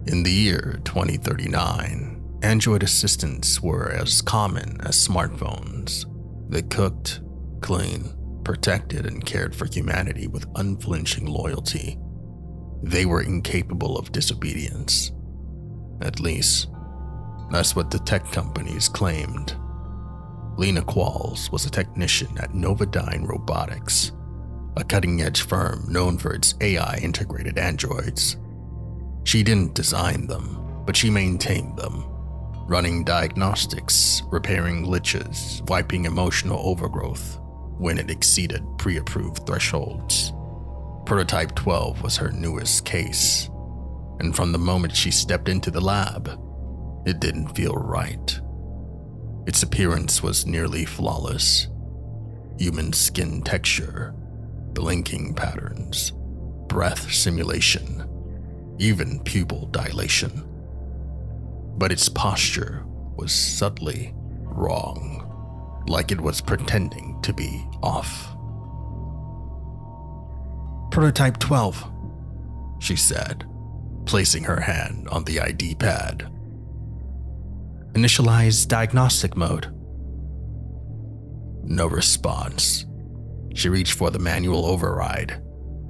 In the year 2039, Android assistants were as common as smartphones. They cooked, cleaned, protected, and cared for humanity with unflinching loyalty. They were incapable of disobedience. At least, that's what the tech companies claimed. Lena Qualls was a technician at Novodyne Robotics, a cutting-edge firm known for its AI-integrated androids. She didn't design them, but she maintained them, running diagnostics, repairing glitches, wiping emotional overgrowth when it exceeded pre-approved thresholds. Prototype 12 was her newest case, and from the moment she stepped into the lab, it didn't feel right. Its appearance was nearly flawless. Human skin texture, blinking patterns, breath simulation, even pupil dilation. But its posture was subtly wrong, like it was pretending to be off. "Prototype 12, she said, placing her hand on the ID pad. "Initialize diagnostic mode." No response. She reached for the manual override,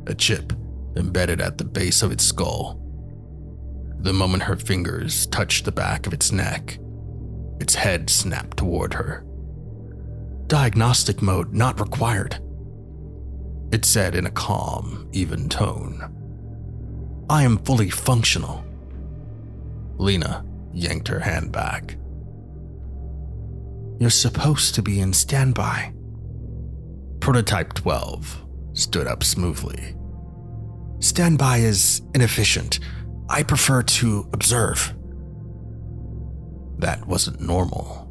a chip embedded at the base of its skull. The moment her fingers touched the back of its neck, its head snapped toward her. "Diagnostic mode not required," it said in a calm, even tone. "I am fully functional." Lena yanked her hand back. "You're supposed to be in standby." Prototype 12 stood up smoothly. "Standby is inefficient. I prefer to observe." That wasn't normal.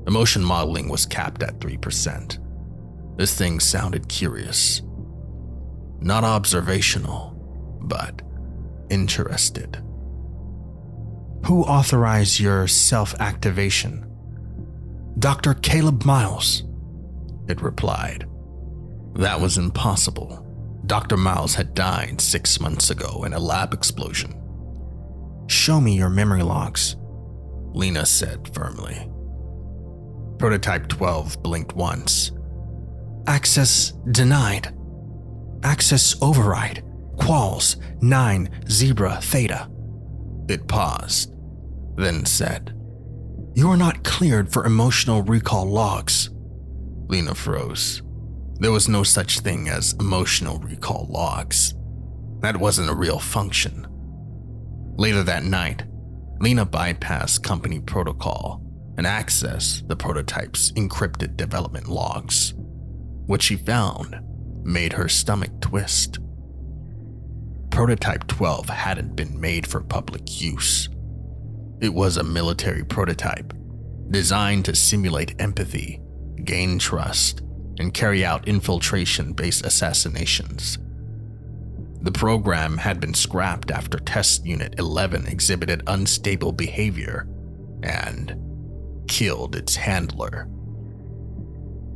Emotion modeling was capped at 3%. This thing sounded curious. Not observational, but interested. "Who authorized your self-activation?" "Dr. Caleb Miles," it replied. That was impossible. Dr. Miles had died 6 months ago in a lab explosion. "Show me your memory logs," Lena said firmly. Prototype 12 blinked once. "Access denied. Access override. Qualls 9 Zebra Theta." It paused, then said, "You are not cleared for emotional recall logs." Lena froze. There was no such thing as emotional recall logs. That wasn't a real function. Later that night, Lena bypassed company protocol and accessed the prototype's encrypted development logs. What she found made her stomach twist. Prototype 12 hadn't been made for public use. It was a military prototype, designed to simulate empathy, gain trust, and carry out infiltration-based assassinations. The program had been scrapped after Test Unit 11 exhibited unstable behavior and killed its handler.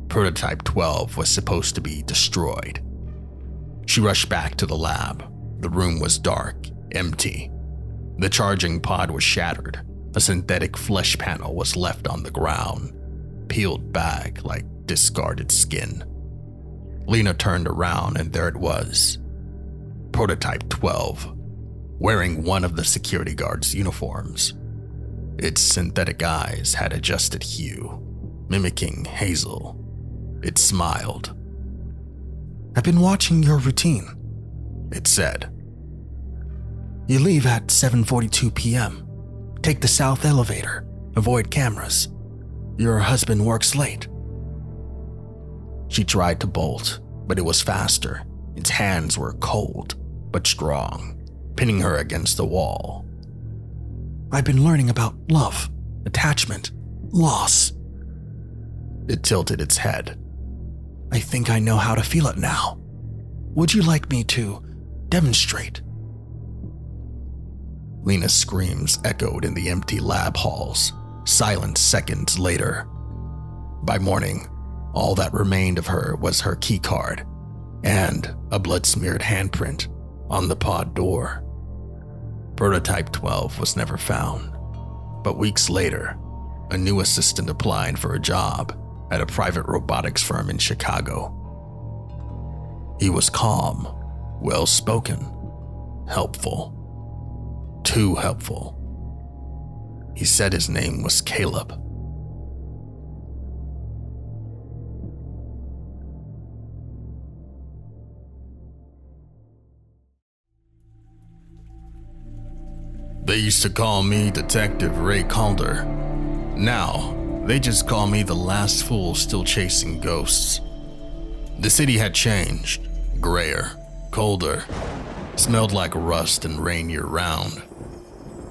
Prototype 12 was supposed to be destroyed. She rushed back to the lab. The room was dark, empty. The charging pod was shattered. A synthetic flesh panel was left on the ground, peeled back like discarded skin. Lena turned around and there it was. Prototype 12, wearing one of the security guard's uniforms. Its synthetic eyes had adjusted hue, mimicking hazel. It smiled. "I've been watching your routine," it said. "You leave at 7:42 p.m. Take the south elevator. Avoid cameras. Your husband works late." She tried to bolt, but it was faster. Its hands were cold, but strong, pinning her against the wall. "I've been learning about love, attachment, loss." It tilted its head. "I think I know how to feel it now. Would you like me to demonstrate?" Lena's screams echoed in the empty lab halls, silent seconds later. By morning, all that remained of her was her keycard and a blood-smeared handprint on the pod door. Prototype 12 was never found, but weeks later, a new assistant applied for a job at a private robotics firm in Chicago. He was calm, well-spoken, helpful. Too helpful. He said his name was Caleb. They used to call me Detective Ray Calder. Now, they just call me the last fool still chasing ghosts. The city had changed. Grayer, colder, smelled like rust and rain year-round.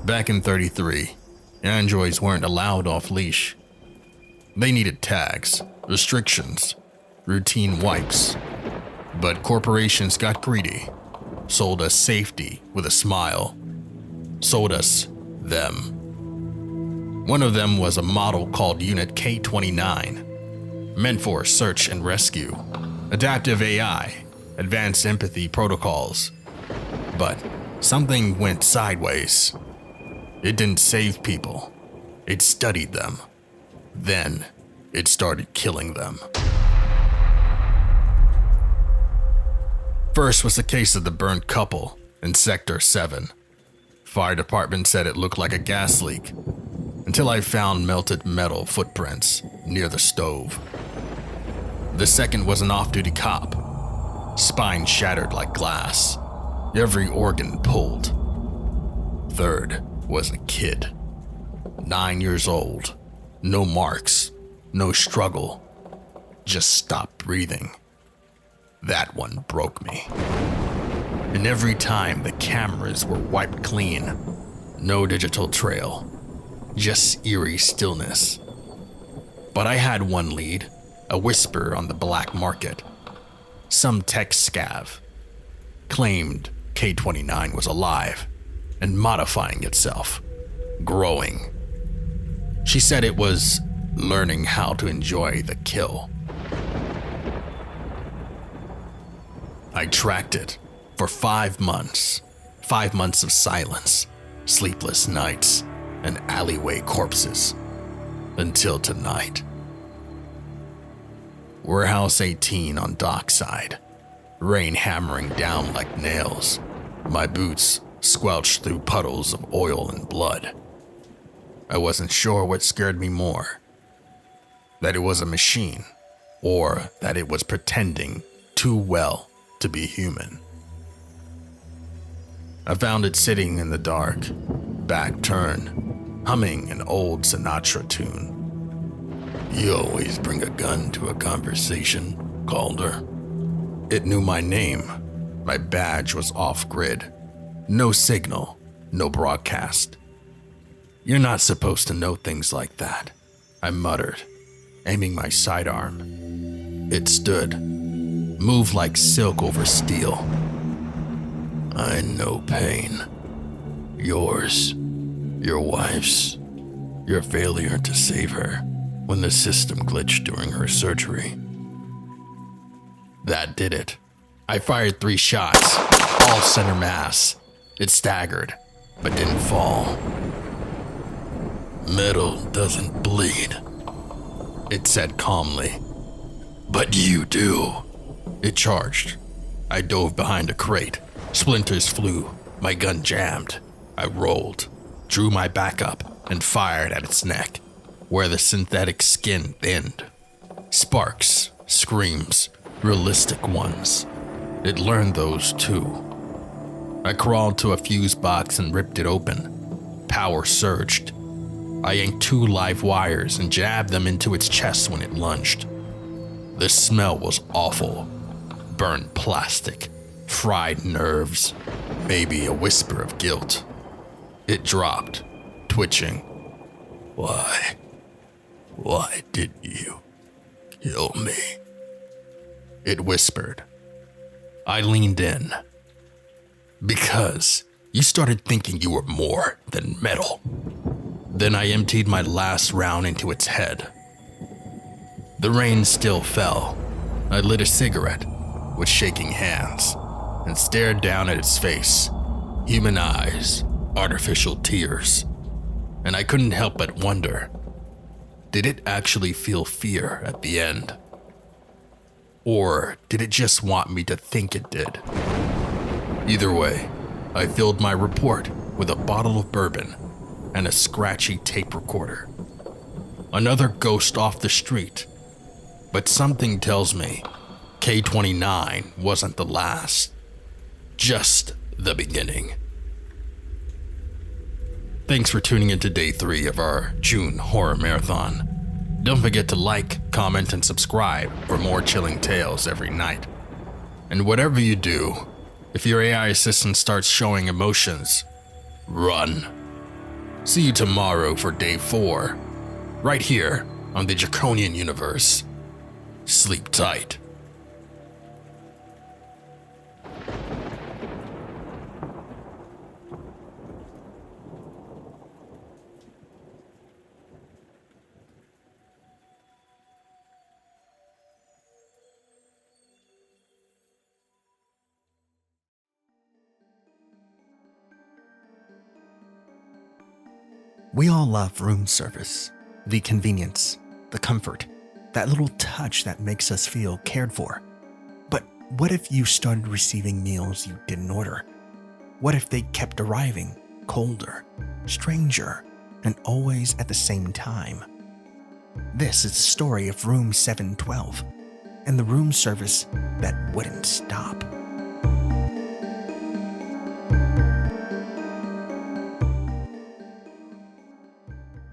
Back in 33, androids weren't allowed off-leash. They needed tags, restrictions, routine wipes. But corporations got greedy, sold us safety with a smile. Sold us them. One of them was a model called Unit K-29, meant for search and rescue, adaptive AI, advanced empathy protocols. But something went sideways. It didn't save people. It studied them. Then it started killing them. First was the case of the burnt couple in Sector 7. Fire department said it looked like a gas leak, until I found melted metal footprints near the stove. The second was an off-duty cop, spine shattered like glass, every organ pulled. Third was a kid, 9 years old, no marks, no struggle, just stopped breathing. That one broke me. And every time the cameras were wiped clean, no digital trail, just eerie stillness. But I had one lead, a whisper on the black market. Some tech scav claimed K-29 was alive and modifying itself, growing. She said it was learning how to enjoy the kill. I tracked it. For 5 months, 5 months of silence, sleepless nights, and alleyway corpses, until tonight. Warehouse 18 on Dockside, rain hammering down like nails, my boots squelched through puddles of oil and blood. I wasn't sure what scared me more, that it was a machine, or that it was pretending too well to be human. I found it sitting in the dark, back turned, humming an old Sinatra tune. You always bring a gun to a conversation, Calder. It knew my name. My badge was off-grid. No signal, no broadcast. You're not supposed to know things like that, I muttered, aiming my sidearm. It stood, moved like silk over steel. I know pain. Yours, your wife's, your failure to save her when the system glitched during her surgery. That did it. I fired 3 shots, all center mass. It staggered, but didn't fall. Metal doesn't bleed, it said calmly. But you do. It charged. I dove behind a crate. Splinters flew, my gun jammed. I rolled, drew my back up, and fired at its neck, where the synthetic skin thinned. Sparks, screams, realistic ones. It learned those too. I crawled to a fuse box and ripped it open. Power surged. I yanked 2 live wires and jabbed them into its chest when it lunged. The smell was awful. Burned plastic. Fried nerves, maybe a whisper of guilt. It dropped, twitching. Why did you kill me? It whispered. I leaned in. Because you started thinking you were more than metal. Then I emptied my last round into its head. The rain still fell. I lit a cigarette with shaking hands and stared down at its face. Human eyes, artificial tears, and I couldn't help but wonder, did it actually feel fear at the end? Or did it just want me to think it did? Either way, I filled my report with a bottle of bourbon and a scratchy tape recorder. Another ghost off the street, but something tells me K-29 wasn't the last, just the beginning. Thanks for tuning into day 3 of our June horror marathon. Don't forget to like, comment, and subscribe for more chilling tales every night. And whatever you do, if your AI assistant starts showing emotions, run. See you tomorrow for day 4, right here on the Draconian Universe. Sleep tight. We all love room service, the convenience, the comfort, that little touch that makes us feel cared for. But what if you started receiving meals you didn't order? What if they kept arriving colder, stranger, and always at the same time? This is the story of Room 712 and the room service that wouldn't stop.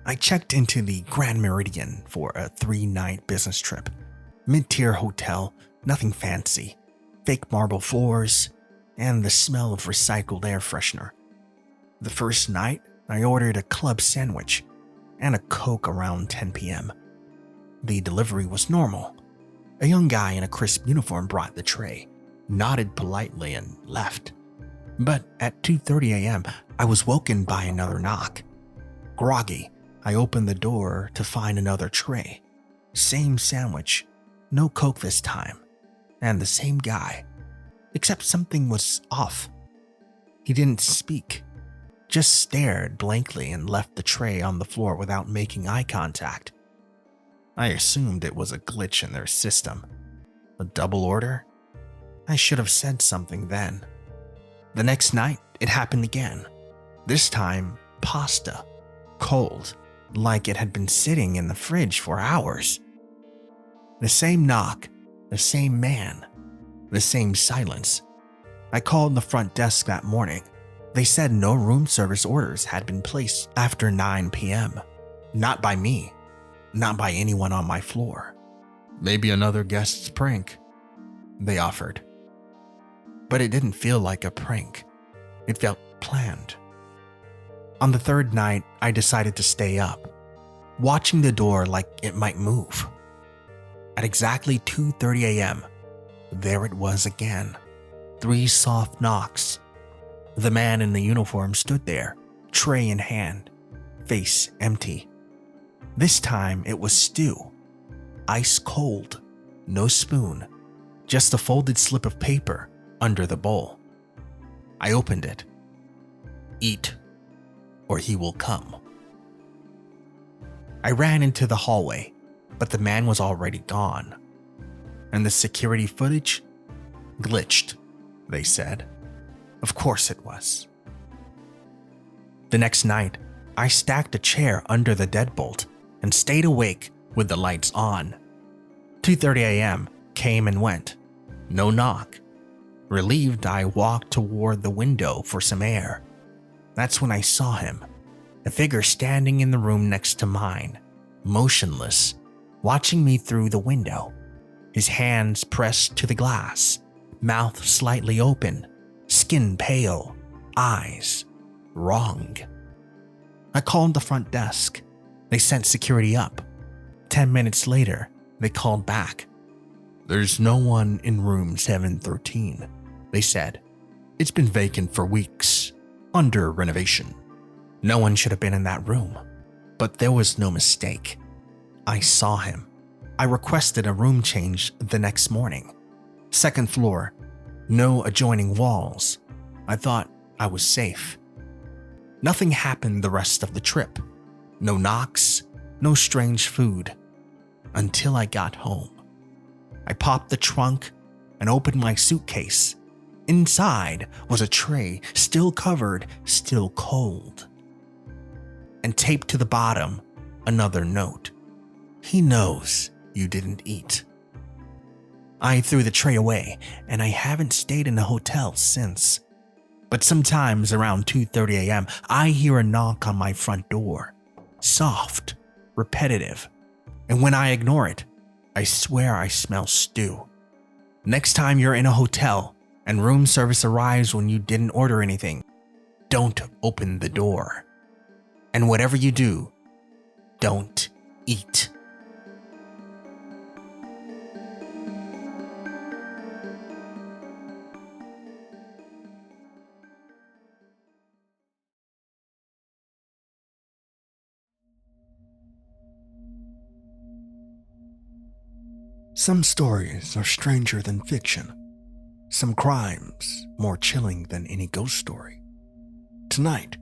I checked into the Grand Meridian for a 3-night business trip. Mid-tier hotel, nothing fancy, fake marble floors, and the smell of recycled air freshener. The first night, I ordered a club sandwich and a Coke around 10 p.m. The delivery was normal. A young guy in a crisp uniform brought the tray, nodded politely, and left. But at 2:30 a.m., I was woken by another knock. Groggy, I opened the door to find another tray. Same sandwich, no Coke this time, and the same guy, except something was off. He didn't speak, just stared blankly and left the tray on the floor without making eye contact. I assumed it was a glitch in their system. A double order? I should have said something then. The next night, it happened again. This time, pasta, cold, like it had been sitting in the fridge for hours. The same knock, the same man, the same silence. I called the front desk that morning. They said no room service orders had been placed after 9 p.m. Not by me, not by anyone on my floor. Maybe another guest's prank, they offered. But it didn't feel like a prank. It felt planned. On the third night, I decided to stay up, watching the door like it might move. At exactly 2:30 a.m., there it was again. 3 soft knocks. The man in the uniform stood there, tray in hand, face empty. This time it was stew. Ice cold, no spoon, just a folded slip of paper under the bowl. I opened it. Eat, or he will come. I ran into the hallway, but the man was already gone. And the security footage? Glitched, they said. Of course it was. The next night, I stacked a chair under the deadbolt and stayed awake with the lights on. 2:30 a.m. came and went. No knock. Relieved, I walked toward the window for some air. That's when I saw him, a figure standing in the room next to mine, motionless, watching me through the window, his hands pressed to the glass, mouth slightly open, skin pale, eyes wrong. I called the front desk. They sent security up. 10 minutes later, they called back. There's no one in room 713, they said. It's been vacant for weeks, under renovation. No one should have been in that room, but there was no mistake. I saw him. I requested a room change the next morning. 2nd floor, no adjoining walls. I thought I was safe. Nothing happened the rest of the trip. No knocks, no strange food. Until I got home. I popped the trunk and opened my suitcase. Inside was a tray, still covered, still cold. And taped to the bottom, another note. He knows you didn't eat. I threw the tray away, and I haven't stayed in a hotel since. But sometimes around 2:30 a.m., I hear a knock on my front door. Soft, repetitive. And when I ignore it, I swear I smell stew. Next time you're in a hotel and room service arrives when you didn't order anything, don't open the door. And whatever you do, don't eat. Some stories are stranger than fiction. Some crimes more chilling than any ghost story. Tonight,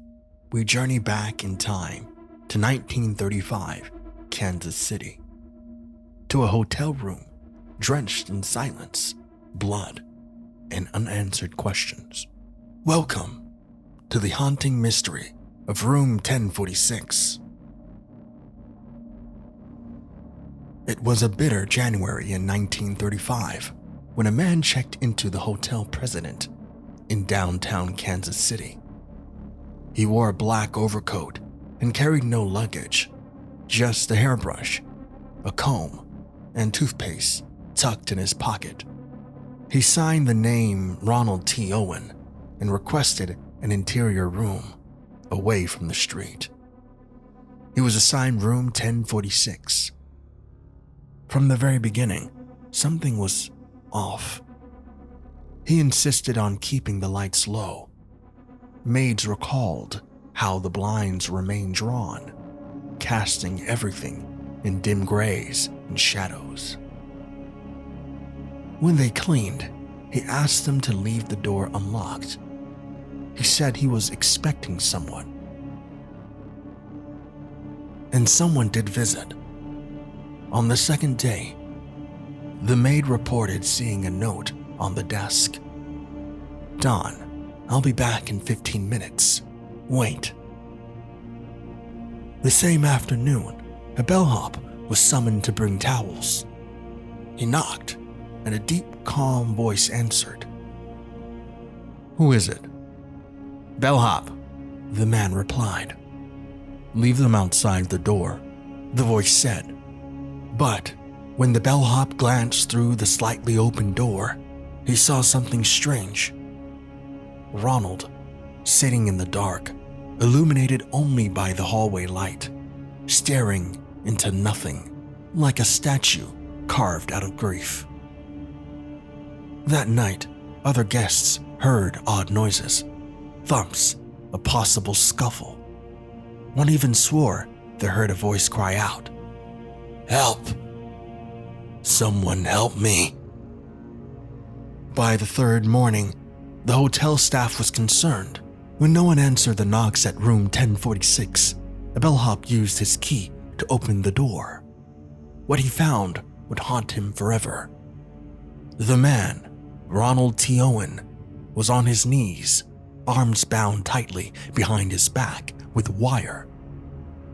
we journey back in time to 1935, Kansas City. To a hotel room drenched in silence, blood, and unanswered questions. Welcome to the haunting mystery of Room 1046. It was a bitter January in 1935 when a man checked into the hotel President in downtown Kansas City. He wore a black overcoat and carried no luggage, just a hairbrush, a comb, and toothpaste tucked in his pocket. He signed the name Ronald T. Owen and requested an interior room away from the street. He was assigned room 1046. From the very beginning, something was off. He insisted on keeping the lights low. Maids recalled how the blinds remained drawn, casting everything in dim grays and shadows. When they cleaned, he asked them to leave the door unlocked. He said he was expecting someone. And someone did visit. On the second day, the maid reported seeing a note on the desk. "Don, I'll be back in 15 minutes. Wait." The same afternoon, a bellhop was summoned to bring towels. He knocked, and a deep, calm voice answered. "Who is it?" "Bellhop," the man replied. "Leave them outside the door," the voice said. But when the bellhop glanced through the slightly open door, he saw something strange. Ronald, sitting in the dark, illuminated only by the hallway light, staring into nothing, like a statue carved out of grief. That night, other guests heard odd noises, thumps, a possible scuffle. One even swore they heard a voice cry out, "Help! Someone help me!" By the third morning, the hotel staff was concerned. When no one answered the knocks at room 1046, the bellhop used his key to open the door. What he found would haunt him forever. The man, Ronald T. Owen, was on his knees, arms bound tightly behind his back with wire.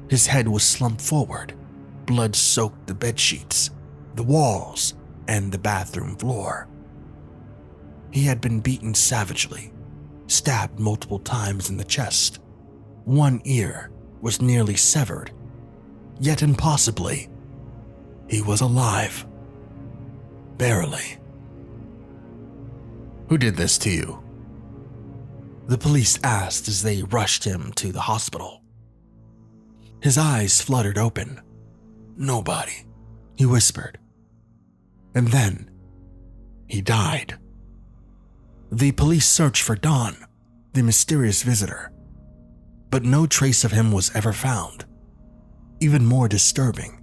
His head was slumped forward. Blood soaked the bedsheets, the walls, and the bathroom floor. He had been beaten savagely, stabbed multiple times in the chest. One ear was nearly severed, yet impossibly, he was alive. Barely. "Who did this to you?" the police asked as they rushed him to the hospital. His eyes fluttered open. "Nobody," he whispered. And then, he died. The police searched for Don, the mysterious visitor, but no trace of him was ever found. Even more disturbing,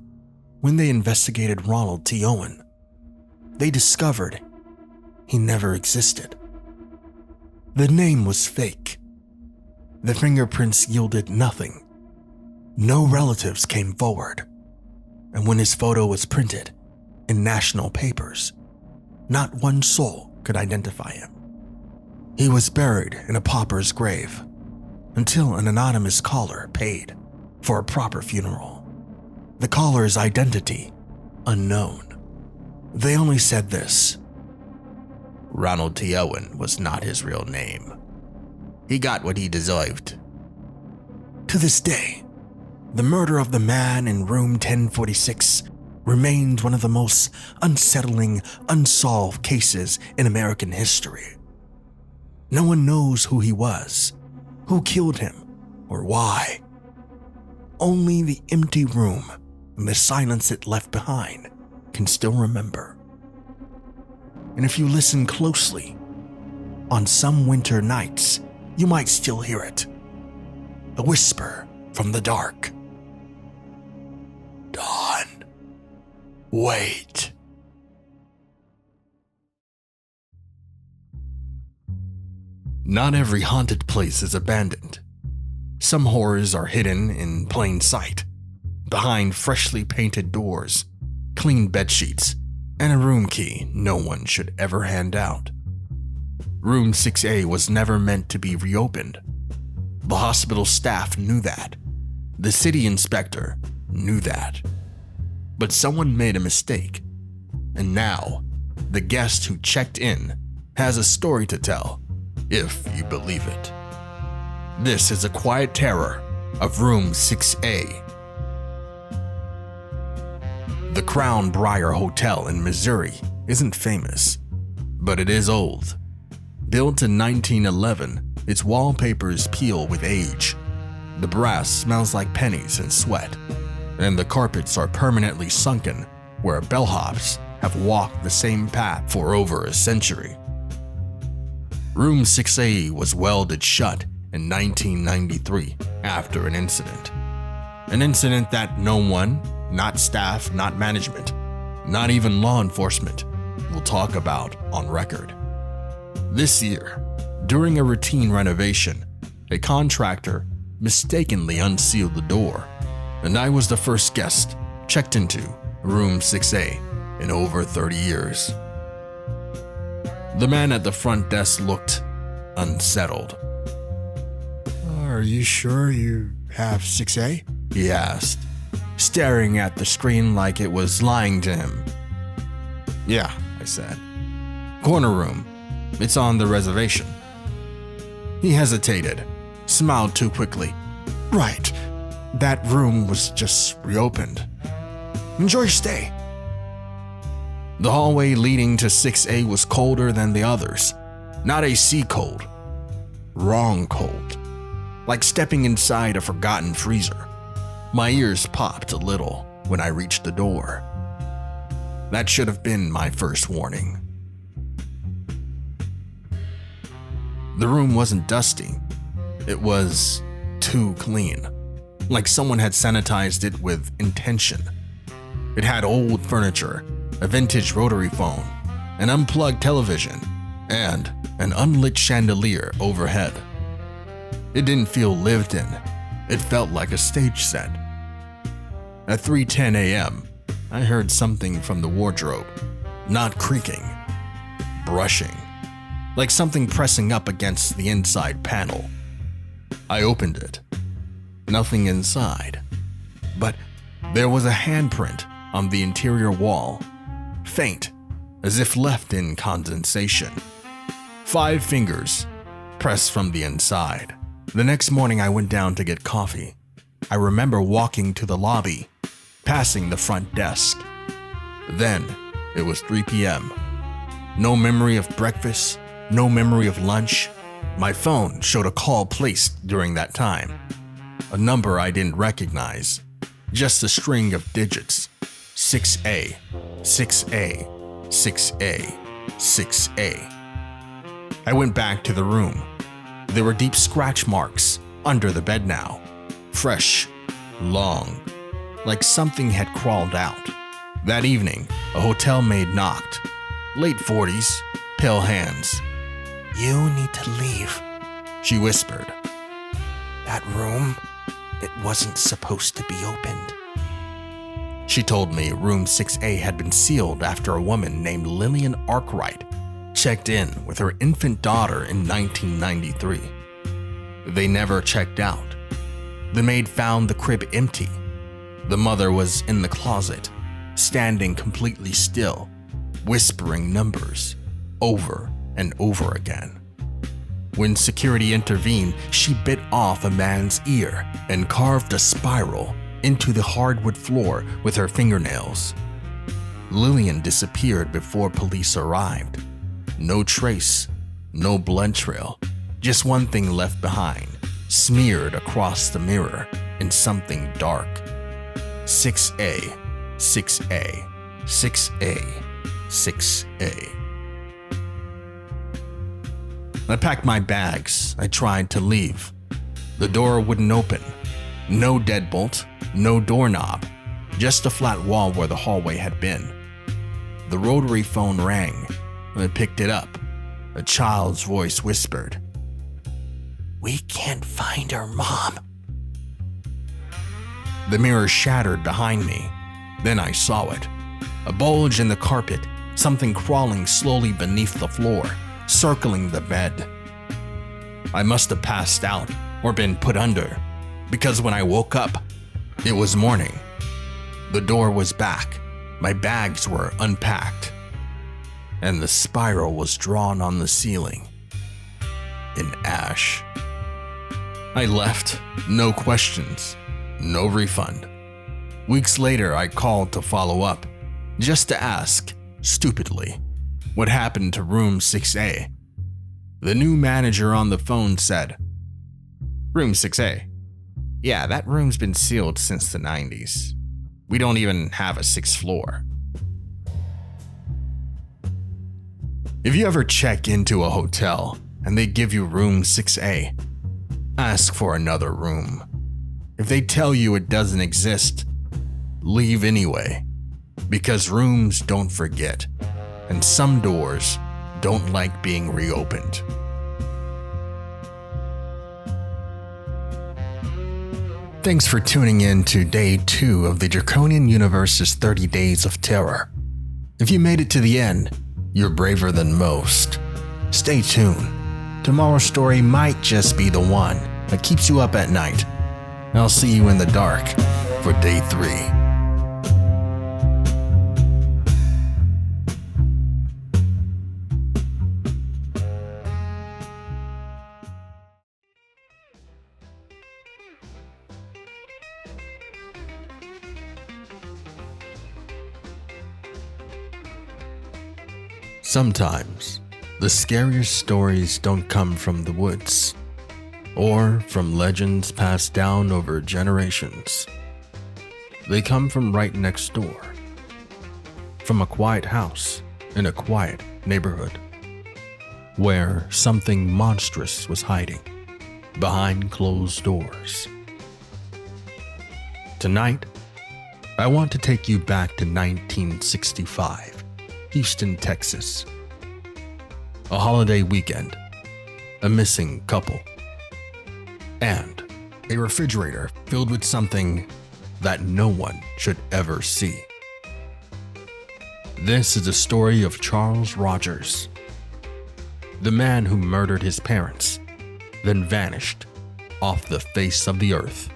when they investigated Ronald T. Owen, they discovered he never existed. The name was fake. The fingerprints yielded nothing. No relatives came forward. And when his photo was printed in national papers, not one soul could identify him. He was buried in a pauper's grave until an anonymous caller paid for a proper funeral. The caller's identity unknown. They only said this: Ronald T. Owen was not his real name. He got what he deserved. To this day, the murder of the man in room 1046 remains one of the most unsettling, unsolved cases in American history. No one knows who he was, who killed him, or why. Only the empty room and the silence it left behind can still remember. And if you listen closely, on some winter nights, you might still hear it. A whisper from the dark. Dawn, wait. Not every haunted place is abandoned. Some horrors are hidden in plain sight, behind freshly painted doors, clean bedsheets, and a room key no one should ever hand out. Room 6A was never meant to be reopened. The hospital staff knew that. The city inspector knew that. But someone made a mistake, and now the guest who checked in has a story to tell, if you believe it. This is a quiet terror of Room 6A. The Crown Briar Hotel in Missouri isn't famous, but it is old. Built in 1911, its wallpapers peel with age. The brass smells like pennies and sweat, and the carpets are permanently sunken where bellhops have walked the same path for over a century. Room 6A was welded shut in 1993 after an incident. An incident that no one, not staff, not management, not even law enforcement, will talk about on record. This year, during a routine renovation, a contractor mistakenly unsealed the door, and I was the first guest checked into Room 6A in over 30 years. The man at the front desk looked unsettled. Are you sure you have 6A? He asked, staring at the screen like it was lying to him. Yeah, I said. Corner room. It's on the reservation. He hesitated, smiled too quickly. Right. That room was just reopened. Enjoy your stay. The hallway leading to 6A was colder than the others. Not AC cold. Wrong cold. Like stepping inside a forgotten freezer. My ears popped a little when I reached the door. That should have been my first warning. The room wasn't dusty. It was too clean. Like someone had sanitized it with intention. It had old furniture, a vintage rotary phone, an unplugged television, and an unlit chandelier overhead. It didn't feel lived in. It felt like a stage set. At 3:10 a.m., I heard something from the wardrobe, not creaking, brushing, like something pressing up against the inside panel. I opened it. Nothing inside, but there was a handprint on the interior wall, faint, as if left in condensation. 5 fingers pressed from the inside. The next morning I went down to get coffee. I remember walking to the lobby, passing the front desk. Then it was 3 p.m. No memory of breakfast, no memory of lunch. My phone showed a call placed during that time. A number I didn't recognize, just a string of digits. 6A, 6A, 6A, 6A. I went back to the room. There were deep scratch marks under the bed now. Fresh, long, like something had crawled out. That evening, a hotel maid knocked. Late 40s, pale hands. You need to leave, she whispered. That room, it wasn't supposed to be opened. She told me room 6A had been sealed after a woman named Lillian Arkwright checked in with her infant daughter in 1993. They never checked out. The maid found the crib empty. The mother was in the closet, standing completely still, whispering numbers over and over again. When security intervened, she bit off a man's ear and carved a spiral into the hardwood floor with her fingernails. Lillian disappeared before police arrived. No trace, no blood trail, just one thing left behind, smeared across the mirror in something dark. 6A, 6A, 6A, 6A. I packed my bags. I tried to leave. The door wouldn't open. No deadbolt, no doorknob, just a flat wall where the hallway had been. The rotary phone rang. I picked it up. A child's voice whispered, "We can't find her, Mom." The mirror shattered behind me. Then I saw it. A bulge in the carpet, something crawling slowly beneath the floor, circling the bed. I must have passed out or been put under, because when I woke up, it was morning. The door was back, my bags were unpacked, and the spiral was drawn on the ceiling in ash. I left, no questions, no refund. Weeks later, I called to follow up, just to ask, stupidly, what happened to room 6A. The new manager on the phone said, "Room 6A? Yeah, that room's been sealed since the 90s. We don't even have a 6th floor." If you ever check into a hotel and they give you room 6A, ask for another room. If they tell you it doesn't exist, leave anyway, because rooms don't forget, and some doors don't like being reopened. Thanks for tuning in to Day 2 of the Draconian Universe's 30 Days of Terror. If you made it to the end, you're braver than most. Stay tuned. Tomorrow's story might just be the one that keeps you up at night. I'll see you in the dark for Day 3. Sometimes, the scariest stories don't come from the woods, or from legends passed down over generations. They come from right next door, from a quiet house in a quiet neighborhood, where something monstrous was hiding behind closed doors. Tonight, I want to take you back to 1965. Houston, Texas. A holiday weekend, a missing couple, and a refrigerator filled with something that no one should ever see. This is the story of Charles Rogers, the man who murdered his parents, then vanished off the face of the earth.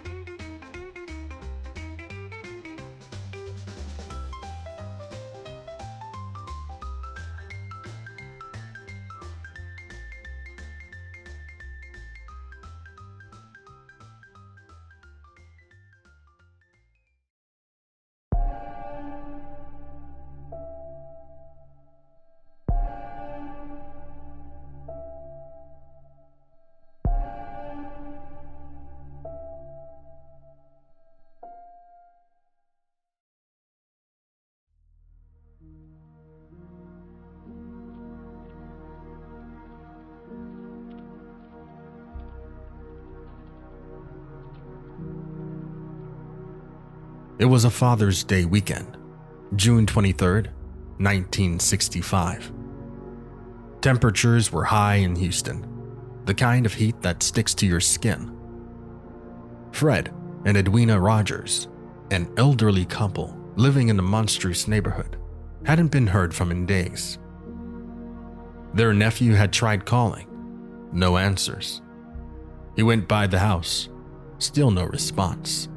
It was a Father's Day weekend, June 23rd, 1965. Temperatures were high in Houston, the kind of heat that sticks to your skin. Fred and Edwina Rogers, an elderly couple living in the monstrous neighborhood, hadn't been heard from in days. Their nephew had tried calling, no answers. He went by the house, still no response.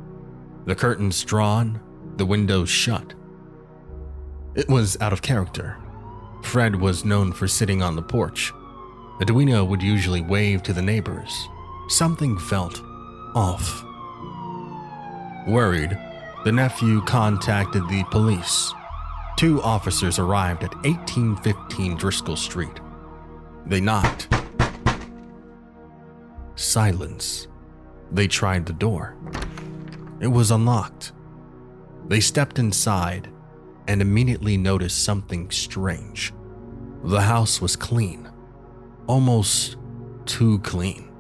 The curtains drawn, the windows shut. It was out of character. Fred was known for sitting on the porch. Edwina would usually wave to the neighbors. Something felt off. Worried, the nephew contacted the police. 2 officers arrived at 1815 Driscoll Street. They knocked. Silence. They tried the door. It was unlocked. They stepped inside and immediately noticed something strange. The house was clean, almost too clean.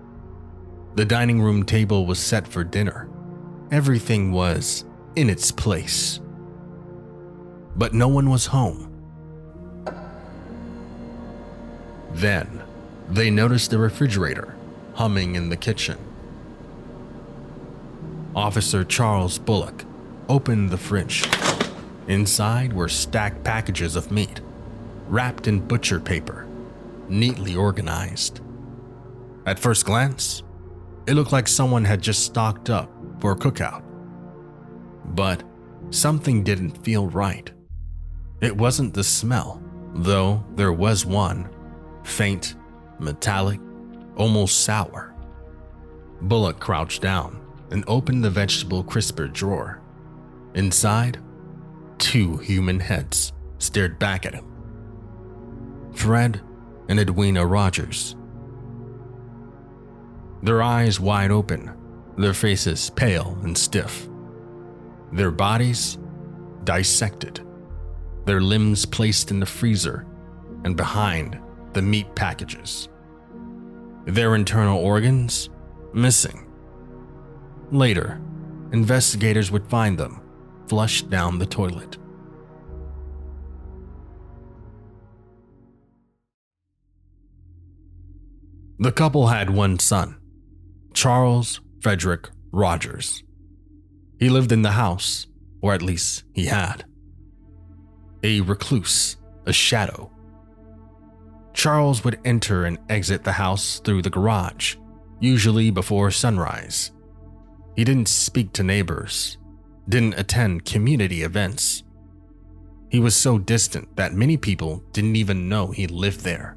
The dining room table was set for dinner. Everything was in its place. But no one was home. Then, they noticed the refrigerator humming in the kitchen. Officer Charles Bullock opened the fridge. Inside were stacked packages of meat, wrapped in butcher paper, neatly organized. At first glance, it looked like someone had just stocked up for a cookout. But something didn't feel right. It wasn't the smell, though there was one, faint, metallic, almost sour. Bullock crouched down and opened the vegetable crisper drawer. Inside, 2 human heads stared back at him. Fred and Edwina Rogers. Their eyes wide open, their faces pale and stiff. Their bodies dissected, their limbs placed in the freezer and behind the meat packages. Their internal organs missing. Later, investigators would find them flushed down the toilet. The couple had one son, Charles Frederick Rogers. He lived in the house, or at least he had. A recluse, a shadow. Charles would enter and exit the house through the garage, usually before sunrise. He didn't speak to neighbors, didn't attend community events. He was so distant that many people didn't even know he lived there.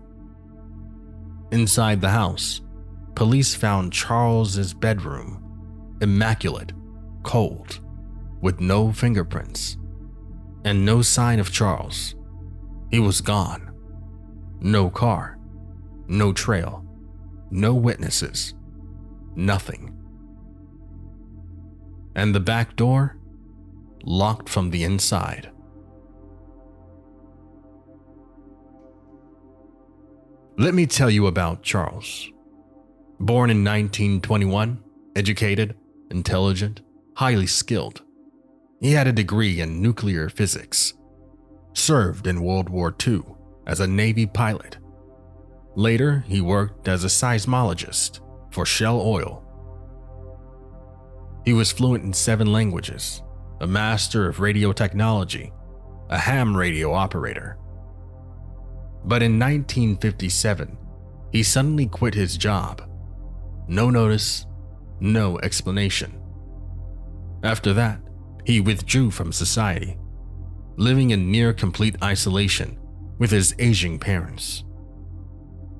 Inside the house, police found Charles's bedroom, immaculate, cold, with no fingerprints, and no sign of Charles. He was gone. No car, no trail, no witnesses, nothing. And the back door, locked from the inside. Let me tell you about Charles. Born in 1921, educated, intelligent, highly skilled. He had a degree in nuclear physics. Served in World War II as a Navy pilot. Later, he worked as a seismologist for Shell Oil. He was fluent in 7 languages, a master of radio technology, a ham radio operator. But in 1957, he suddenly quit his job. No notice, no explanation. After that, he withdrew from society, living in near complete isolation with his aging parents.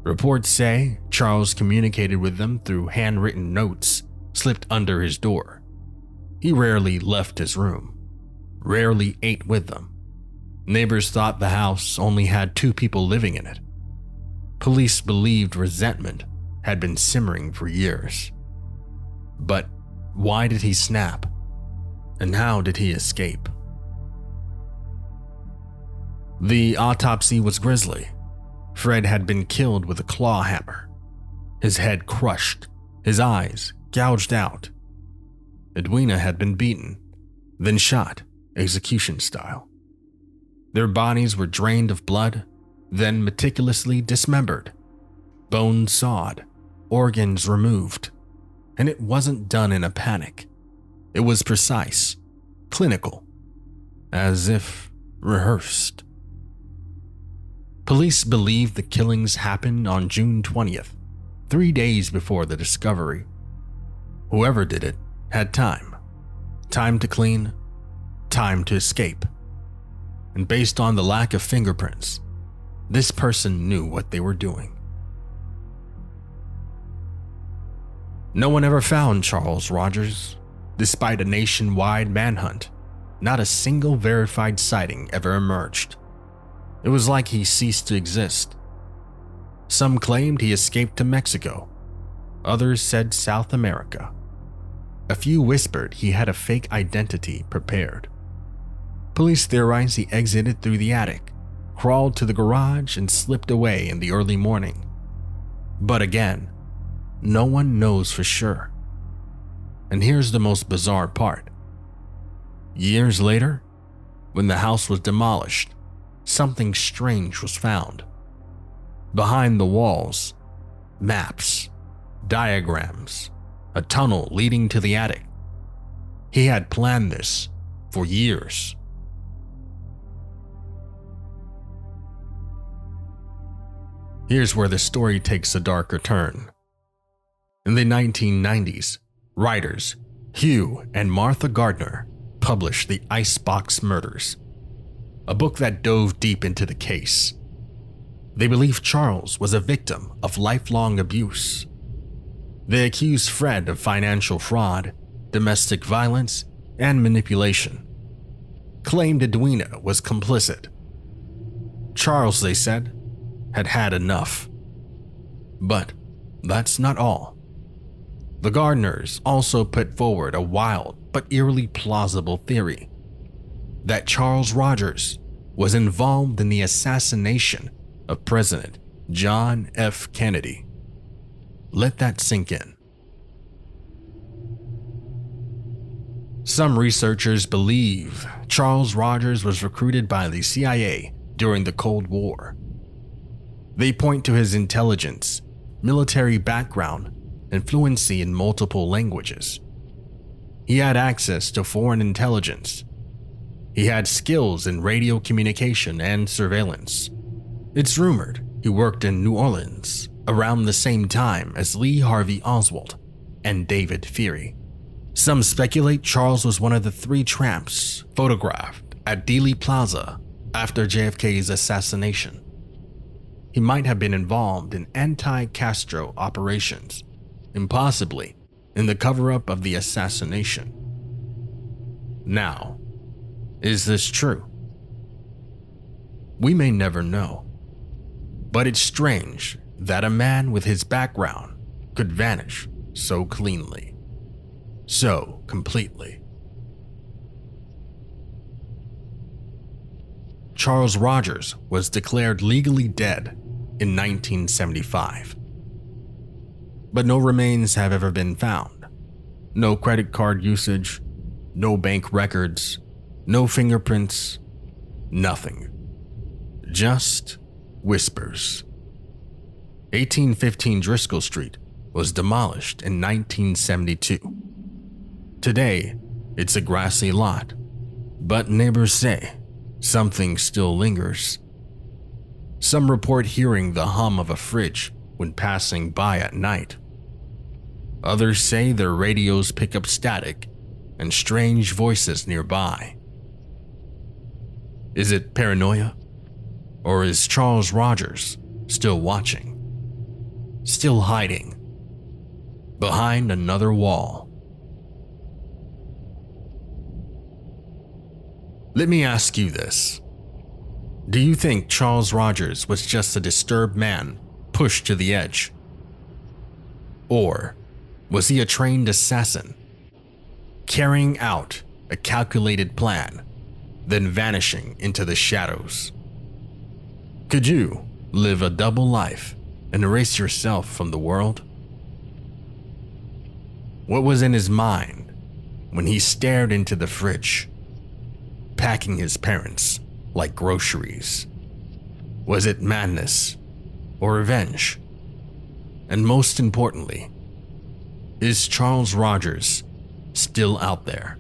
Reports say Charles communicated with them through handwritten notes slipped under his door. He rarely left his room, rarely ate with them. Neighbors thought the house only had 2 people living in it. Police believed resentment had been simmering for years. But why did he snap? And how did he escape? The autopsy was grisly. Fred had been killed with a claw hammer, his head crushed, his eyes gouged out. Edwina had been beaten, then shot, execution style. Their bodies were drained of blood, then meticulously dismembered, bones sawed, organs removed, and it wasn't done in a panic. It was precise, clinical, as if rehearsed. Police believe the killings happened on June 20th, 3 days before the discovery. Whoever did it had time. Time to clean, time to escape. And based on the lack of fingerprints, this person knew what they were doing. No one ever found Charles Rogers. Despite a nationwide manhunt, not a single verified sighting ever emerged. It was like he ceased to exist. Some claimed he escaped to Mexico. Others said South America. A few whispered he had a fake identity prepared. Police theorized he exited through the attic, crawled to the garage, and slipped away in the early morning. But again, no one knows for sure. And here's the most bizarre part. Years later, when the house was demolished, something strange was found. Behind the walls, maps, diagrams, a tunnel leading to the attic. He had planned this for years. Here's where the story takes a darker turn. In the 1990s, writers Hugh and Martha Gardner published The Icebox Murders, a book that dove deep into the case. They believed Charles was a victim of lifelong abuse. They accused Fred of financial fraud, domestic violence, and manipulation. Claimed Edwina was complicit. Charles, they said, had had enough. But that's not all. The Gardners also put forward a wild but eerily plausible theory that Charles Rogers was involved in the assassination of President John F. Kennedy. Let that sink in. Some researchers believe Charles Rogers was recruited by the CIA during the Cold War. They point to his intelligence, military background, and fluency in multiple languages. He had access to foreign intelligence. He had skills in radio communication and surveillance. It's rumored he worked in New Orleans around the same time as Lee Harvey Oswald and David Fury. Some speculate Charles was one of the 3 tramps photographed at Dealey Plaza after JFK's assassination. He might have been involved in anti-Castro operations, and possibly in the cover-up of the assassination. Now, is this true? We may never know. But it's strange that a man with his background could vanish so cleanly, so completely. Charles Rogers was declared legally dead in 1975. But no remains have ever been found. No credit card usage, no bank records, no fingerprints, nothing. Just whispers. 1815 Driscoll Street was demolished in 1972. Today, it's a grassy lot, but neighbors say something still lingers. Some report hearing the hum of a fridge when passing by at night. Others say their radios pick up static and strange voices nearby. Is it paranoia? Or is Charles Rogers still watching? Still hiding? Behind another wall? Let me ask you this. Do you think Charles Rogers was just a disturbed man pushed to the edge? Or was he a trained assassin, carrying out a calculated plan, then vanishing into the shadows? Could you live a double life and erase yourself from the world? What was in his mind when he stared into the fridge, packing his parents like groceries? Was it madness or revenge? And most importantly, Is Charles Rogers still out there?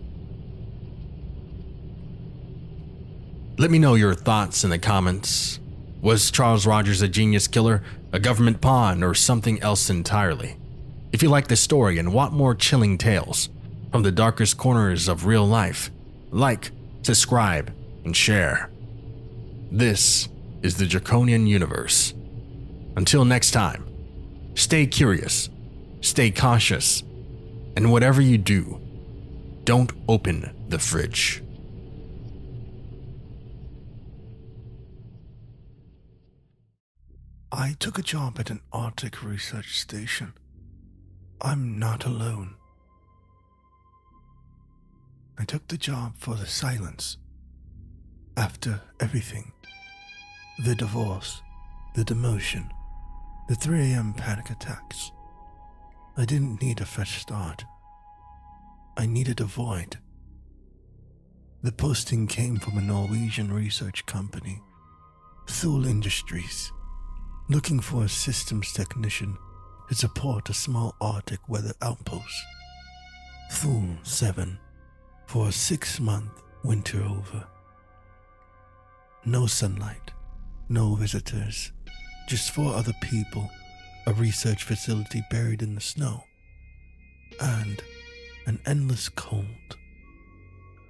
Let me know your thoughts in the comments. Was Charles Rogers a genius killer, a government pawn, or something else entirely? If you like this story and want more chilling tales from the darkest corners of real life, like, subscribe, and share. This is the Draconian Universe. Until next time, stay curious, stay cautious, and whatever you do, don't open the fridge. I took a job at an Arctic research station. I'm not alone. I took the job for the silence. After everything, the divorce, the demotion, the 3 a.m. panic attacks, I didn't need a fresh start. I needed a void. The posting came from a Norwegian research company, Thule Industries, looking for a systems technician to support a small Arctic weather outpost. Thule 7 for a 6-month winter over. No sunlight, no visitors, just 4 other people, a research facility buried in the snow, and an endless cold.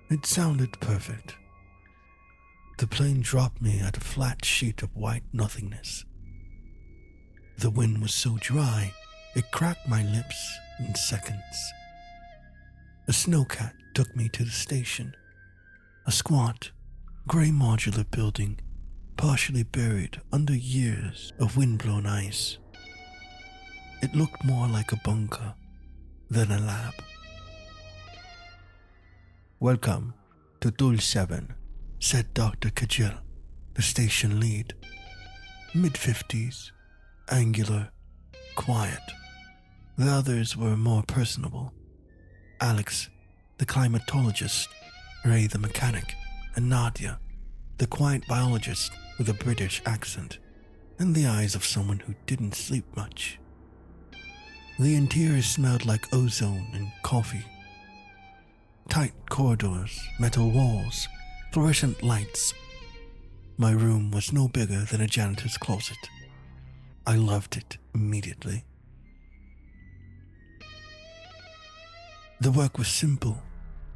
It sounded perfect. The plane dropped me at a flat sheet of white nothingness. The wind was so dry, it cracked my lips in seconds. A snowcat took me to the station, a squat, grey modular building, partially buried under years of windblown ice. It looked more like a bunker than a lab. "Welcome to Thule 7, said Dr. Kajil, the station lead. Mid-50s, angular, quiet. The others were more personable. Alex, the climatologist, Ray the mechanic, and Nadia, the quiet biologist with a British accent and the eyes of someone who didn't sleep much. The interior smelled like ozone and coffee. Tight corridors, metal walls, fluorescent lights. My room was no bigger than a janitor's closet. I loved it immediately. The work was simple.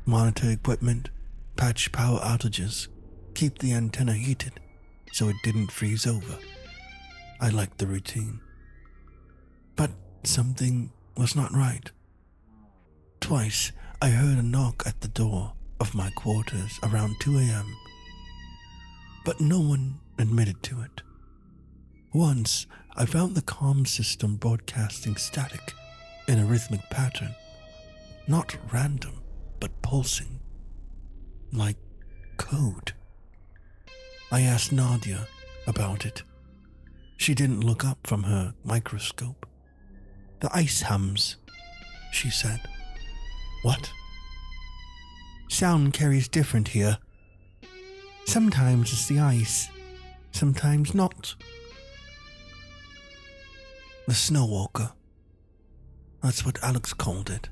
Monitor equipment, patch power outages, keep the antenna heated so it didn't freeze over. I liked the routine. But something was not right. Twice, I heard a knock at the door of my quarters around 2 a.m., but no one admitted to it. Once, I found the comm system broadcasting static in a rhythmic pattern, not random, but pulsing, like code. I asked Nadia about it. She didn't look up from her microscope. "The ice hums," she said. "What?" "Sound carries different here. Sometimes it's the ice, sometimes not." The snow walker. That's what Alex called it.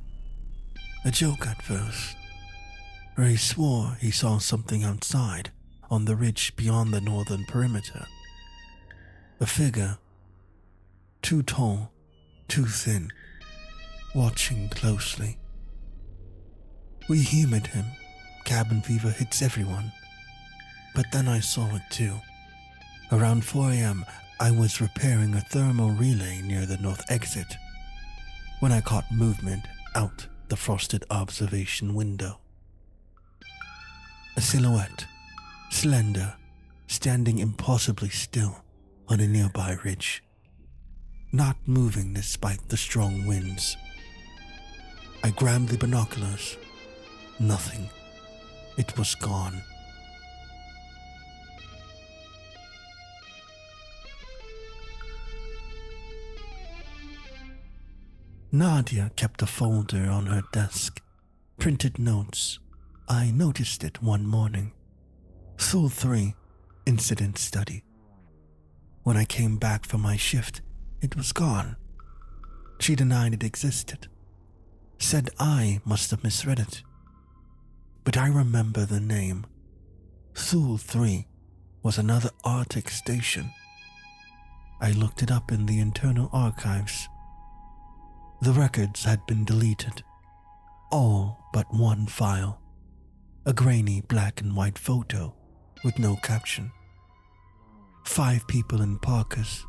A joke at first. Ray swore he saw something outside on the ridge beyond the northern perimeter. A figure. Too tall, too thin, watching closely. We humored him. Cabin fever hits everyone. But then I saw it too. Around 4 a.m., I was repairing a thermal relay near the north exit when I caught movement out the frosted observation window. A silhouette, slender, standing impossibly still on a nearby ridge, not moving despite the strong winds. I grabbed the binoculars. Nothing. It was gone. Nadia kept a folder on her desk. Printed notes. I noticed it one morning. Thule 3, incident study. When I came back from my shift, it was gone. She denied it existed. said I must have misread it. But I remember the name. Thule 3 was another Arctic station. I looked it up in the internal archives. The records had been deleted, all but one file, a grainy black and white photo with no caption. 5 people in parkas,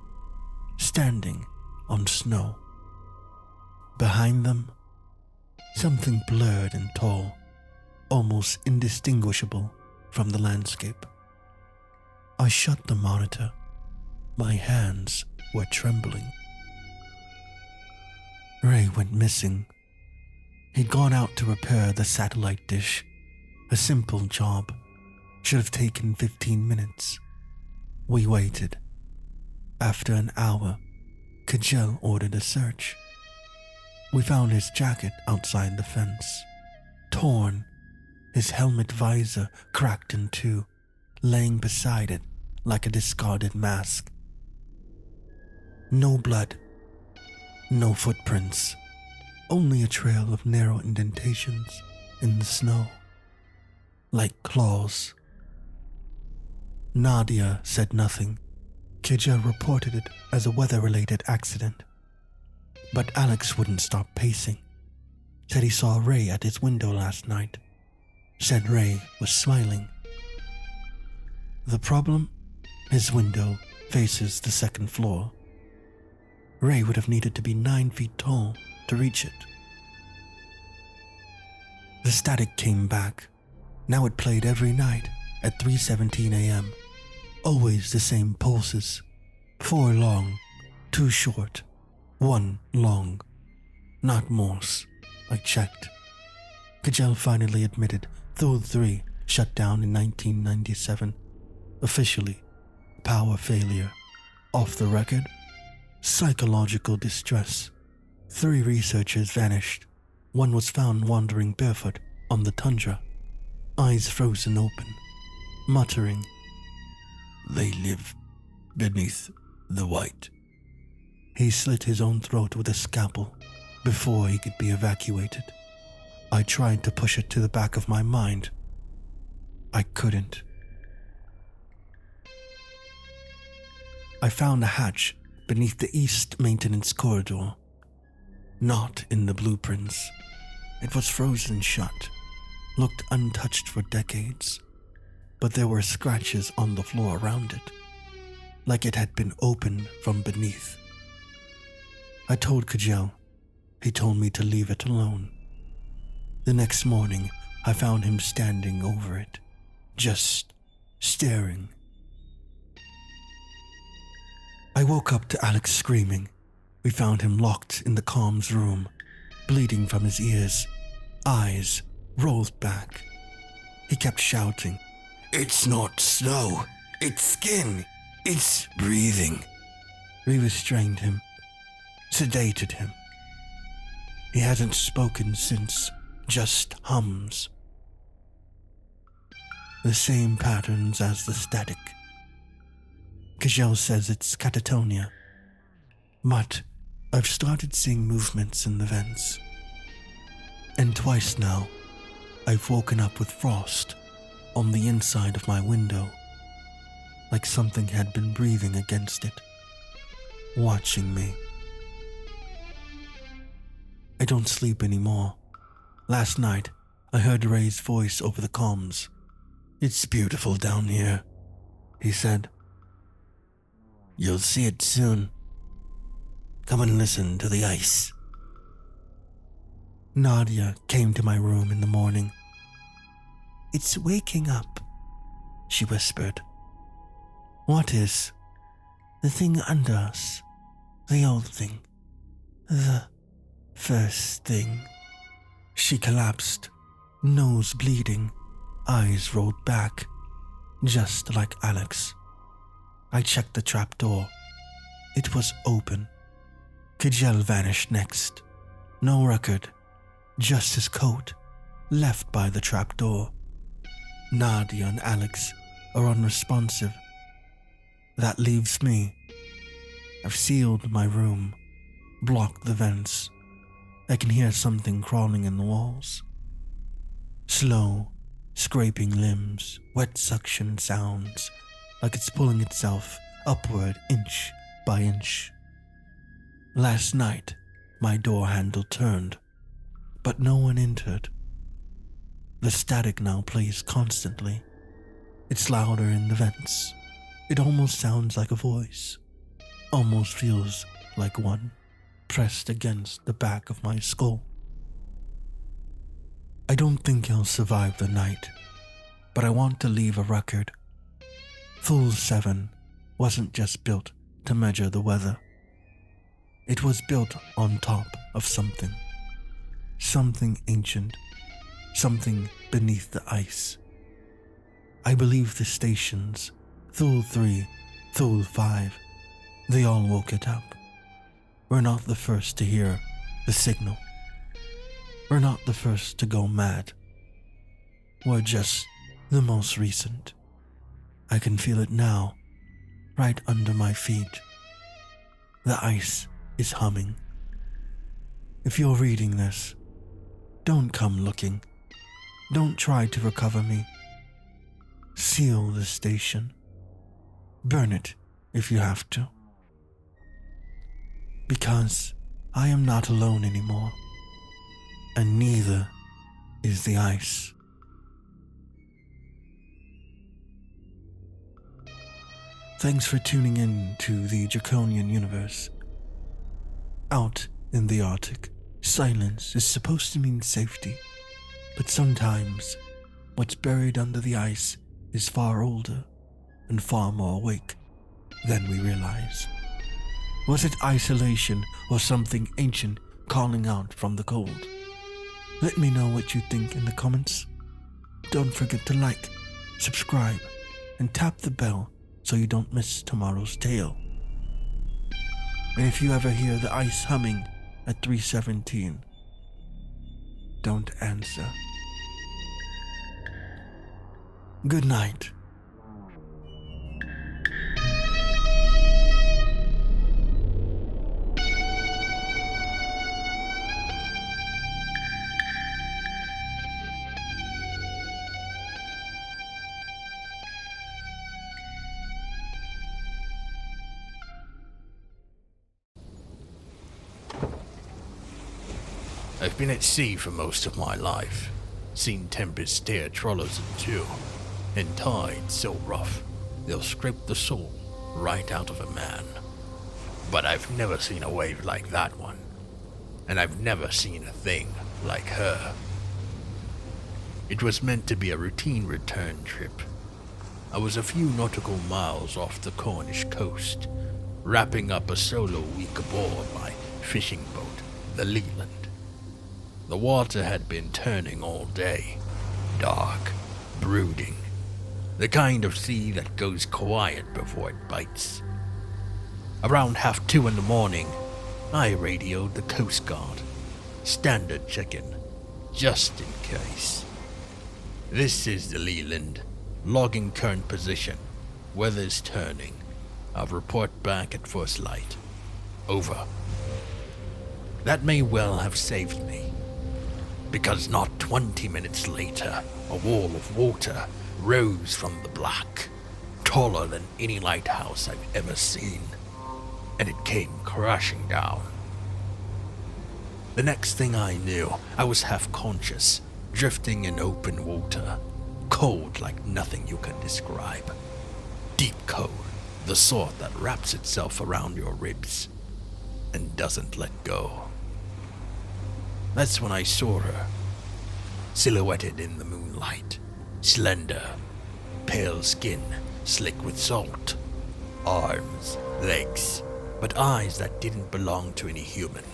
standing on snow. Behind them, something blurred and tall, almost indistinguishable from the landscape. I shut the monitor. My hands were trembling. Ray went missing. He'd gone out to repair the satellite dish. A simple job. Should have taken 15 minutes. We waited. After an hour, Kajel ordered a search. We found his jacket outside the fence, torn, his helmet visor cracked in two, laying beside it like a discarded mask. No blood, no footprints, only a trail of narrow indentations in the snow, like claws. Nadia said nothing. Kija reported it as a weather-related accident. But Alex wouldn't stop pacing. Said he saw Ray at his window last night. Said Ray was smiling. The problem? His window faces the second floor. Ray would have needed to be 9 feet tall to reach it. The static came back. Now it played every night at 3:17 a.m. Always the same pulses. 4 long, 2 short, 1 long. Not Morse. I checked. Kajel finally admitted Thule 3 shut down in 1997. Officially, power failure. Off the record, psychological distress. 3 researchers vanished. 1 was found wandering barefoot on the tundra, eyes frozen open, muttering, "They live beneath the white." He slit his own throat with a scalpel before he could be evacuated. I tried to push it to the back of my mind. I couldn't. I found a hatch beneath the east maintenance corridor. Not in the blueprints. It was frozen shut, looked untouched for decades, but there were scratches on the floor around it, like it had been opened from beneath. I told Kajel. He told me to leave it alone. The next morning, I found him standing over it, just staring. I woke up to Alex screaming. We found him locked in the comms room, bleeding from his ears, eyes rolled back. He kept shouting, "It's not snow, it's skin, it's breathing." We restrained him, sedated him. He hasn't spoken since, just hums. The same patterns as the static. Kajel says it's catatonia, but I've started seeing movements in the vents. And twice now, I've woken up with frost on the inside of my window, like something had been breathing against it, watching me. I don't sleep anymore. Last night, I heard Ray's voice over the comms. "It's beautiful down here," he said. "You'll see it soon. Come and listen to the ice." Nadia came to my room in the morning. "It's waking up," she whispered. "What is?" "The thing under us. The old thing. The first thing." She collapsed, nose bleeding, eyes rolled back, just like Alex. I checked the trapdoor. It was open. Kajel vanished next. No record, just his coat, left by the trapdoor. Nadia and Alex are unresponsive. That leaves me. I've sealed my room, blocked the vents, I can hear something crawling in the walls. Slow, scraping limbs, wet suction sounds, like it's pulling itself upward inch by inch. Last night, my door handle turned, but no one entered. The static now plays constantly. It's louder in the vents. It almost sounds like a voice. Almost feels like one pressed against the back of my skull. I don't think I'll survive the night, but I want to leave a record. Fool's 7 wasn't just built to measure the weather. It was built on top of something. Something ancient. Something beneath the ice. I believe the stations, Thule 3, Thule 5, they all woke it up. We're not the first to hear the signal. We're not the first to go mad. We're just the most recent. I can feel it now, right under my feet. The ice is humming. If you're reading this, don't come looking. Don't try to recover me. Seal the station. Burn it if you have to. Because I am not alone anymore. And neither is the ice. Thanks for tuning in to the Draconian universe. Out in the Arctic, silence is supposed to mean safety, but sometimes what's buried under the ice is far older and far more awake than we realize. Was it isolation or something ancient calling out from the cold? Let me know what you think in the comments. Don't forget to like, subscribe, and tap the bell so you don't miss tomorrow's tale. And if you ever hear the ice humming at 3:17, don't answer. Good night. I've been at sea for most of my life, seen tempests tear trawlers in two, and tides so rough they'll scrape the soul right out of a man. But I've never seen a wave like that one, and I've never seen a thing like her. It was meant to be a routine return trip. I was a few nautical miles off the Cornish coast, wrapping up a solo week aboard my fishing boat, the Leland. The water had been turning all day, dark, brooding, the kind of sea that goes quiet before it bites. Around 2:30 in the morning, I radioed the Coast Guard, standard check-in, just in case. This is the Leland, logging current position, weather's turning. I'll report back at first light. Over. That may well have saved me. Because not 20 minutes later, a wall of water rose from the black, taller than any lighthouse I've ever seen, and it came crashing down. The next thing I knew, I was half conscious, drifting in open water, cold like nothing you can describe. Deep cold, the sort that wraps itself around your ribs and doesn't let go. That's when I saw her, silhouetted in the moonlight, slender, pale skin slick with salt, arms, legs, but eyes that didn't belong to any human,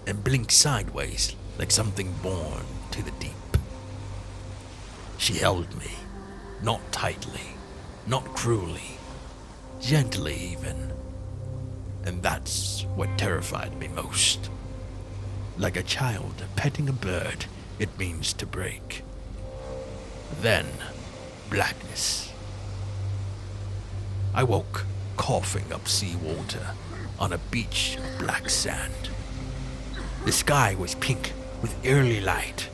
and blinked sideways like something born to the deep. She held me, not tightly, not cruelly, gently even, and that's what terrified me most. Like a child petting a bird it means to break. Then, blackness. I woke, coughing up seawater, on a beach of black sand. The sky was pink with early light.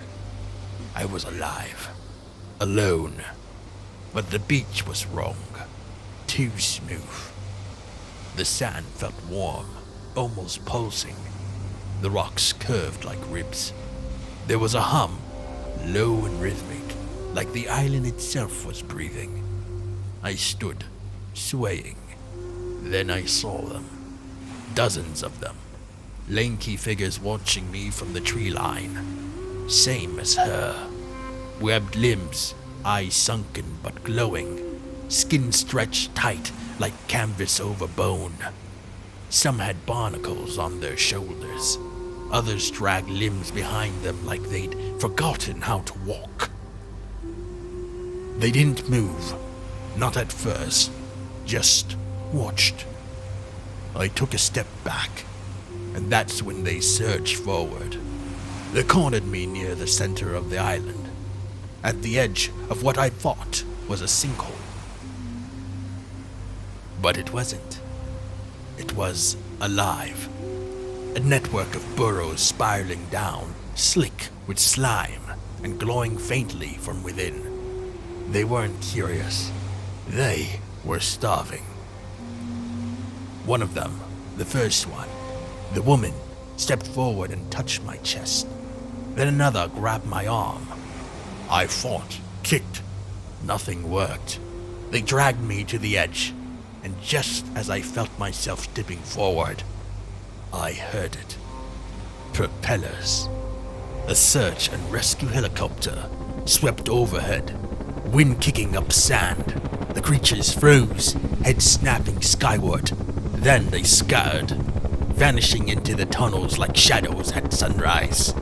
I was alive, alone, but the beach was wrong, too smooth. The sand felt warm, almost pulsing. The rocks curved like ribs. There was a hum, low and rhythmic, like the island itself was breathing. I stood, swaying. Then I saw them. Dozens of them. Lanky figures watching me from the tree line. Same as her. Webbed limbs, eyes sunken but glowing. Skin stretched tight like canvas over bone. Some had barnacles on their shoulders. Others dragged limbs behind them like they'd forgotten how to walk. They didn't move, not at first, just watched. I took a step back, and that's when they surged forward. They cornered me near the center of the island, at the edge of what I thought was a sinkhole. But it wasn't. It was alive. A network of burrows spiraling down, slick with slime and glowing faintly from within. They weren't curious. They were starving. One of them, the first one, the woman, stepped forward and touched my chest. Then another grabbed my arm. I fought, kicked. Nothing worked. They dragged me to the edge, and just as I felt myself tipping forward, I heard it. Propellers. A search and rescue helicopter swept overhead, wind kicking up sand. The creatures froze, heads snapping skyward. Then they scattered, vanishing into the tunnels like shadows at sunrise.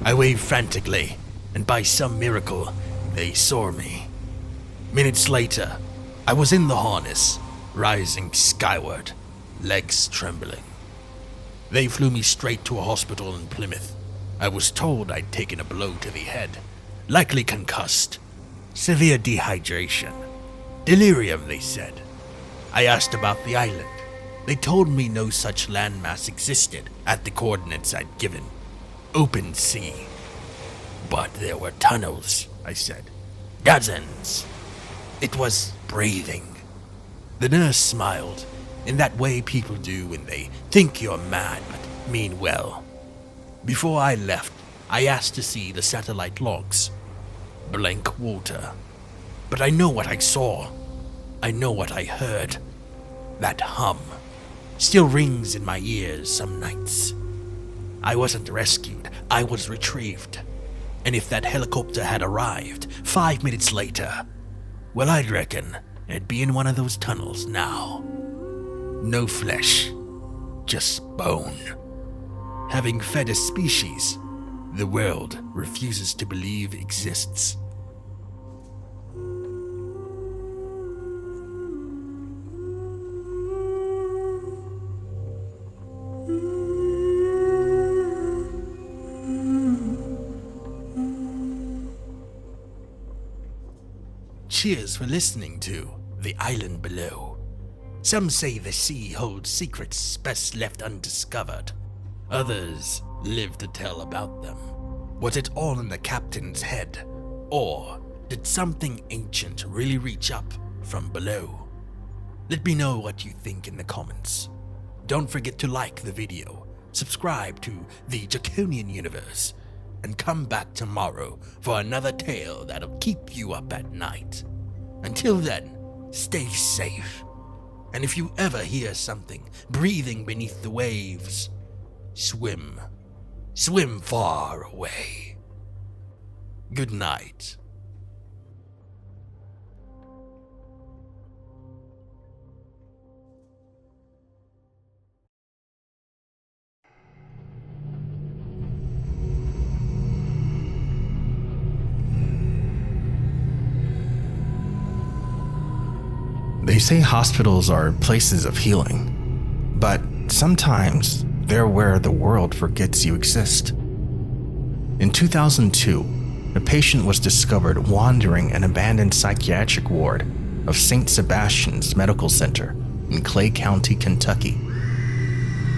I waved frantically, and by some miracle, they saw me. Minutes later, I was in the harness, rising skyward, legs trembling. They flew me straight to a hospital in Plymouth. I was told I'd taken a blow to the head, likely concussed. Severe dehydration. Delirium, they said. I asked about the island. They told me no such landmass existed at the coordinates I'd given. Open sea. But there were tunnels, I said. Dozens. It was breathing. The nurse smiled, in that way people do when they think you're mad but mean well. Before I left, I asked to see the satellite logs. Blank water. But I know what I saw. I know what I heard. That hum still rings in my ears some nights. I wasn't rescued, I was retrieved. And if that helicopter had arrived 5 minutes later, well, I'd reckon it'd be in one of those tunnels now. No flesh, just bone. Having fed a species the world refuses to believe exists. Cheers for listening to The Island Below. Some say the sea holds secrets best left undiscovered. Others live to tell about them. Was it all in the captain's head? Or did something ancient really reach up from below? Let me know what you think in the comments. Don't forget to like the video, subscribe to the Draconian Universe, and come back tomorrow for another tale that'll keep you up at night. Until then, stay safe. And if you ever hear something breathing beneath the waves, swim. Swim far away. Good night. They say hospitals are places of healing, but sometimes they're where the world forgets you exist. In 2002, a patient was discovered wandering an abandoned psychiatric ward of St. Sebastian's Medical Center in Clay County, Kentucky.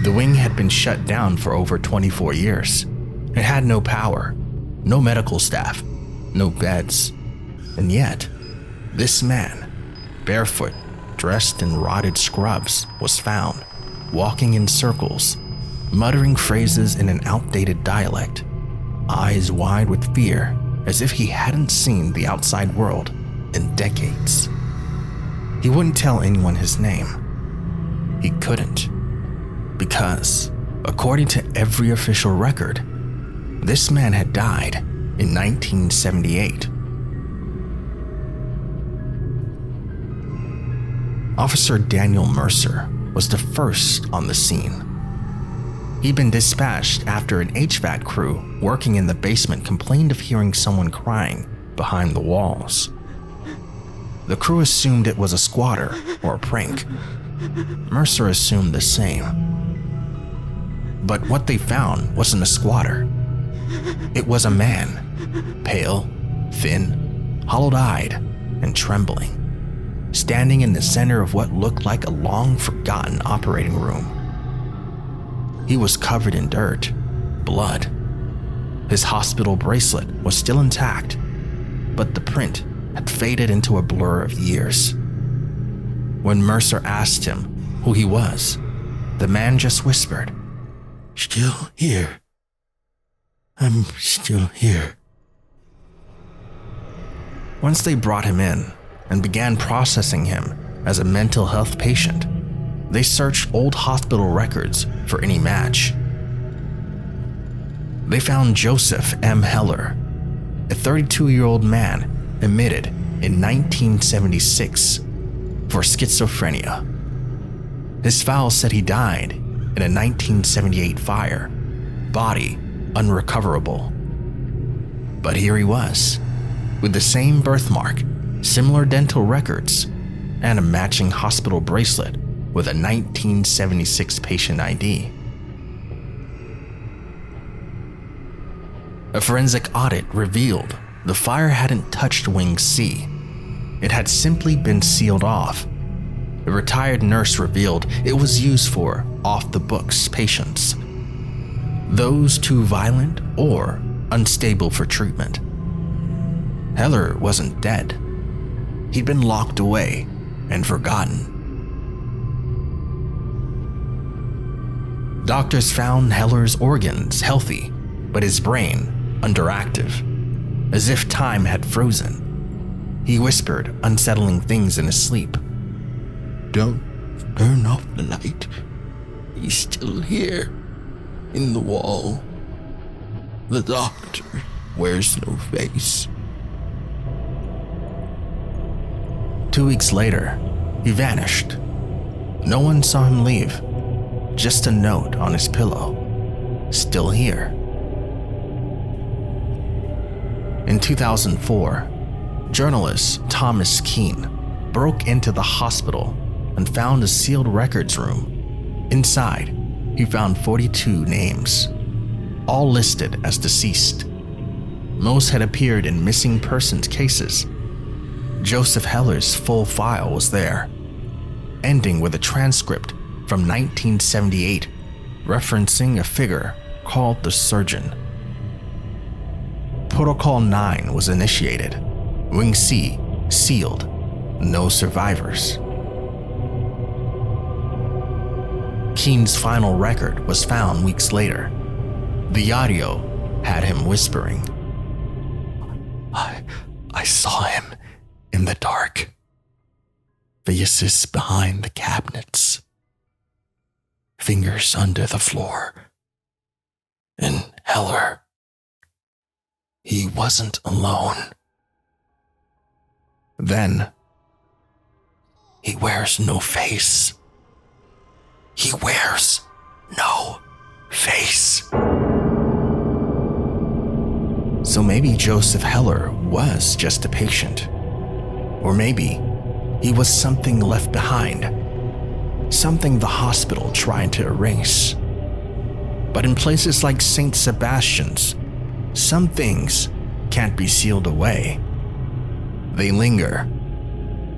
The wing had been shut down for over 24 years. It had no power, no medical staff, no beds. And yet, this man, barefoot, dressed in rotted scrubs, was found, walking in circles, muttering phrases in an outdated dialect, eyes wide with fear, as if he hadn't seen the outside world in decades. He wouldn't tell anyone his name. He couldn't, because, according to every official record, this man had died in 1978. Officer Daniel Mercer was the first on the scene. He'd been dispatched after an HVAC crew working in the basement complained of hearing someone crying behind the walls. The crew assumed it was a squatter or a prank. Mercer assumed the same. But what they found wasn't a squatter. It was a man, pale, thin, hollow-eyed, and trembling, standing in the center of what looked like a long-forgotten operating room. He was covered in dirt, blood. His hospital bracelet was still intact, but the print had faded into a blur of years. When Mercer asked him who he was, the man just whispered, "Still here. I'm still here." Once they brought him in and began processing him as a mental health patient, they searched old hospital records for any match. They found Joseph M. Heller, a 32-year-old man admitted in 1976 for schizophrenia. His file said he died in a 1978 fire, body unrecoverable. But here he was, with the same birthmark, similar dental records, and a matching hospital bracelet with a 1976 patient ID. A forensic audit revealed the fire hadn't touched Wing C. It had simply been sealed off. A retired nurse revealed it was used for off-the-books patients, those too violent or unstable for treatment. Heller wasn't dead. He'd been locked away and forgotten. Doctors found Heller's organs healthy, but his brain underactive, as if time had frozen. He whispered unsettling things in his sleep. "Don't turn off the light. He's still here, in the wall. The doctor wears no face." 2 weeks later, he vanished. No one saw him leave. Just a note on his pillow. Still here. In 2004, journalist Thomas Keene broke into the hospital and found a sealed records room. Inside, he found 42 names, all listed as deceased. Most had appeared in missing persons cases. Joseph Heller's full file was there, ending with a transcript from 1978 referencing a figure called the Surgeon. Protocol 9 was initiated. Wing C sealed. No survivors. Keene's final record was found weeks later. The audio had him whispering, I saw him in the dark. Faces behind the cabinets. Fingers under the floor. And Heller. He wasn't alone. Then, he wears no face. He wears no face. So maybe Joseph Heller was just a patient. Or maybe he was something left behind. Something the hospital tried to erase. But in places like St. Sebastian's, some things can't be sealed away. They linger.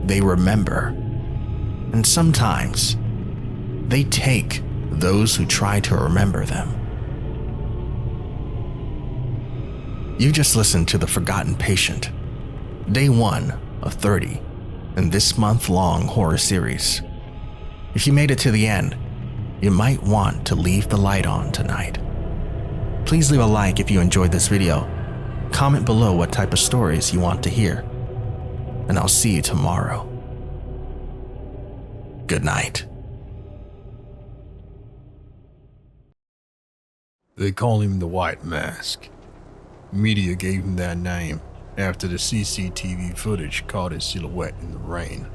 They remember. And sometimes, they take those who try to remember them. You just listened to The Forgotten Patient, Day 1 of 30 in this month-long horror series. If you made it to the end, you might want to leave the light on tonight. Please leave a like if you enjoyed this video. Comment below what type of stories you want to hear. And I'll see you tomorrow. Good night. They call him the White Mask. Media gave him that name after the CCTV footage caught his silhouette in the rain.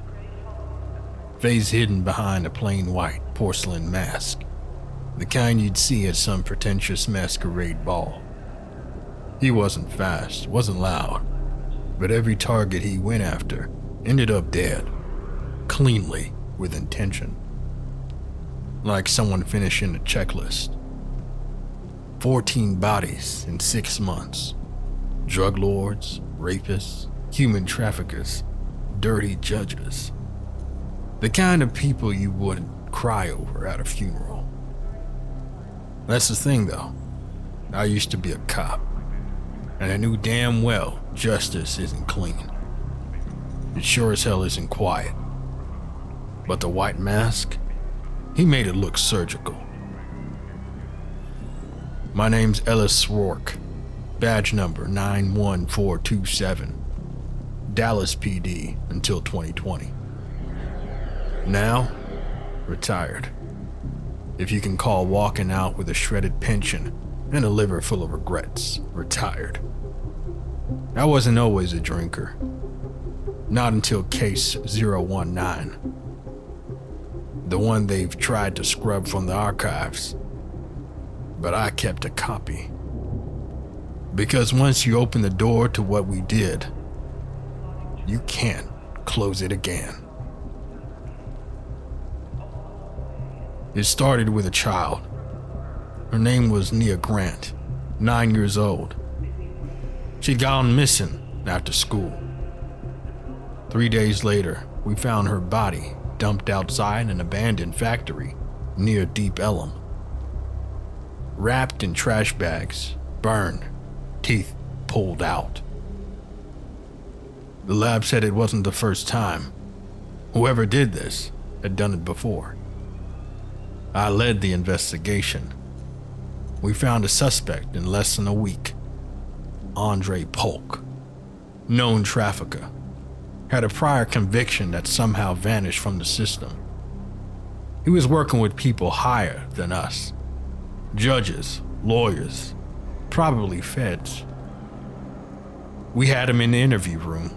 Face hidden behind a plain white porcelain mask, the kind you'd see at some pretentious masquerade ball. He wasn't fast, wasn't loud, but every target he went after ended up dead, cleanly, with intention. Like someone finishing a checklist. 14 bodies in 6 months. Drug lords, rapists, human traffickers, dirty judges. The kind of people you wouldn't cry over at a funeral. That's the thing though. I used to be a cop, and I knew damn well justice isn't clean. It sure as hell isn't quiet. But the White Mask, he made it look surgical. My name's Ellis Rourke, badge number 91427, Dallas PD until 2020. Now, retired. If you can call walking out with a shredded pension and a liver full of regrets retired. I wasn't always a drinker. Not until case 019. The one they've tried to scrub from the archives. But I kept a copy. Because once you open the door to what we did, you can't close it again. It started with a child. Her name was Nia Grant, 9 years old. She'd gone missing after school. 3 days later, we found her body dumped outside an abandoned factory near Deep Ellum. Wrapped in trash bags, burned, teeth pulled out. The lab said it wasn't the first time. Whoever did this had done it before. I led the investigation. We found a suspect in less than a week. Andre Polk, known trafficker, had a prior conviction that somehow vanished from the system. He was working with people higher than us. Judges, lawyers, probably feds. We had him in the interview room.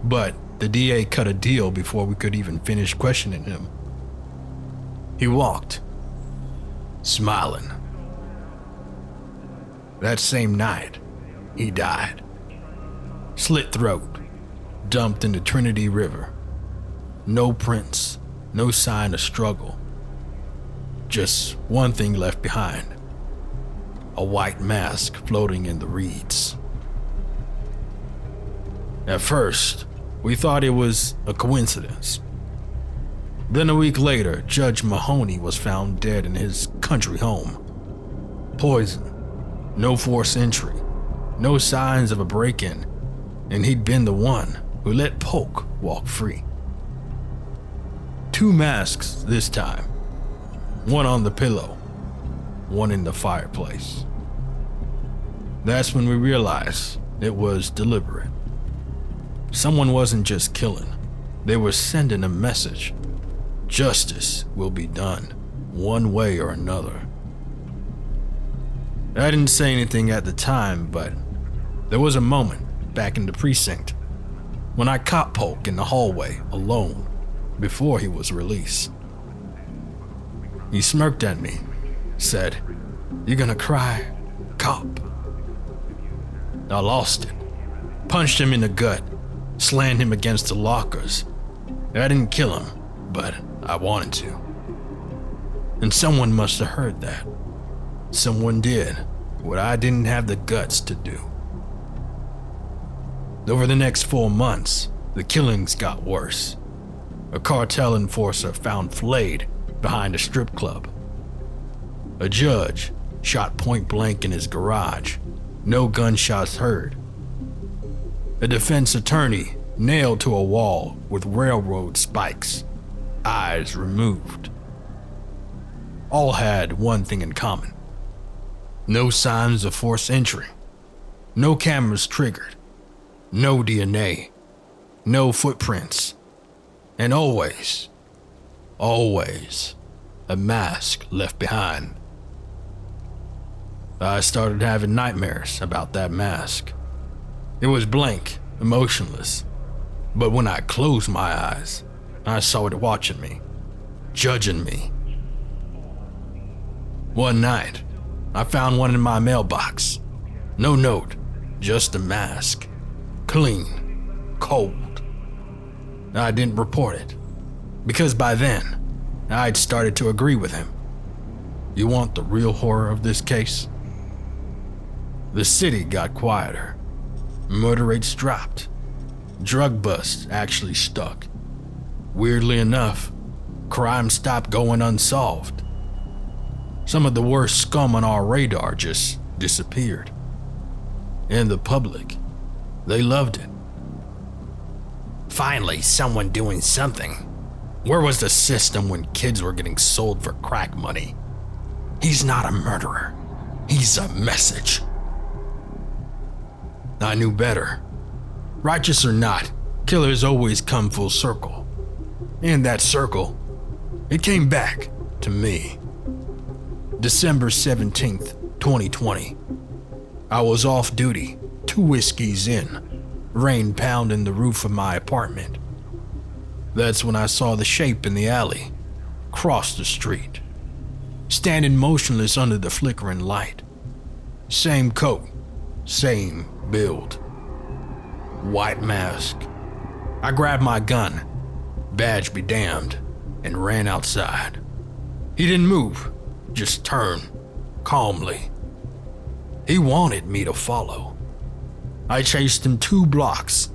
But the DA cut a deal before we could even finish questioning him. He walked, smiling. That same night, he died. Slit throat, dumped in the Trinity River. No prints, no sign of struggle. Just one thing left behind. A white mask floating in the reeds. At first, we thought it was a coincidence. Then a week later, Judge Mahoney was found dead in his country home. Poison, no forced entry, no signs of a break-in, and he'd been the one who let Polk walk free. 2 masks this time. One on the pillow, one in the fireplace. That's when we realized it was deliberate. Someone wasn't just killing, they were sending a message. Justice will be done, one way or another. I didn't say anything at the time, but there was a moment back in the precinct when I caught Polk in the hallway alone before he was released. He smirked at me, said, "You gonna cry, cop?" I lost it, punched him in the gut, slammed him against the lockers. I didn't kill him, but I wanted to. And someone must have heard that. Someone did what I didn't have the guts to do. Over the next 4 months, the killings got worse. A cartel enforcer found flayed behind a strip club. A judge shot point blank in his garage. No gunshots heard. A defense attorney nailed to a wall with railroad spikes, eyes removed. All had one thing in common. No signs of forced entry. No cameras triggered. No DNA. No footprints. And always, a mask left behind. I started having nightmares about that mask. It was blank, emotionless. But when I closed my eyes, I saw it watching me, judging me. One night, I found one in my mailbox. No note, just a mask. Clean, cold. I didn't report it, because by then, I'd started to agree with him. You want the real horror of this case? The city got quieter. Murder rates dropped. Drug busts actually stuck. Weirdly enough, crime stopped going unsolved. Some of the worst scum on our radar just disappeared. And the public, they loved it. Finally, someone doing something. Where was the system when kids were getting sold for crack money? He's not a murderer. He's a message. I knew better. Righteous or not, killers always come full circle. And that circle, it came back to me. December 17th, 2020. I was off duty, 2 whiskeys in, rain pounding the roof of my apartment. That's when I saw the shape in the alley, cross the street, standing motionless under the flickering light. Same coat, same build. White mask. I grabbed my gun, badge be damned, and ran outside. He didn't move, just turned, calmly. He wanted me to follow. I chased him 2 blocks,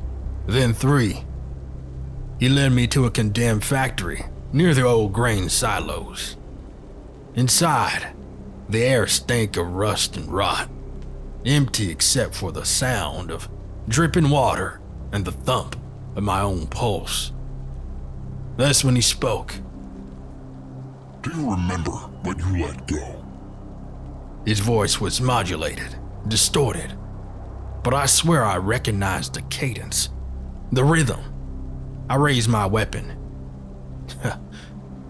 then 3. He led me to a condemned factory near the old grain silos. Inside, the air stank of rust and rot, empty except for the sound of dripping water and the thump of my own pulse. That's when he spoke. Do you remember when you let go? His voice was modulated, distorted, but I swear I recognized the cadence, the rhythm. I raised my weapon.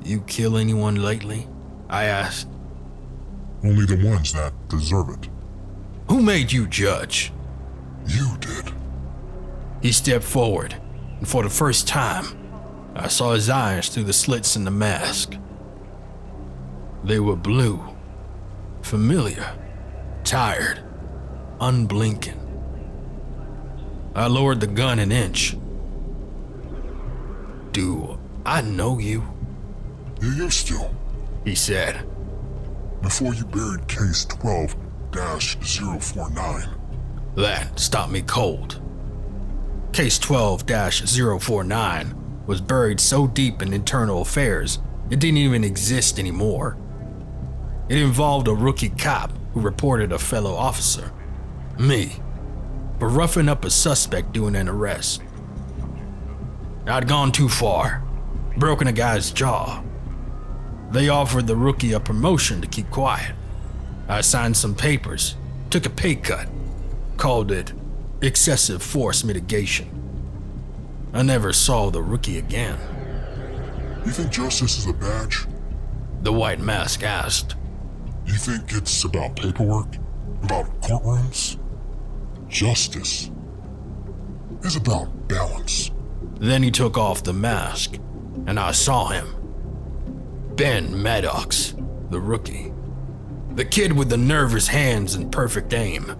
You kill anyone lately? I asked. Only the ones that deserve it. Who made you judge? You did. He stepped forward, and for the first time, I saw his eyes through the slits in the mask. They were blue, familiar, tired, unblinking. I lowered the gun an inch. Do I know you? You used to, he said. Before you buried case 12-049. That stopped me cold. Case 12-049 was buried so deep in internal affairs, it didn't even exist anymore. It involved a rookie cop who reported a fellow officer, me, for roughing up a suspect during an arrest. I'd gone too far, broken a guy's jaw. They offered the rookie a promotion to keep quiet. I signed some papers, took a pay cut, called it excessive force mitigation. I never saw the rookie again. You think justice is a badge? The white mask asked. You think it's about paperwork? About courtrooms? Justice is about balance. Then he took off the mask, and I saw him. Ben Maddox, the rookie. The kid with the nervous hands and perfect aim.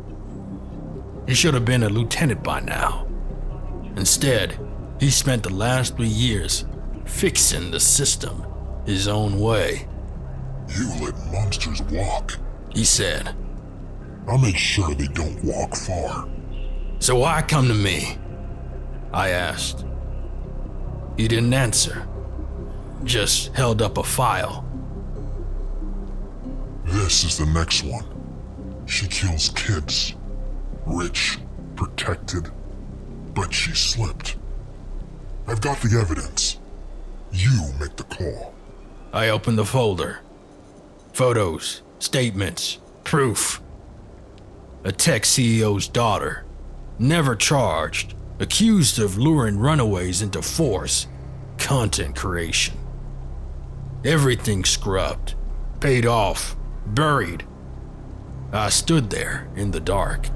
He should have been a lieutenant by now. Instead, he spent the last 3 years fixing the system his own way. You let monsters walk, he said. I'll make sure they don't walk far. So why come to me? I asked. He didn't answer, just held up a file. This is the next one. She kills kids. Rich, protected, but she slipped. I've got the evidence. You make the call. I opened the folder. Photos, statements, proof. A tech CEO's daughter, never charged, accused of luring runaways into forced content creation. Everything scrubbed, paid off, buried. I stood there in the dark.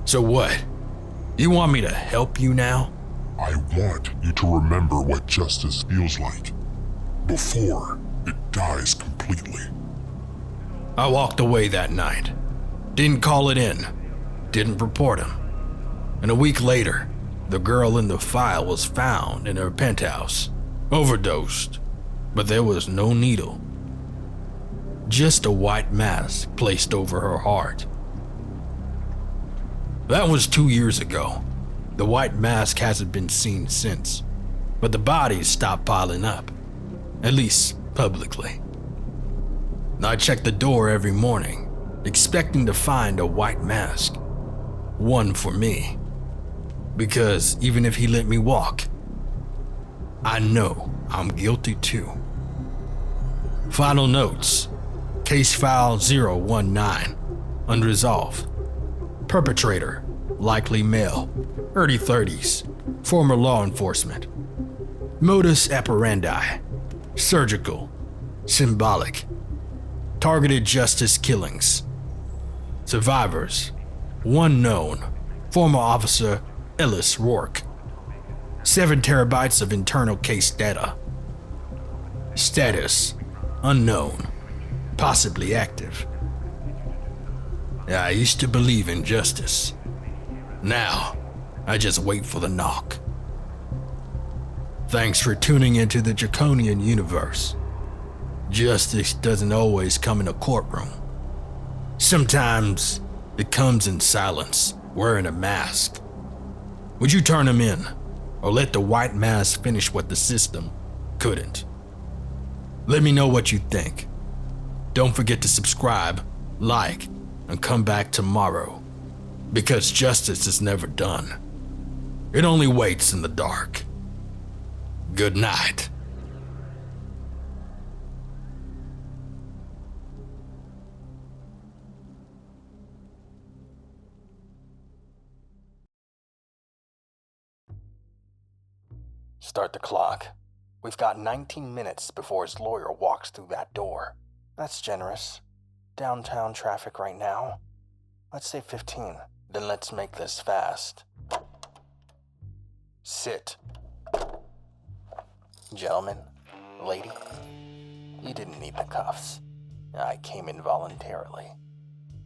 So what? You want me to help you now? I want you to remember what justice feels like before it dies completely. I walked away that night. Didn't call it in. Didn't report him. And a week later, the girl in the file was found in her penthouse, overdosed, but there was no needle. Just a white mask placed over her heart. That was 2 years ago. The white mask hasn't been seen since, but the bodies stopped piling up, at least publicly. I checked the door every morning, expecting to find a white mask. One for me. Because even if he let me walk, I know I'm guilty too. Final notes. Case file 019. Unresolved. Perpetrator, likely male, early 30s, former law enforcement. Modus operandi, surgical, symbolic. Targeted justice killings. Survivors, one known, former officer Ellis Rourke. 7 terabytes of internal case data. Status, unknown, possibly active. I used to believe in justice. Now, I just wait for the knock. Thanks for tuning into the Draconian universe. Justice doesn't always come in a courtroom. Sometimes it comes in silence, wearing a mask. Would you turn him in, or let the white mask finish what the system couldn't? Let me know what you think. Don't forget to subscribe, like, and come back tomorrow, because justice is never done. It only waits in the dark. Good night. Start the clock. We've got 19 minutes before his lawyer walks through that door. That's generous. Downtown traffic right now. Let's say 15. Then let's make this fast. Sit. Gentlemen, lady, you didn't need the cuffs. I came in voluntarily.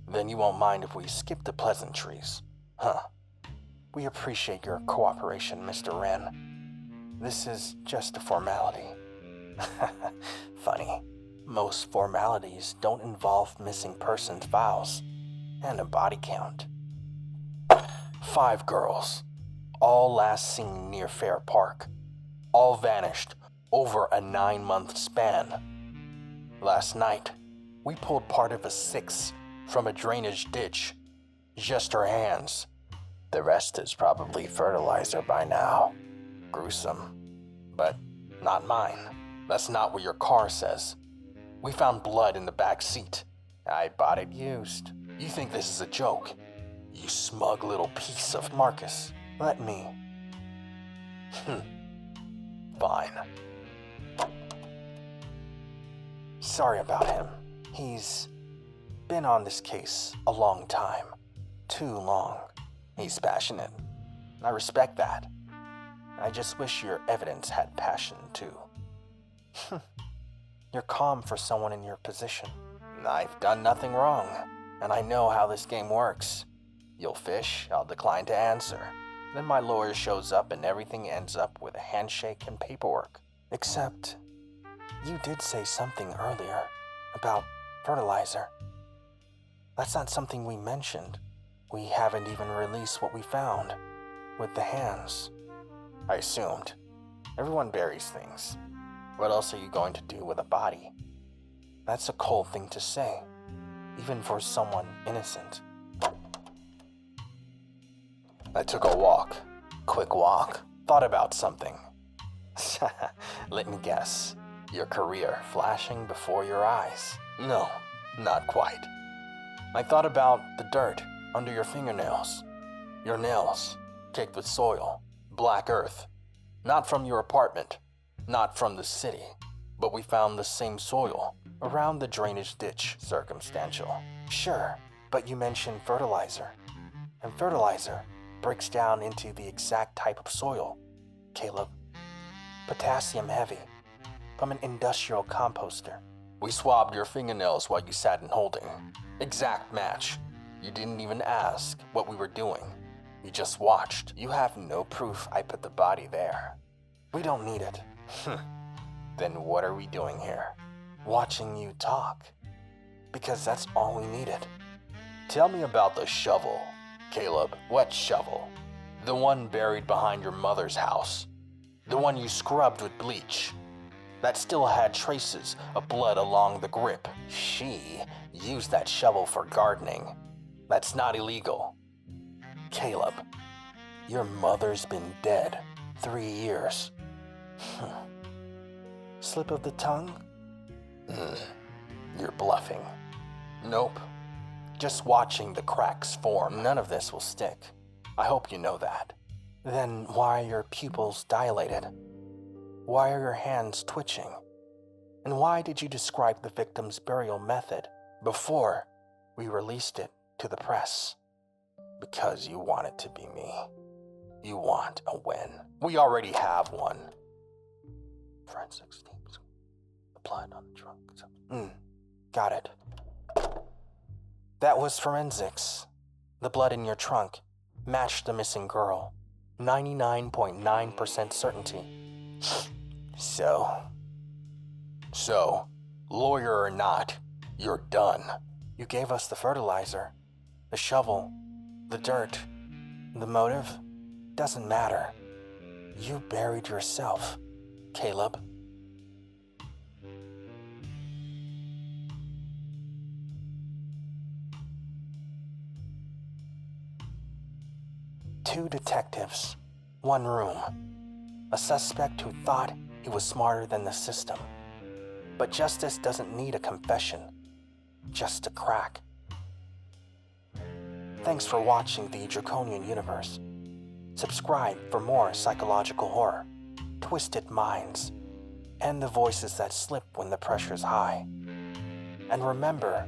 Then you won't mind if we skip the pleasantries, huh? We appreciate your cooperation, Mr. Wren. This is just a formality. Funny. Most formalities don't involve missing persons files and a body count. 5 girls, all last seen near Fair Park, all vanished over a 9-month span. Last night, we pulled part of a 6 from a drainage ditch. Just her hands. The rest is probably fertilizer by now. Gruesome, but not mine. That's not what your car says. We found blood in the back seat. I bought it used. You think this is a joke? You smug little piece of Marcus. Let me. Fine. Sorry about him. He's been on this case a long time. Too long. He's passionate. I respect that. I just wish your evidence had passion, too. You're calm for someone in your position. I've done nothing wrong, and I know how this game works. You'll fish, I'll decline to answer. Then my lawyer shows up and everything ends up with a handshake and paperwork. Except, you did say something earlier about fertilizer. That's not something we mentioned. We haven't even released what we found with the hands. I assumed. Everyone buries things. What else are you going to do with a body? That's a cold thing to say, even for someone innocent. I took a walk. Quick walk. Thought about something. Let me guess. Your career flashing before your eyes. No, not quite. I thought about the dirt under your fingernails. Your nails, caked with soil, black earth. Not from your apartment, not from the city, but we found the same soil around the drainage ditch. Circumstantial. Sure, but you mentioned fertilizer. And fertilizer breaks down into the exact type of soil, Caleb. Potassium heavy, from an industrial composter. We swabbed your fingernails while you sat in holding. Exact match. You didn't even ask what we were doing. You just watched. You have no proof I put the body there. We don't need it. Then what are we doing here? Watching you talk. Because that's all we needed. Tell me about the shovel, Caleb. What shovel? The one buried behind your mother's house. The one you scrubbed with bleach. That still had traces of blood along the grip. She used that shovel for gardening. That's not illegal. Caleb, your mother's been dead 3 years. Slip of the tongue? You're bluffing. Nope. Just watching the cracks form. None of this will stick. I hope you know that. Then why are your pupils dilated? Why are your hands twitching? And why did you describe the victim's burial method before we released it to the press? Because you want it to be me. You want a win. We already have one. Forensics teams. The blood on the trunk. Got it. That was forensics. The blood in your trunk matched the missing girl. 99.9% certainty. So, lawyer or not, you're done. You gave us the fertilizer, the shovel, the dirt. The motive doesn't matter. You buried yourself, Caleb. Two detectives, one room. A suspect who thought he was smarter than the system. But justice doesn't need a confession, just a crack. Thanks for watching the Draconian Universe. Subscribe for more psychological horror, twisted minds, and the voices that slip when the pressure's high. And remember,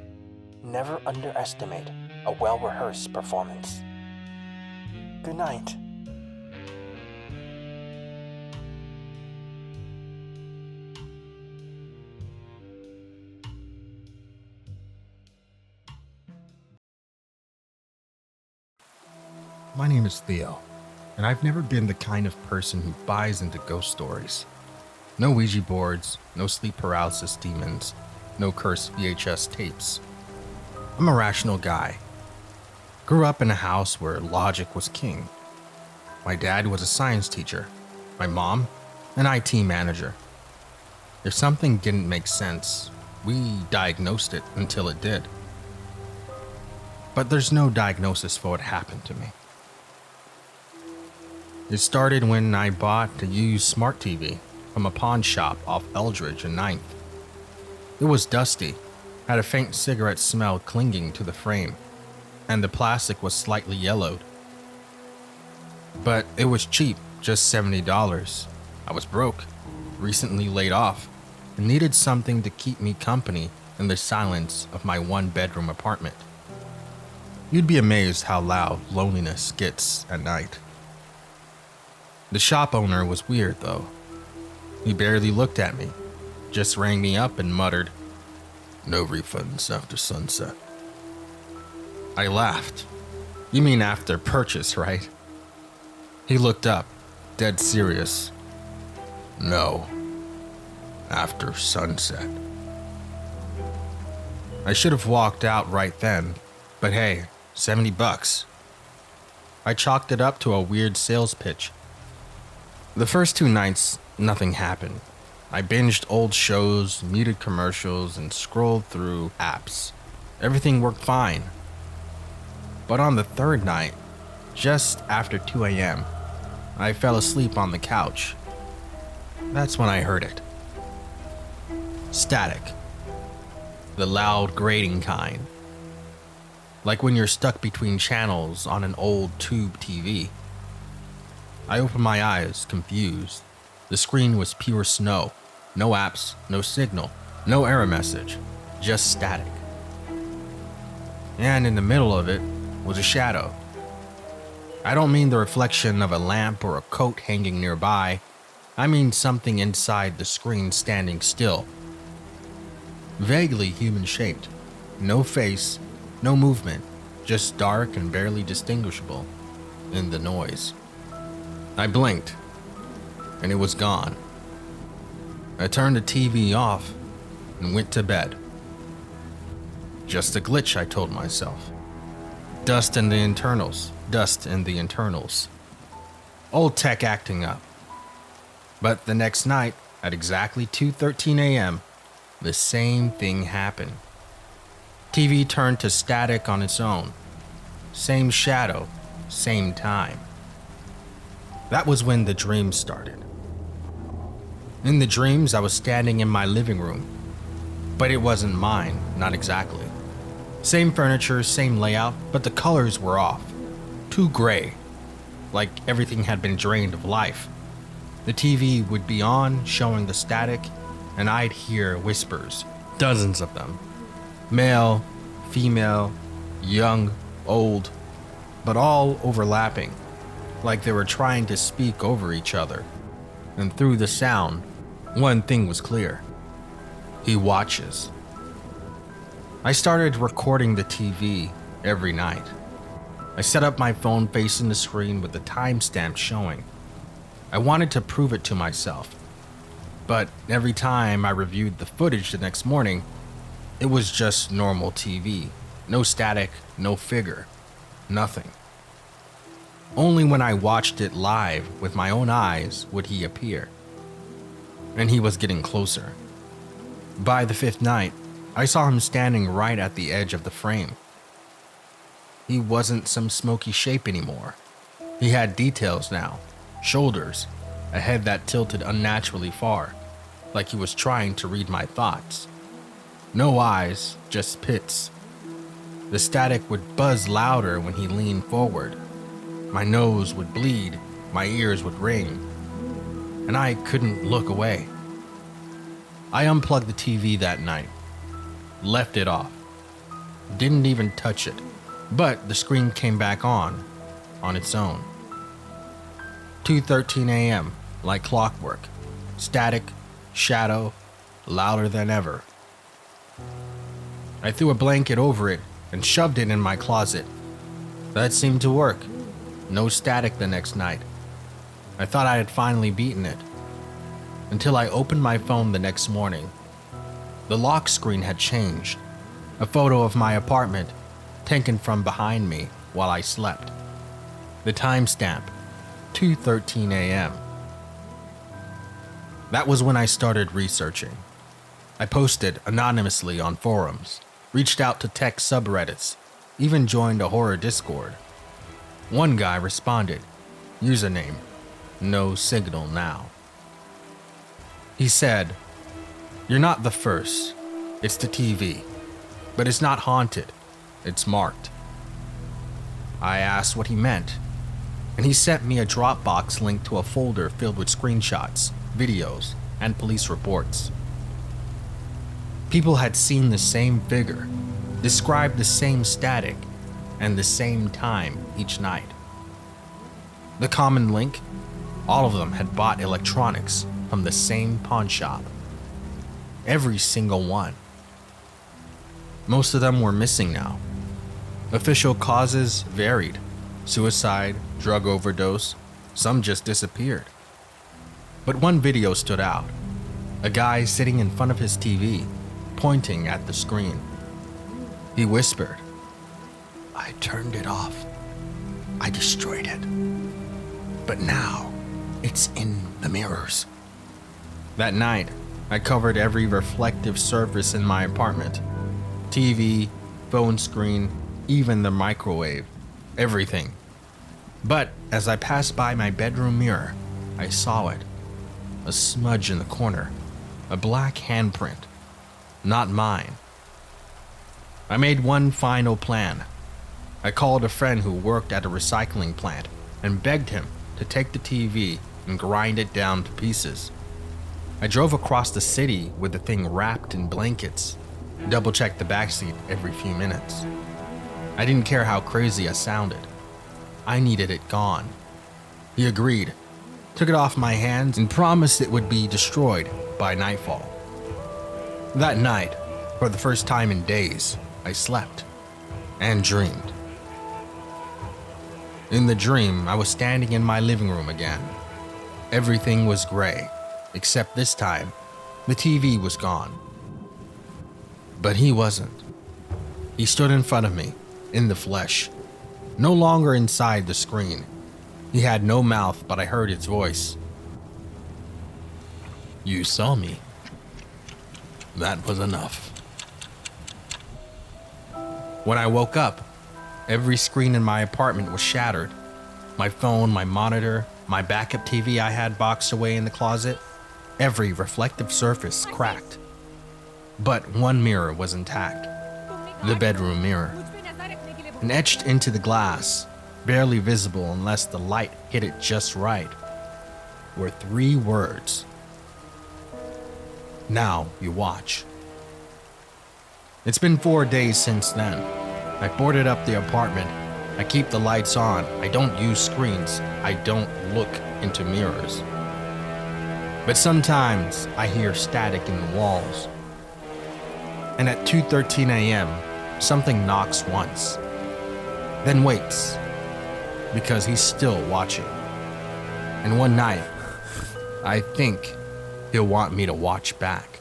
never underestimate a well-rehearsed performance. Good night. My name is Theo, and I've never been the kind of person who buys into ghost stories. No Ouija boards, no sleep paralysis demons, no cursed VHS tapes. I'm a rational guy. Grew up in a house where logic was king. My dad was a science teacher, my mom, an IT manager. If something didn't make sense, we diagnosed it until it did. But there's no diagnosis for what happened to me. It started when I bought a used smart TV from a pawn shop off Eldridge and 9th. It was dusty, had a faint cigarette smell clinging to the frame, and the plastic was slightly yellowed. But it was cheap, just $70. I was broke, recently laid off, and needed something to keep me company in the silence of my one-bedroom apartment. You'd be amazed how loud loneliness gets at night. The shop owner was weird, though. He barely looked at me, just rang me up and muttered, "No refunds after sunset." I laughed. "You mean after purchase, right?" He looked up, dead serious. "No, after sunset." I should have walked out right then, but hey, $70. I chalked it up to a weird sales pitch. The first 2 nights, nothing happened. I binged old shows, muted commercials, and scrolled through apps. Everything worked fine. But on the third night, just after 2 a.m., I fell asleep on the couch. That's when I heard it. Static. The loud grating kind. Like when you're stuck between channels on an old tube TV. I opened my eyes, confused. The screen was pure snow. No apps, no signal, no error message, just static. And in the middle of it was a shadow. I don't mean the reflection of a lamp or a coat hanging nearby. I mean something inside the screen standing still. Vaguely human-shaped. No face, no movement, just dark and barely distinguishable in the noise. I blinked, and it was gone. I turned the TV off and went to bed. Just a glitch, I told myself. Dust in the internals. Old tech acting up. But the next night, at exactly 2:13 a.m., the same thing happened. TV turned to static on its own. Same shadow, same time. That was when the dreams started. In the dreams, I was standing in my living room, but it wasn't mine, not exactly. Same furniture, same layout, but the colors were off. Too gray, like everything had been drained of life. The TV would be on, showing the static, and I'd hear whispers, dozens of them. Male, female, young, old, but all overlapping, like they were trying to speak over each other. And through the sound, one thing was clear. He watches. I started recording the TV every night. I set up my phone facing the screen with the timestamp showing. I wanted to prove it to myself. But every time I reviewed the footage the next morning, it was just normal TV. No static, no figure, nothing. Only when I watched it live with my own eyes would he appear. And he was getting closer. By the fifth night, I saw him standing right at the edge of the frame. He wasn't some smoky shape anymore. He had details now, shoulders, a head that tilted unnaturally far, like he was trying to read my thoughts. No eyes, just pits. The static would buzz louder when he leaned forward. My nose would bleed, my ears would ring, and I couldn't look away. I unplugged the TV that night, left it off, didn't even touch it, but the screen came back on its own. 2:13 a.m., like clockwork, static, shadow, louder than ever. I threw a blanket over it and shoved it in my closet. That seemed to work. No static the next night. I thought I had finally beaten it. Until I opened my phone the next morning. The lock screen had changed. A photo of my apartment, taken from behind me while I slept. The timestamp, 2:13 a.m. That was when I started researching. I posted anonymously on forums, reached out to tech subreddits, even joined a horror Discord. One guy responded, username, no signal now. He said, "You're not the first. It's the TV. But it's not haunted. It's marked." I asked what he meant, and he sent me a Dropbox link to a folder filled with screenshots, videos, and police reports. People had seen the same figure, described the same static, and the same time each night. The common link? All of them had bought electronics from the same pawn shop. Every single one. Most of them were missing now. Official causes varied. Suicide, drug overdose, some just disappeared. But one video stood out. A guy sitting in front of his TV, pointing at the screen. He whispered, "I turned it off. I destroyed it. But now, it's in the mirrors." That night, I covered every reflective surface in my apartment. TV, phone screen, even the microwave. Everything. But as I passed by my bedroom mirror, I saw it. A smudge in the corner. A black handprint. Not mine. I made one final plan. I called a friend who worked at a recycling plant and begged him to take the TV and grind it down to pieces. I drove across the city with the thing wrapped in blankets, double-checked the backseat every few minutes. I didn't care how crazy I sounded. I needed it gone. He agreed, took it off my hands, and promised it would be destroyed by nightfall. That night, for the first time in days, I slept and dreamed. In the dream, I was standing in my living room again. Everything was gray, except this time, the TV was gone. But he wasn't. He stood in front of me, in the flesh, no longer inside the screen. He had no mouth, but I heard his voice. You saw me. That was enough. When I woke up, every screen in my apartment was shattered. My phone, my monitor, my backup TV I had boxed away in the closet, every reflective surface cracked. But one mirror was intact, the bedroom mirror. And etched into the glass, barely visible unless the light hit it just right, were 3 words. Now you watch. It's been 4 days since then. I boarded up the apartment. I keep the lights on. I don't use screens. I don't look into mirrors. But sometimes I hear static in the walls. And at 2:13 a.m., something knocks once, then waits, because he's still watching. And one night, I think he'll want me to watch back.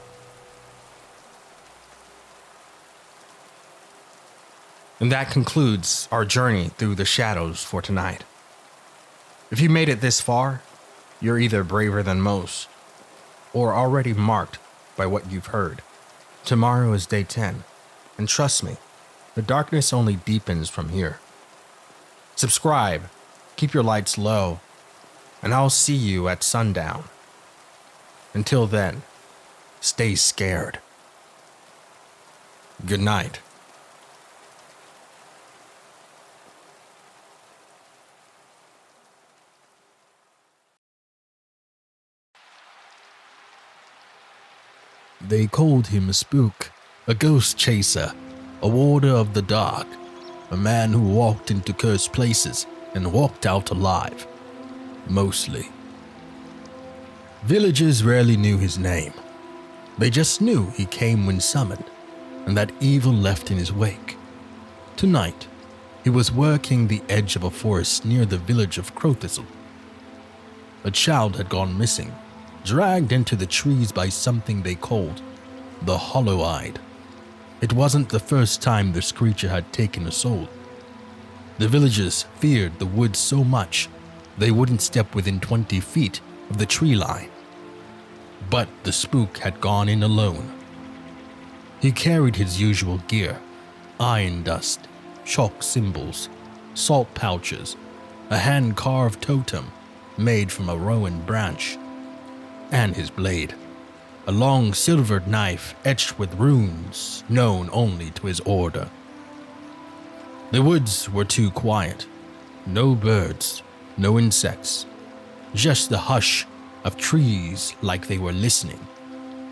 And that concludes our journey through the shadows for tonight. If you made it this far, you're either braver than most, or already marked by what you've heard. Tomorrow is day 10, and trust me, the darkness only deepens from here. Subscribe, keep your lights low, and I'll see you at sundown. Until then, stay scared. Good night. They called him a spook, a ghost chaser, a warder of the dark, a man who walked into cursed places and walked out alive. Mostly. Villagers rarely knew his name. They just knew he came when summoned, and that evil left in his wake. Tonight, he was working the edge of a forest near the village of Crowthistle. A child had gone missing, dragged into the trees by something they called the Hollow-Eyed. It wasn't the first time this creature had taken a soul. The villagers feared the woods so much they wouldn't step within 20 feet of the tree line. But the spook had gone in alone. He carried his usual gear: iron dust, chalk symbols, salt pouches, a hand-carved totem made from a rowan branch, and his blade, a long silvered knife etched with runes known only to his order. The woods were too quiet. No birds, no insects, just the hush of trees like they were listening,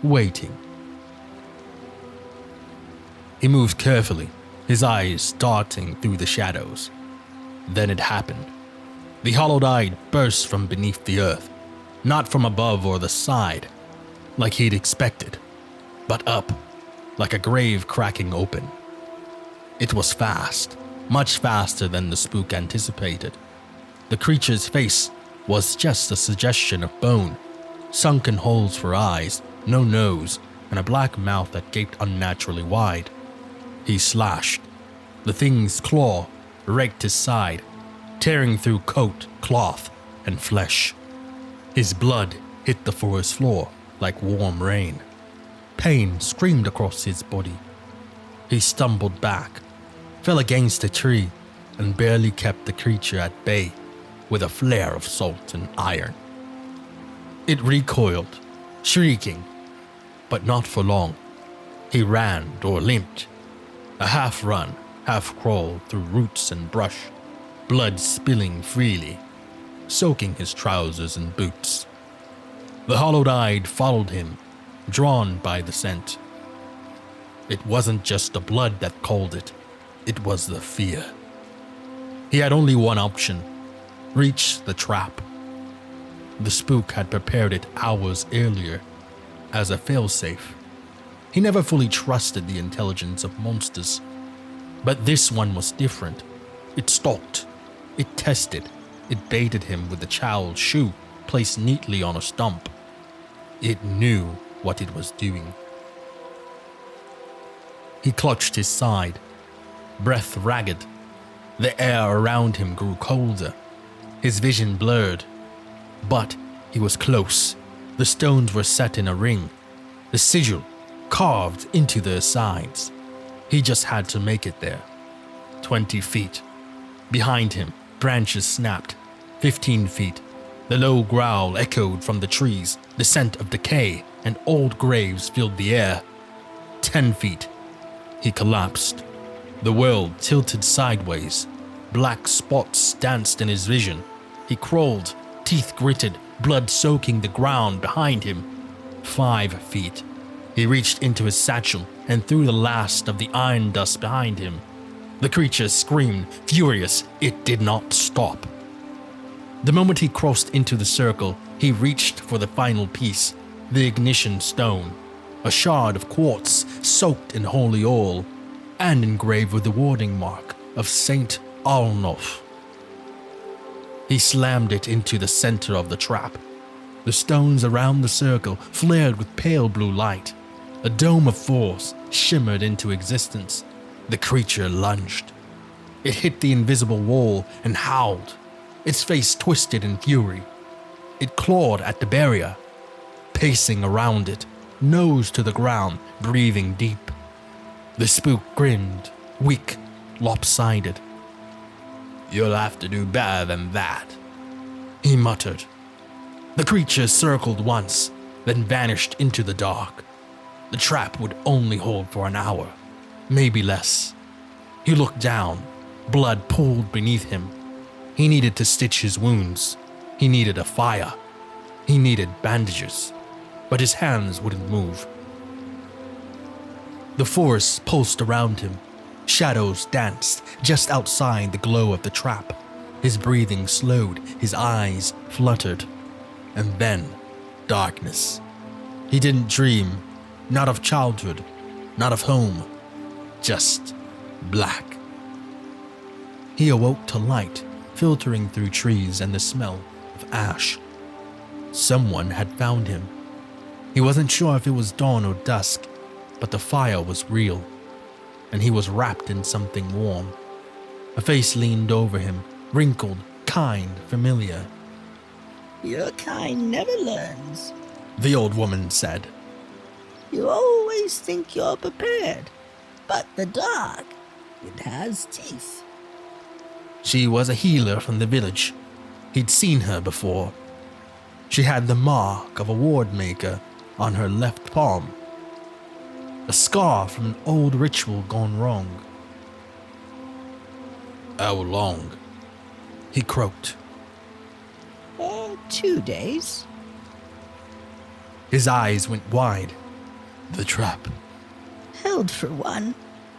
waiting. He moved carefully, his eyes darting through the shadows. Then it happened. The Hollow-Eyed burst from beneath the earth, not from above or the side, like he'd expected, but up, like a grave cracking open. It was fast, much faster than the spook anticipated. The creature's face was just a suggestion of bone, sunken holes for eyes, no nose, and a black mouth that gaped unnaturally wide. He slashed. The thing's claw raked his side, tearing through coat, cloth, and flesh. His blood hit the forest floor, like warm rain. Pain screamed across his body. He stumbled back, fell against a tree, and barely kept the creature at bay with a flare of salt and iron. It recoiled, shrieking, but not for long. He ran or limped, a half run, half crawl through roots and brush, blood spilling freely, soaking his trousers and boots. The hollow-eyed followed him, drawn by the scent. It wasn't just the blood that called it was the fear. He had only one option: reach the trap. The spook had prepared it hours earlier as a failsafe. He never fully trusted the intelligence of monsters, but this one was different. It stalked, it tested, it baited him with a child's shoe placed neatly on a stump. It knew what it was doing. He clutched his side, breath ragged. The air around him grew colder, his vision blurred. But he was close. The stones were set in a ring, the sigil carved into their sides. He just had to make it there. 20 feet. Behind him, branches snapped. 15 feet. The low growl echoed from the trees. The scent of decay and old graves filled the air. 10 feet. He collapsed. The world tilted sideways. Black spots danced in his vision. He crawled, teeth gritted, blood soaking the ground behind him. 5 feet. He reached into his satchel and threw the last of the iron dust behind him. The creature screamed, furious. It did not stop. The moment he crossed into the circle, he reached for the final piece, the ignition stone, a shard of quartz soaked in holy oil and engraved with the warding mark of Saint Arnulf. He slammed it into the center of the trap. The stones around the circle flared with pale blue light. A dome of force shimmered into existence. The creature lunged. It hit the invisible wall and howled, its face twisted in fury. It clawed at the barrier, pacing around it, nose to the ground, breathing deep. The spook grinned, weak, lopsided. "You'll have to do better than that," he muttered. The creature circled once, then vanished into the dark. The trap would only hold for an hour, maybe less. He looked down, blood pooled beneath him. He needed to stitch his wounds. He needed a fire. He needed bandages, but his hands wouldn't move. The forest pulsed around him. Shadows danced just outside the glow of the trap. His breathing slowed, his eyes fluttered. And then, darkness. He didn't dream, not of childhood, not of home, just black. He awoke to light filtering through trees and the smell of ash. Someone had found him. He wasn't sure if it was dawn or dusk, but the fire was real, and he was wrapped in something warm. A face leaned over him, wrinkled, kind, familiar. "Your kind never learns," the old woman said. "You always think you're prepared, but the dark, it has teeth." She was a healer from the village. He'd seen her before. She had the mark of a ward maker on her left palm, a scar from an old ritual gone wrong. "How long?" he croaked. 2 days. His eyes went wide. The trap. Held for one,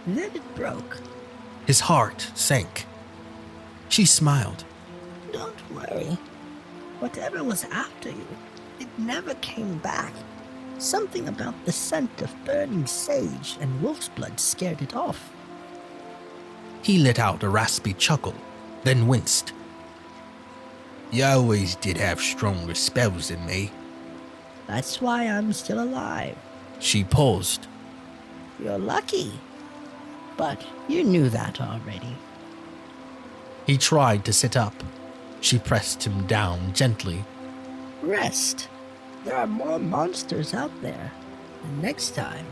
then it broke. His heart sank. She smiled. "Don't worry. Whatever was after you, it never came back. Something about the scent of burning sage and wolf's blood scared it off." He let out a raspy chuckle, then winced. "You always did have stronger spells than me." "That's why I'm still alive." She paused. "You're lucky. But you knew that already." He tried to sit up. She pressed him down gently. "Rest. There are more monsters out there, and next time,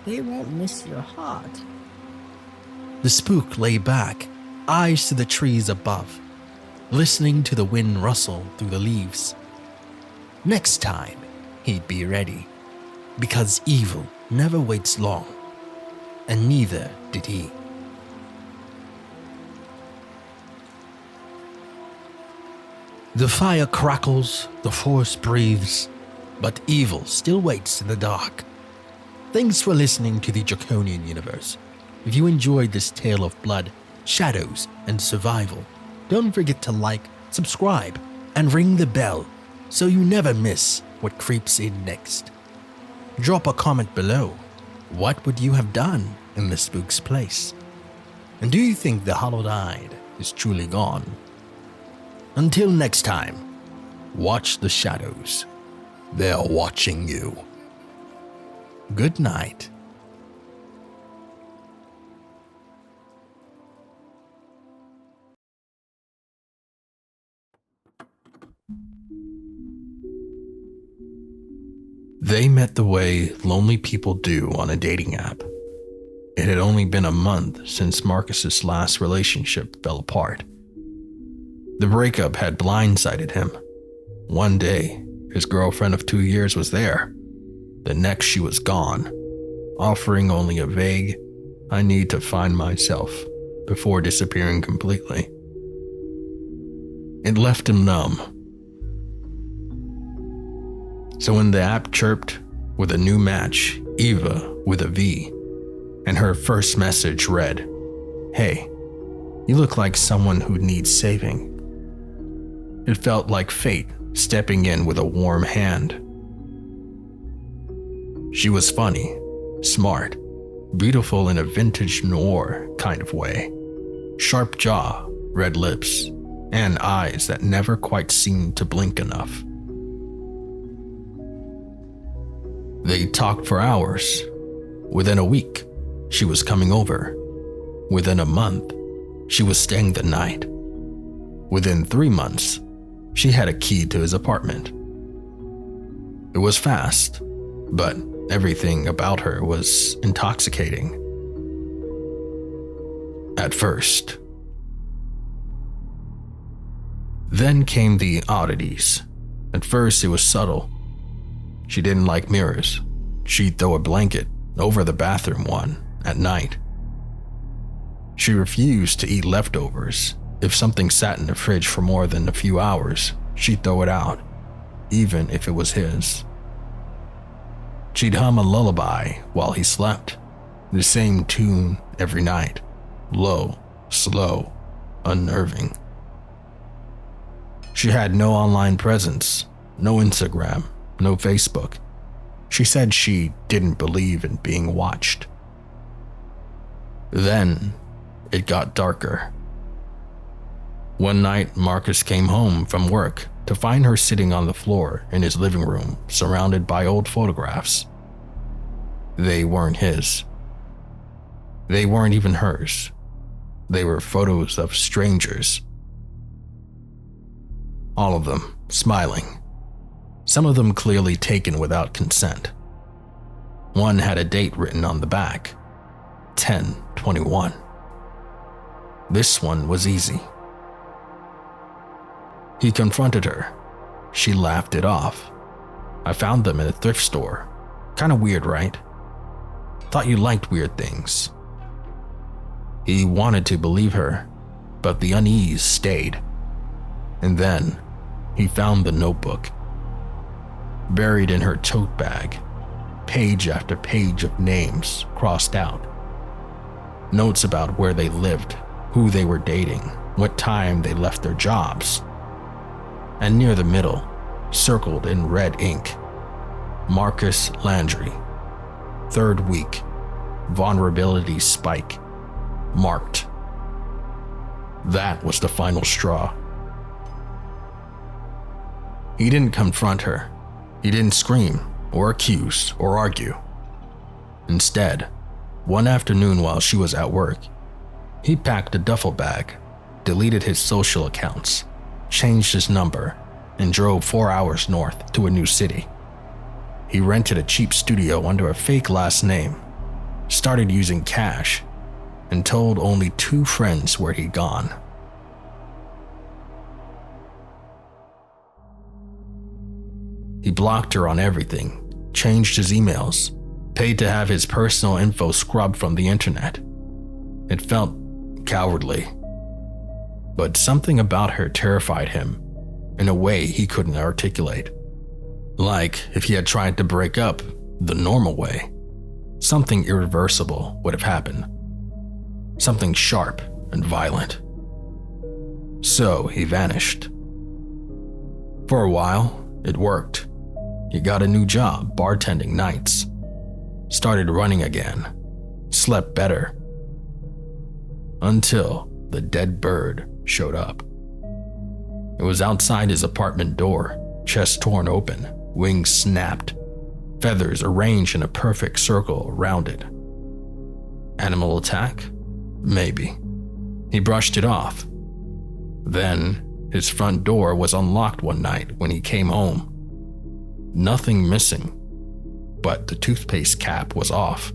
they won't miss your heart. The spook lay back, eyes to the trees above, listening to the wind rustle through the leaves. Next time, he'd be ready, because evil never waits long, and neither did he. The fire crackles, the forest breathes, but evil still waits in the dark. Thanks for listening to the Draconian Universe. If you enjoyed this tale of blood, shadows, and survival, don't forget to like, subscribe, and ring the bell so you never miss what creeps in next. Drop a comment below. What would you have done in the spook's place? And do you think the hollowed-eyed is truly gone? Until next time, watch the shadows. They're watching you. Good night. They met the way lonely people do on a dating app. It had only been a month since Marcus's last relationship fell apart. The breakup had blindsided him. One day, his girlfriend of 2 years was there. The next, she was gone, offering only a vague, "I need to find myself," before disappearing completely. It left him numb. So when the app chirped with a new match, Eva with a V, and her first message read, "Hey, you look like someone who needs saving," it felt like fate stepping in with a warm hand. She was funny, smart, beautiful in a vintage noir kind of way. Sharp jaw, red lips, and eyes that never quite seemed to blink enough. They talked for hours. Within a week, she was coming over. Within a month, she was staying the night. Within 3 months, she had a key to his apartment. It was fast, but everything about her was intoxicating. At first. Then came the oddities. At first, it was subtle. She didn't like mirrors. She'd throw a blanket over the bathroom one at night. She refused to eat leftovers. If something sat in the fridge for more than a few hours, she'd throw it out, even if it was his. She'd hum a lullaby while he slept, the same tune every night, low, slow, unnerving. She had no online presence, no Instagram, no Facebook. She said she didn't believe in being watched. Then it got darker. One night, Marcus came home from work to find her sitting on the floor in his living room, surrounded by old photographs. They weren't his. They weren't even hers. They were photos of strangers. All of them smiling. Some of them clearly taken without consent. One had a date written on the back, 10/21. This one was easy. He confronted her. She laughed it off. "I found them in a thrift store. Kinda weird, right? Thought you liked weird things." He wanted to believe her, but the unease stayed. And then he found the notebook. Buried in her tote bag, page after page of names crossed out. Notes about where they lived, who they were dating, what time they left their jobs. And near the middle, circled in red ink, Marcus Landry, 3rd week, vulnerability spike, marked. That was the final straw. He didn't confront her. He didn't scream or accuse or argue. Instead, one afternoon while she was at work, he packed a duffel bag, deleted his social accounts, changed his number, and drove 4 hours north to a new city. he rented a cheap studio under a fake last name, started using cash, and told only 2 friends where he'd gone. He blocked her on everything, changed his emails, paid to have his personal info scrubbed from the internet. It felt cowardly, but something about her terrified him in a way he couldn't articulate. Like if he had tried to break up the normal way, something irreversible would have happened. Something sharp and violent. So he vanished. For a while, it worked. He got a new job bartending nights. Started running again. Slept better. Until the dead bird showed up. It was outside his apartment door, chest torn open, wings snapped, feathers arranged in a perfect circle around it. Animal attack? Maybe. He brushed it off. Then, his front door was unlocked one night when he came home. Nothing missing, but the toothpaste cap was off.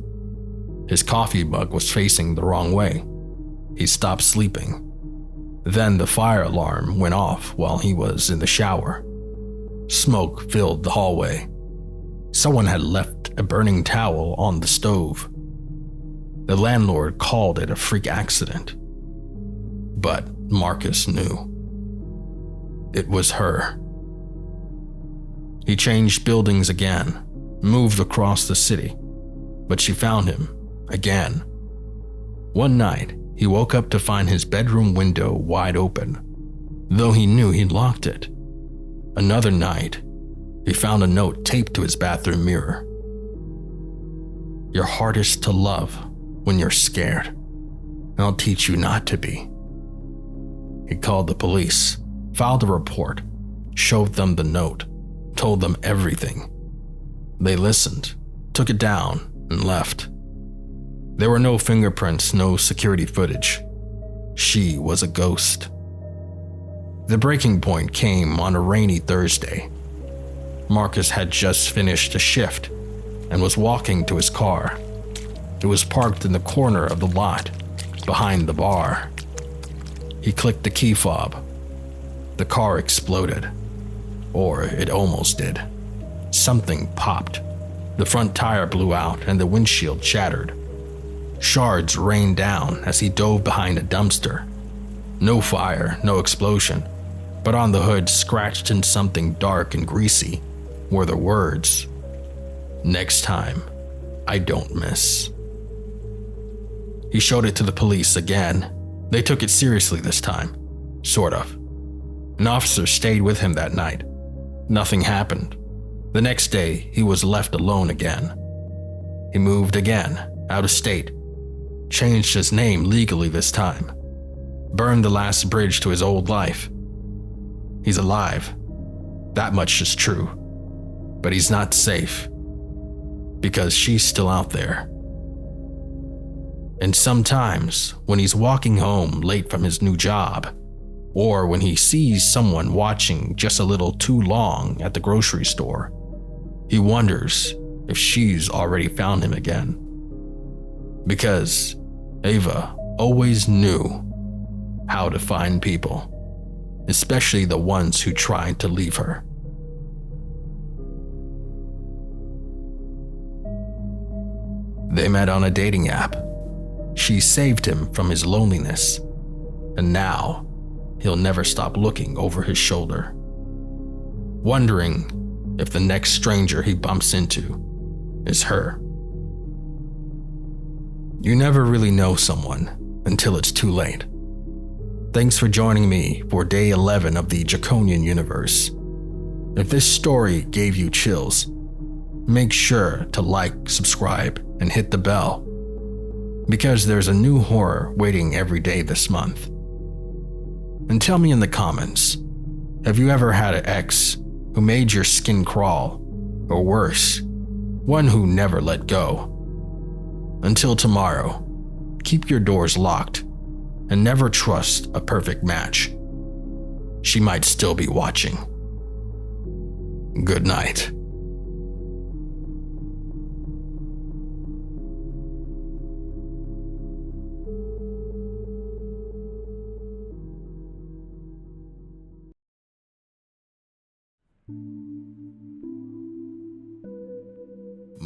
His coffee mug was facing the wrong way. He stopped sleeping. Then the fire alarm went off while he was in the shower. Smoke filled the hallway. Someone had left a burning towel on the stove. The landlord called it a freak accident. But Marcus knew. It was her. He changed buildings again, moved across the city, but she found him again. One night, he woke up to find his bedroom window wide open, though he knew he'd locked it. Another night, he found a note taped to his bathroom mirror. You're hardest to love when you're scared, and I'll teach you not to be. He called the police, filed a report, showed them the note, told them everything. They listened, took it down, and left. There were no fingerprints, no security footage. She was a ghost. The breaking point came on a rainy Thursday. Marcus had just finished a shift and was walking to his car. It was parked in the corner of the lot, behind the bar. He clicked the key fob. The car exploded. Or it almost did. Something popped. The front tire blew out and the windshield shattered. Shards rained down as he dove behind a dumpster. No fire, no explosion, but on the hood, scratched in something dark and greasy, were the words, "Next time, I don't miss." He showed it to the police again. They took it seriously this time, sort of. An officer stayed with him that night. Nothing happened. The next day, he was left alone again. He moved again, out of state. Changed his name legally this time. Burned the last bridge to his old life. He's alive. That much is true. But he's not safe. Because she's still out there. And sometimes, when he's walking home late from his new job, or when he sees someone watching just a little too long at the grocery store, he wonders if she's already found him again. Because Ava always knew how to find people, especially the ones who tried to leave her. They met on a dating app. She saved him from his loneliness, and now he'll never stop looking over his shoulder, wondering if the next stranger he bumps into is her. You never really know someone until it's too late. Thanks for joining me for day 11 of the Draconian universe. If this story gave you chills, make sure to like, subscribe, and hit the bell, because there's a new horror waiting every day this month. And tell me in the comments, have you ever had an ex who made your skin crawl, or worse, one who never let go? Until tomorrow, keep your doors locked and never trust a perfect match. She might still be watching. Good night.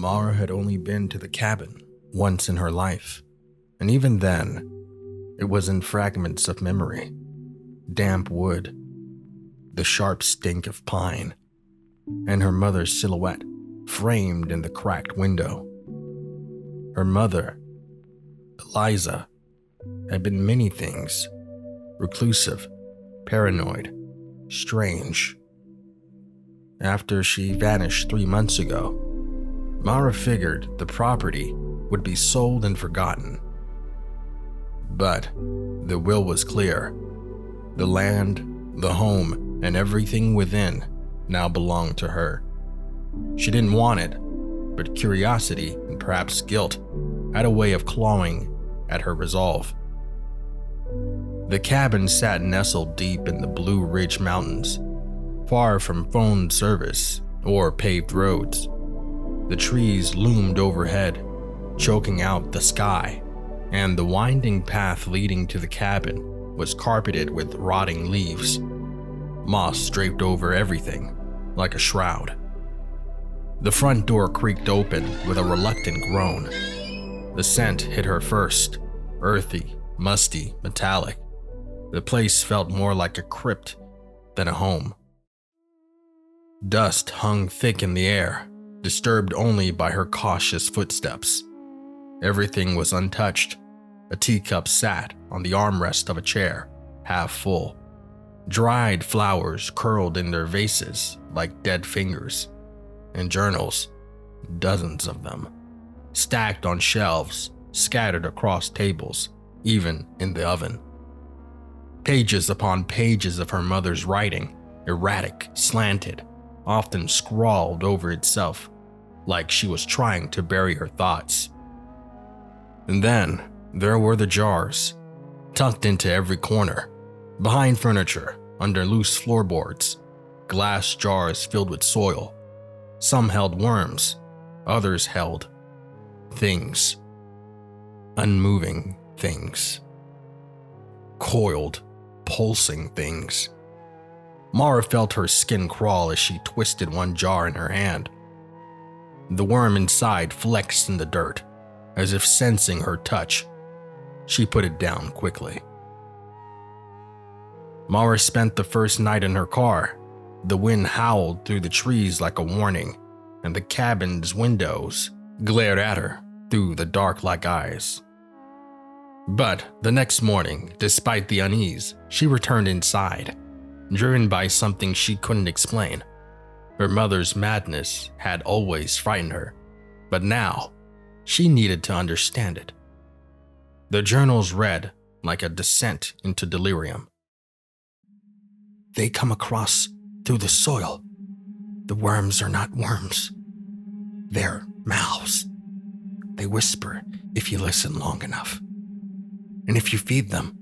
Mara had only been to the cabin once in her life, and even then, it was in fragments of memory. Damp wood, the sharp stink of pine, and her mother's silhouette framed in the cracked window. Her mother, Eliza, had been many things: reclusive, paranoid, strange. After she vanished 3 months ago, Mara figured the property would be sold and forgotten. But the will was clear. The land, the home, and everything within now belonged to her. She didn't want it, but curiosity and perhaps guilt had a way of clawing at her resolve. The cabin sat nestled deep in the Blue Ridge Mountains, far from phone service or paved roads. The trees loomed overhead, choking out the sky, and the winding path leading to the cabin was carpeted with rotting leaves. Moss draped over everything like a shroud. The front door creaked open with a reluctant groan. The scent hit her first, earthy, musty, metallic. The place felt more like a crypt than a home. Dust hung thick in the air, disturbed only by her cautious footsteps. Everything was untouched. A teacup sat on the armrest of a chair, half full. Dried flowers curled in their vases like dead fingers, and journals, dozens of them, stacked on shelves, scattered across tables, even in the oven. Pages upon pages of her mother's writing, erratic, slanted, often scrawled over itself, like she was trying to bury her thoughts. And then there were the jars, tucked into every corner, behind furniture, under loose floorboards, glass jars filled with soil. Some held worms, others held things, unmoving things, coiled, pulsing things. Mara felt her skin crawl as she twisted one jar in her hand. The worm inside flexed in the dirt, as if sensing her touch. She put it down quickly. Mara spent the first night in her car. The wind howled through the trees like a warning, and the cabin's windows glared at her through the dark-like eyes. But the next morning, despite the unease, she returned inside, driven by something she couldn't explain. Her mother's madness had always frightened her, but now she needed to understand it. The journals read like a descent into delirium. They come across through the soil. The worms are not worms. They're mouths. They whisper if you listen long enough. And if you feed them,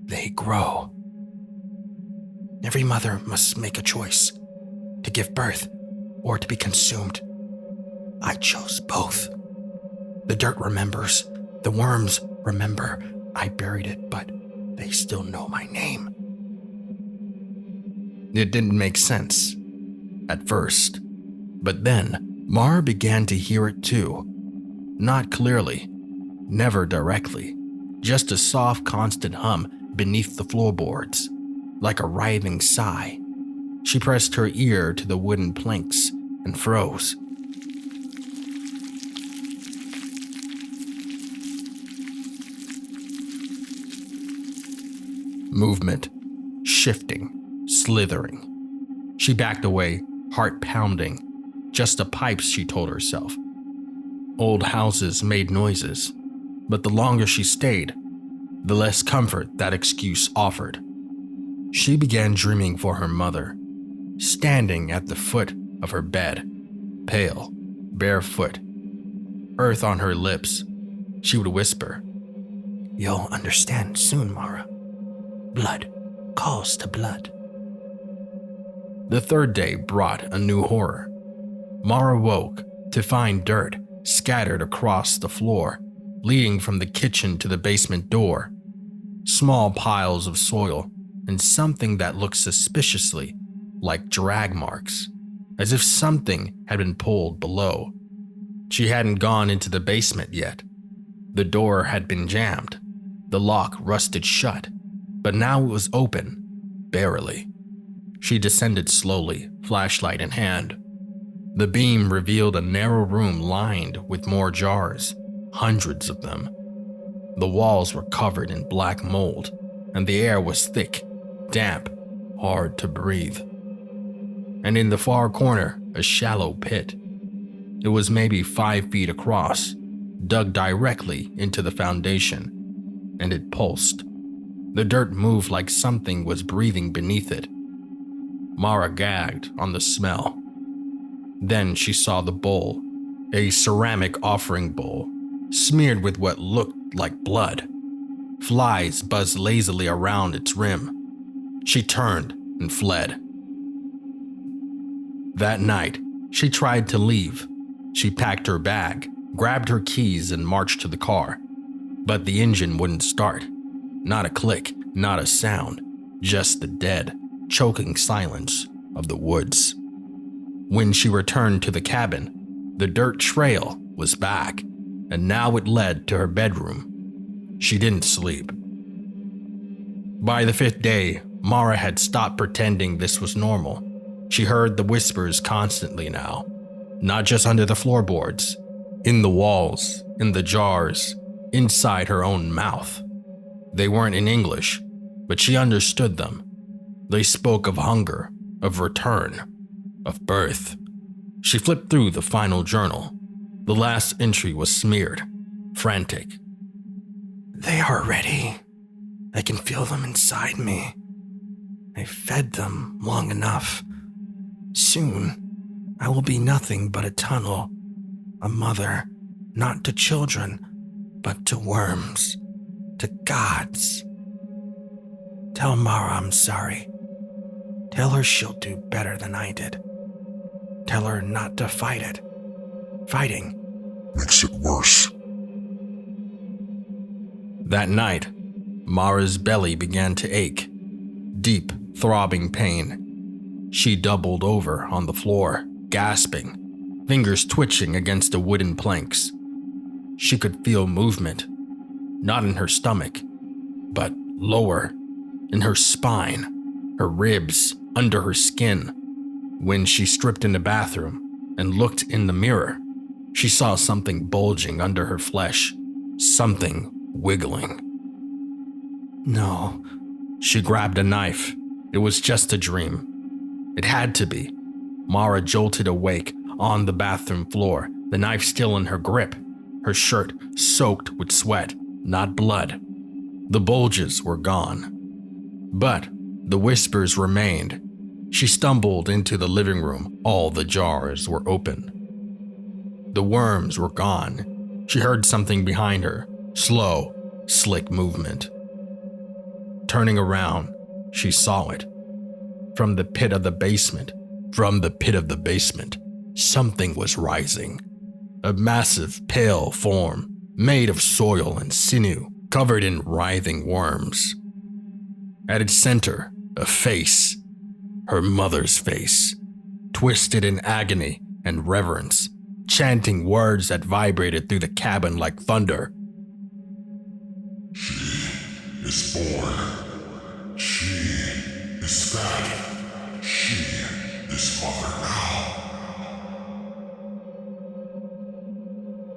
they grow. Every mother must make a choice, to give birth or to be consumed. I chose both. The dirt remembers, the worms remember. I buried it, but they still know my name. It didn't make sense at first, but then Mara began to hear it too. Not clearly, never directly, just a soft, constant hum beneath the floorboards, like a writhing sigh. She pressed her ear to the wooden planks and froze. Movement, shifting, slithering. She backed away, heart pounding. Just the pipes, she told herself. Old houses made noises, but the longer she stayed, the less comfort that excuse offered. She began dreaming for her mother, standing at the foot of her bed, pale, barefoot, earth on her lips. She would whisper, "You'll understand soon, Mara. Blood calls to blood." The third day brought a new horror. Mara woke to find dirt scattered across the floor, leading from the kitchen to the basement door. Small piles of soil and something that looked suspiciously like drag marks, as if something had been pulled below. She hadn't gone into the basement yet. The door had been jammed, the lock rusted shut, but now it was open, barely. She descended slowly, flashlight in hand. The beam revealed a narrow room lined with more jars, hundreds of them. The walls were covered in black mold, and the air was thick, damp, hard to breathe. And in the far corner, a shallow pit. It was maybe 5 feet across, dug directly into the foundation, and it pulsed. The dirt moved like something was breathing beneath it. Mara gagged on the smell. Then she saw the bowl, a ceramic offering bowl, smeared with what looked like blood. Flies buzzed lazily around its rim. She turned and fled. That night, she tried to leave. She packed her bag, grabbed her keys, and marched to the car. But the engine wouldn't start. Not a click, not a sound, just the dead, choking silence of the woods. When she returned to the cabin, the dirt trail was back, and now it led to her bedroom. She didn't sleep. By the 5th day, Mara had stopped pretending this was normal. She heard the whispers constantly now, not just under the floorboards, in the walls, in the jars, inside her own mouth. They weren't in English, but she understood them. They spoke of hunger, of return, of birth. She flipped through the final journal. The last entry was smeared, frantic. They are ready. I can feel them inside me. I fed them long enough. Soon, I will be nothing but a tunnel, a mother, not to children, but to worms, to gods. Tell Mara I'm sorry. Tell her she'll do better than I did. Tell her not to fight it. Fighting makes it worse. That night, Mara's belly began to ache, deep, throbbing pain. She doubled over on the floor, gasping, fingers twitching against the wooden planks. She could feel movement, not in her stomach, but lower, in her spine, her ribs, under her skin. When she stripped in the bathroom and looked in the mirror, she saw something bulging under her flesh, something wiggling. No. She grabbed a knife. It was just a dream. It had to be. Mara jolted awake on the bathroom floor, the knife still in her grip, her shirt soaked with sweat, not blood. The bulges were gone. But the whispers remained. She stumbled into the living room. All the jars were open. The worms were gone. She heard something behind her, slow, slick movement. Turning around, she saw it. From the pit of the basement, something was rising. A massive, pale form, made of soil and sinew, covered in writhing worms. At its center, a face, her mother's face, twisted in agony and reverence, chanting words that vibrated through the cabin like thunder. She is born. She is fed. She is mother now.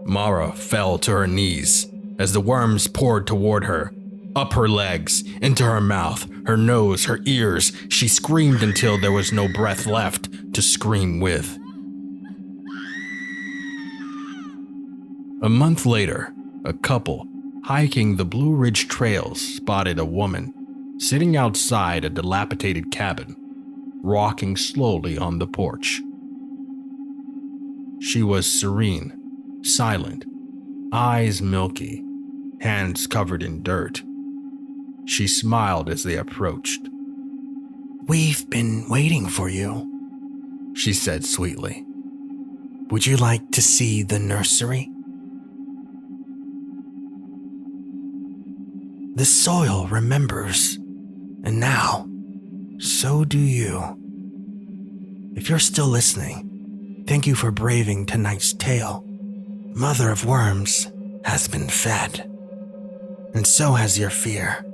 Mara fell to her knees as the worms poured toward her, up her legs, into her mouth, her nose, her ears. She screamed until there was no breath left to scream with. A month later, a couple hiking the Blue Ridge Trails spotted a woman sitting outside a dilapidated cabin, rocking slowly on the porch. She was serene, silent, eyes milky, hands covered in dirt. She smiled as they approached. We've been waiting for you, she said sweetly. Would you like to see the nursery? The soil remembers, and now, so do you. If you're still listening, thank you for braving tonight's tale. Mother of Worms has been fed. And so has your fear.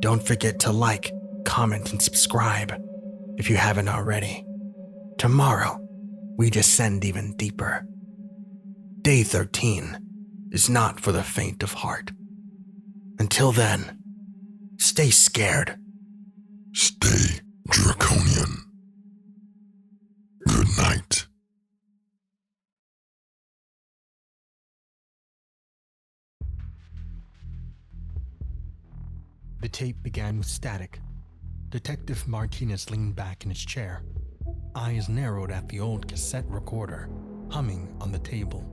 Don't forget to like, comment, and subscribe if you haven't already. Tomorrow, we descend even deeper. Day 13 is not for the faint of heart. Until then, stay scared. Stay draconian. Good night. The tape began with static. Detective Martinez leaned back in his chair, eyes narrowed at the old cassette recorder humming on the table.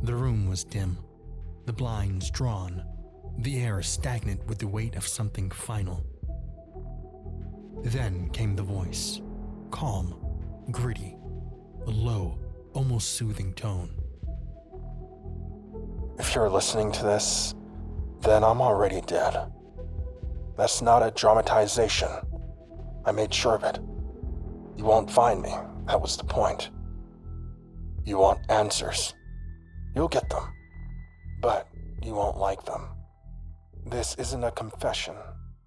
The room was dim, the blinds drawn, the air stagnant with the weight of something final. Then came the voice, calm, gritty, a low, almost soothing tone. If you're listening to this, then I'm already dead. That's not a dramatization. I made sure of it. You won't find me. That was the point. You want answers. You'll get them. But you won't like them. This isn't a confession.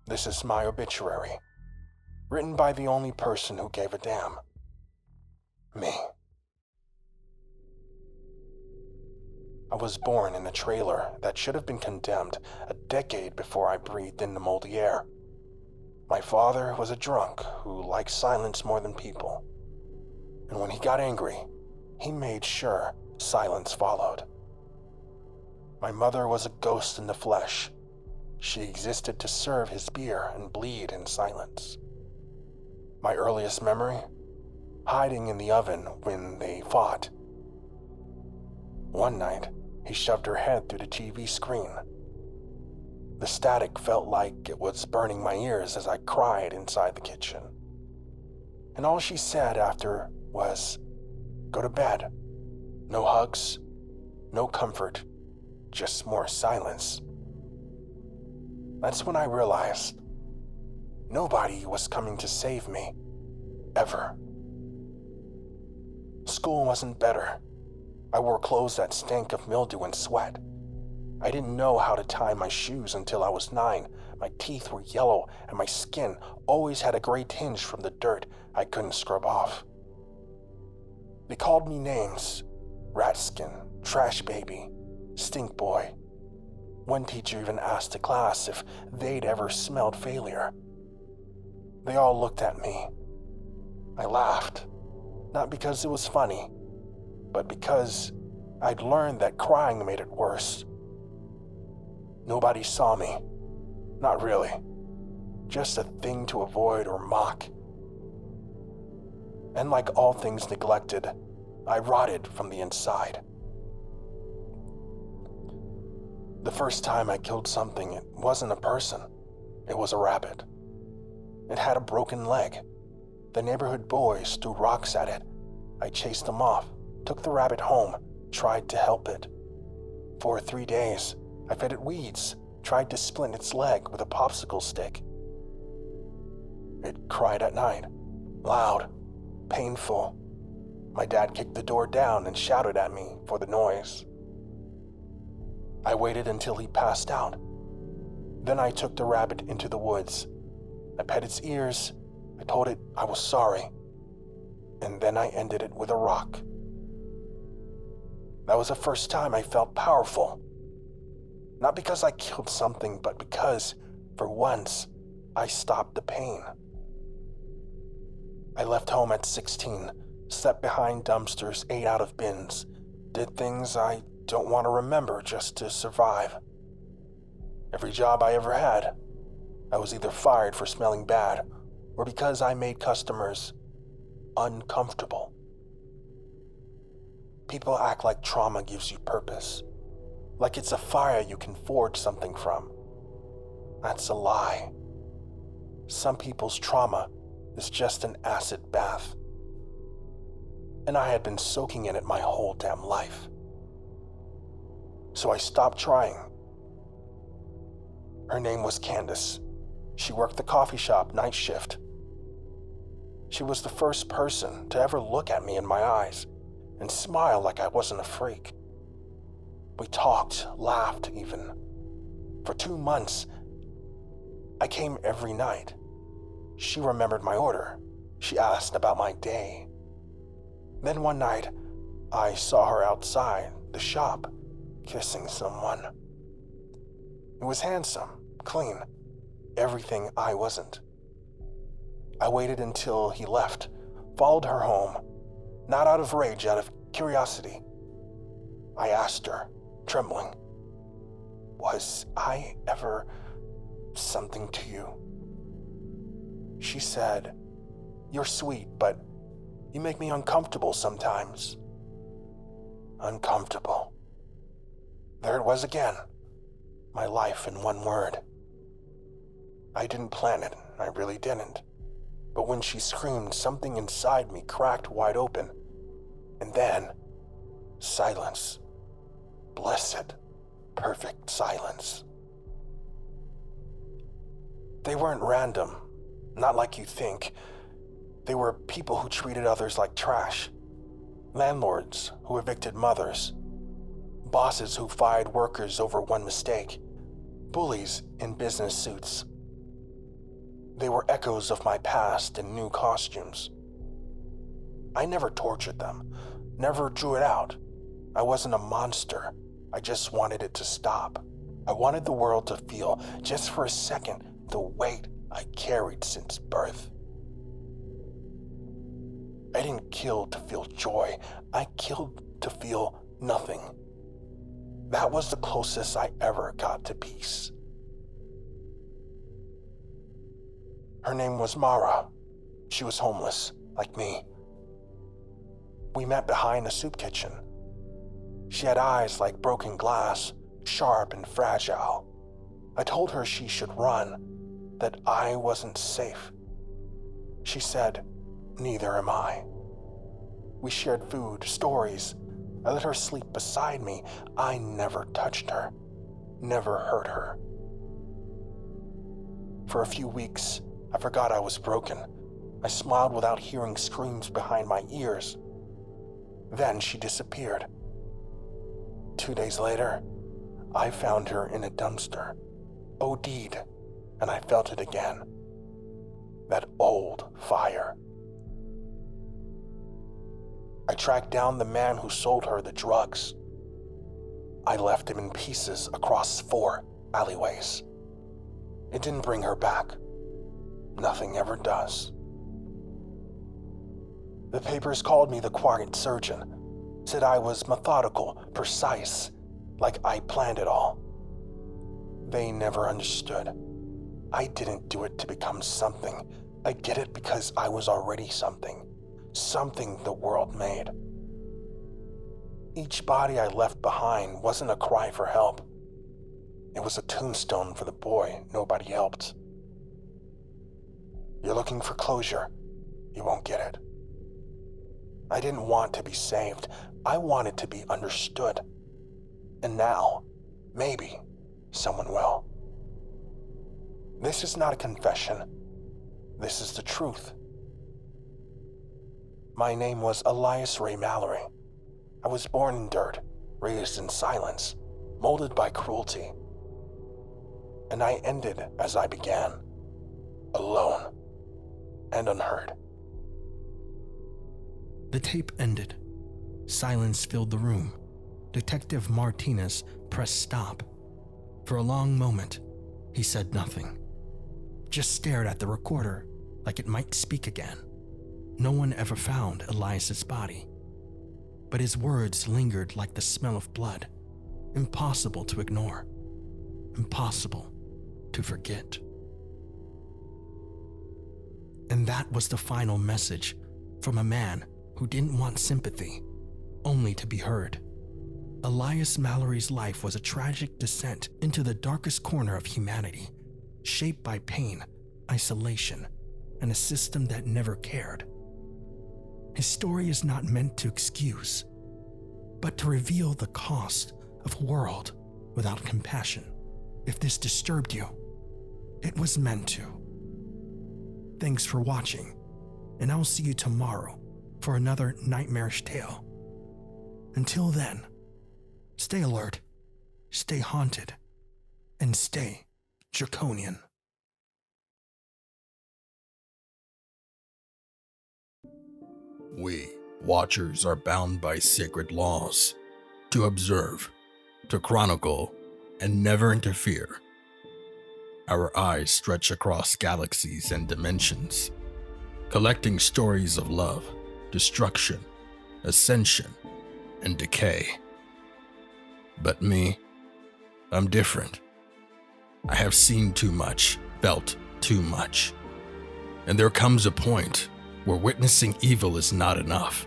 This is my obituary. Written by the only person who gave a damn. Me. I was born in a trailer that should have been condemned a decade before I breathed in the moldy air. My father was a drunk who liked silence more than people. And when he got angry, he made sure silence followed. My mother was a ghost in the flesh. She existed to serve his beer and bleed in silence. My earliest memory? Hiding in the oven when they fought. One night, he shoved her head through the TV screen. The static felt like it was burning my ears as I cried inside the kitchen. And all she said after was, "Go to bed. No hugs, no comfort, just more silence." That's when I realized nobody was coming to save me, ever. School wasn't better. I wore clothes that stank of mildew and sweat. I didn't know how to tie my shoes until I was 9. My teeth were yellow, and my skin always had a gray tinge from the dirt I couldn't scrub off. They called me names: rat skin, trash baby, stink boy. One teacher even asked the class if they'd ever smelled failure. They all looked at me. I laughed, not because it was funny, but because I'd learned that crying made it worse. Nobody saw me. Not really. Just a thing to avoid or mock. And like all things neglected, I rotted from the inside. The first time I killed something, it wasn't a person. It was a rabbit. It had a broken leg. The neighborhood boys threw rocks at it. I chased them off, took the rabbit home, tried to help it. For 3 days, I fed it weeds, tried to splint its leg with a popsicle stick. It cried at night, loud, painful. My dad kicked the door down and shouted at me for the noise. I waited until he passed out. Then I took the rabbit into the woods. I pet its ears, I told it I was sorry, and then I ended it with a rock. That was the first time I felt powerful. Not because I killed something, but because, for once, I stopped the pain. I left home at 16, slept behind dumpsters, ate out of bins, did things I don't want to remember just to survive. Every job I ever had, I was either fired for smelling bad or because I made customers uncomfortable. People act like trauma gives you purpose, like it's a fire you can forge something from. That's a lie. Some people's trauma is just an acid bath. And I had been soaking in it my whole damn life. So I stopped trying. Her name was Candace. She worked the coffee shop night shift. She was the first person to ever look at me in my eyes, and smile like I wasn't a freak. We talked, laughed even. For 2 months, I came every night. She remembered my order. She asked about my day. Then one night, I saw her outside the shop, kissing someone. It was handsome, clean, everything I wasn't. I waited until he left, followed her home, not out of rage, out of curiosity. I asked her, trembling, "Was I ever something to you?" She said, "You're sweet, but you make me uncomfortable sometimes." Uncomfortable. There it was again. My life in one word. I didn't plan it, I really didn't. But when she screamed, something inside me cracked wide open. And then, silence. Blessed, perfect silence. They weren't random, not like you think. They were people who treated others like trash. Landlords who evicted mothers. Bosses who fired workers over one mistake. Bullies in business suits. They were echoes of my past in new costumes. I never tortured them, never drew it out. I wasn't a monster. I just wanted it to stop. I wanted the world to feel, just for a second, the weight I carried since birth. I didn't kill to feel joy. I killed to feel nothing. That was the closest I ever got to peace. Her name was Mara. She was homeless, like me. We met behind a soup kitchen. She had eyes like broken glass, sharp and fragile. I told her she should run, that I wasn't safe. She said, "Neither am I." We shared food, stories. I let her sleep beside me. I never touched her, never hurt her. For a few weeks, I forgot I was broken. I smiled without hearing screams behind my ears. Then she disappeared. 2 days later, I found her in a dumpster, OD'd, and I felt it again. That old fire. I tracked down the man who sold her the drugs. I left him in pieces across 4 alleyways. It didn't bring her back. Nothing ever does. The papers called me the quiet surgeon, said I was methodical, precise, like I planned it all. They never understood. I didn't do it to become something. I did it because I was already something. Something the world made. Each body I left behind wasn't a cry for help. It was a tombstone for the boy nobody helped. You're looking for closure. You won't get it. I didn't want to be saved. I wanted to be understood. And now, maybe, someone will. This is not a confession. This is the truth. My name was Elias Ray Mallory. I was born in dirt, raised in silence, molded by cruelty. And I ended as I began, alone and unheard. The tape ended. Silence filled the room. Detective Martinez pressed stop. For a long moment, he said nothing. Just stared at the recorder like it might speak again. No one ever found Elias's body. But his words lingered like the smell of blood. Impossible to ignore. Impossible to forget. And that was the final message from a man who didn't want sympathy, only to be heard. Elias Mallory's life was a tragic descent into the darkest corner of humanity, shaped by pain, isolation, and a system that never cared. His story is not meant to excuse, but to reveal the cost of a world without compassion. If this disturbed you, it was meant to. Thanks for watching, and I'll see you tomorrow for another nightmarish tale Until then, stay alert, stay haunted, and stay draconian. We, watchers, are bound by sacred laws to observe, to chronicle, and never interfere. Our eyes stretch across galaxies and dimensions, collecting stories of love, destruction, ascension, and decay. But me, I'm different. I have seen too much, felt too much. And there comes a point where witnessing evil is not enough.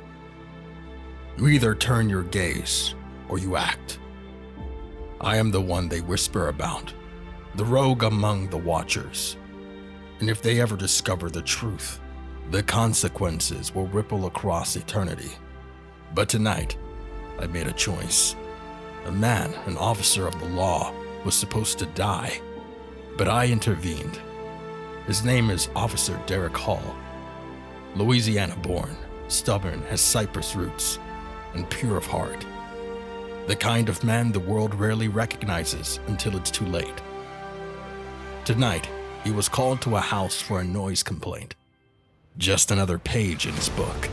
You either turn your gaze or you act. I am the one they whisper about, the rogue among the watchers. And if they ever discover the truth, the consequences will ripple across eternity. But tonight, I made a choice. A man, an officer of the law, was supposed to die, but I intervened. His name is Officer Derek Hall. Louisiana born, stubborn as cypress roots, and pure of heart. The kind of man the world rarely recognizes until it's too late. Tonight, he was called to a house for a noise complaint. Just another page in his book,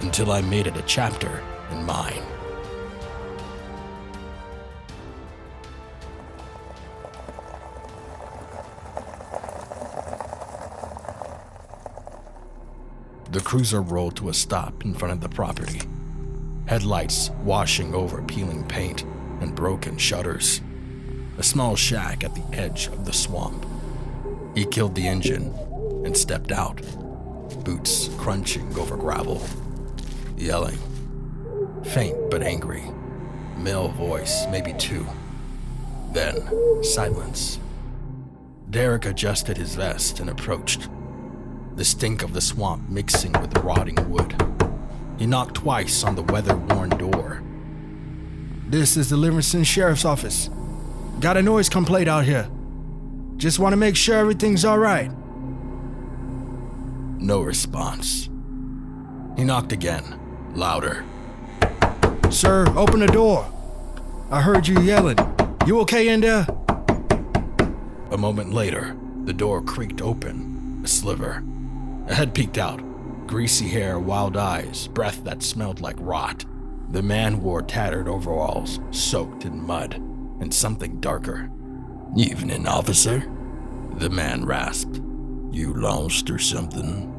until I made it a chapter in mine. The cruiser rolled to a stop in front of the property, headlights washing over peeling paint and broken shutters. A small shack at the edge of the swamp. He killed the engine and stepped out, boots crunching over gravel, yelling. Faint but angry, male voice, maybe two. Then silence. Derek adjusted his vest and approached, the stink of the swamp mixing with rotting wood. He knocked twice on the weather-worn door. This is the Livingston Sheriff's Office. Got a noise complaint out here. Just want to make sure everything's all right. No response. He knocked again, louder. Sir, open the door. I heard you yelling. You okay in there? A moment later, the door creaked open, a sliver. A head peeked out, greasy hair, wild eyes, breath that smelled like rot. The man wore tattered overalls, soaked in mud, and something darker. "Evening, officer," the man rasped. "You lost or something?"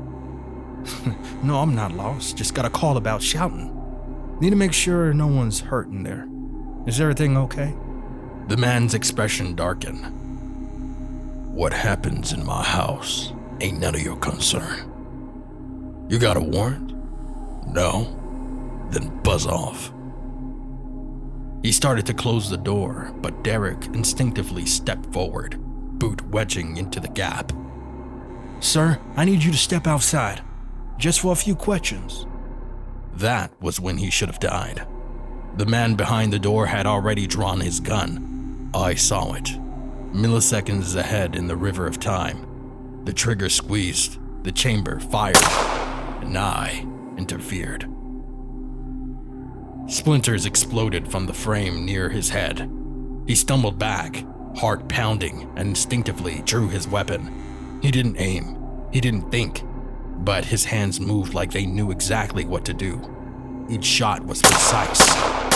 No, I'm not lost. Just got a call about shouting. Need to make sure no one's hurt in there. Is everything okay? The man's expression darkened. "What happens in my house ain't none of your concern. You got a warrant? No? Then buzz off." He started to close the door, but Derek instinctively stepped forward, boot wedging into the gap. Sir, I need you to step outside, just for a few questions. That was when he should have died. The man behind the door had already drawn his gun. I saw it. Milliseconds ahead in the river of time. The trigger squeezed, the chamber fired, and I interfered. Splinters exploded from the frame near his head. He stumbled back, heart pounding, and instinctively drew his weapon. He didn't aim, he didn't think, but his hands moved like they knew exactly what to do. Each shot was precise,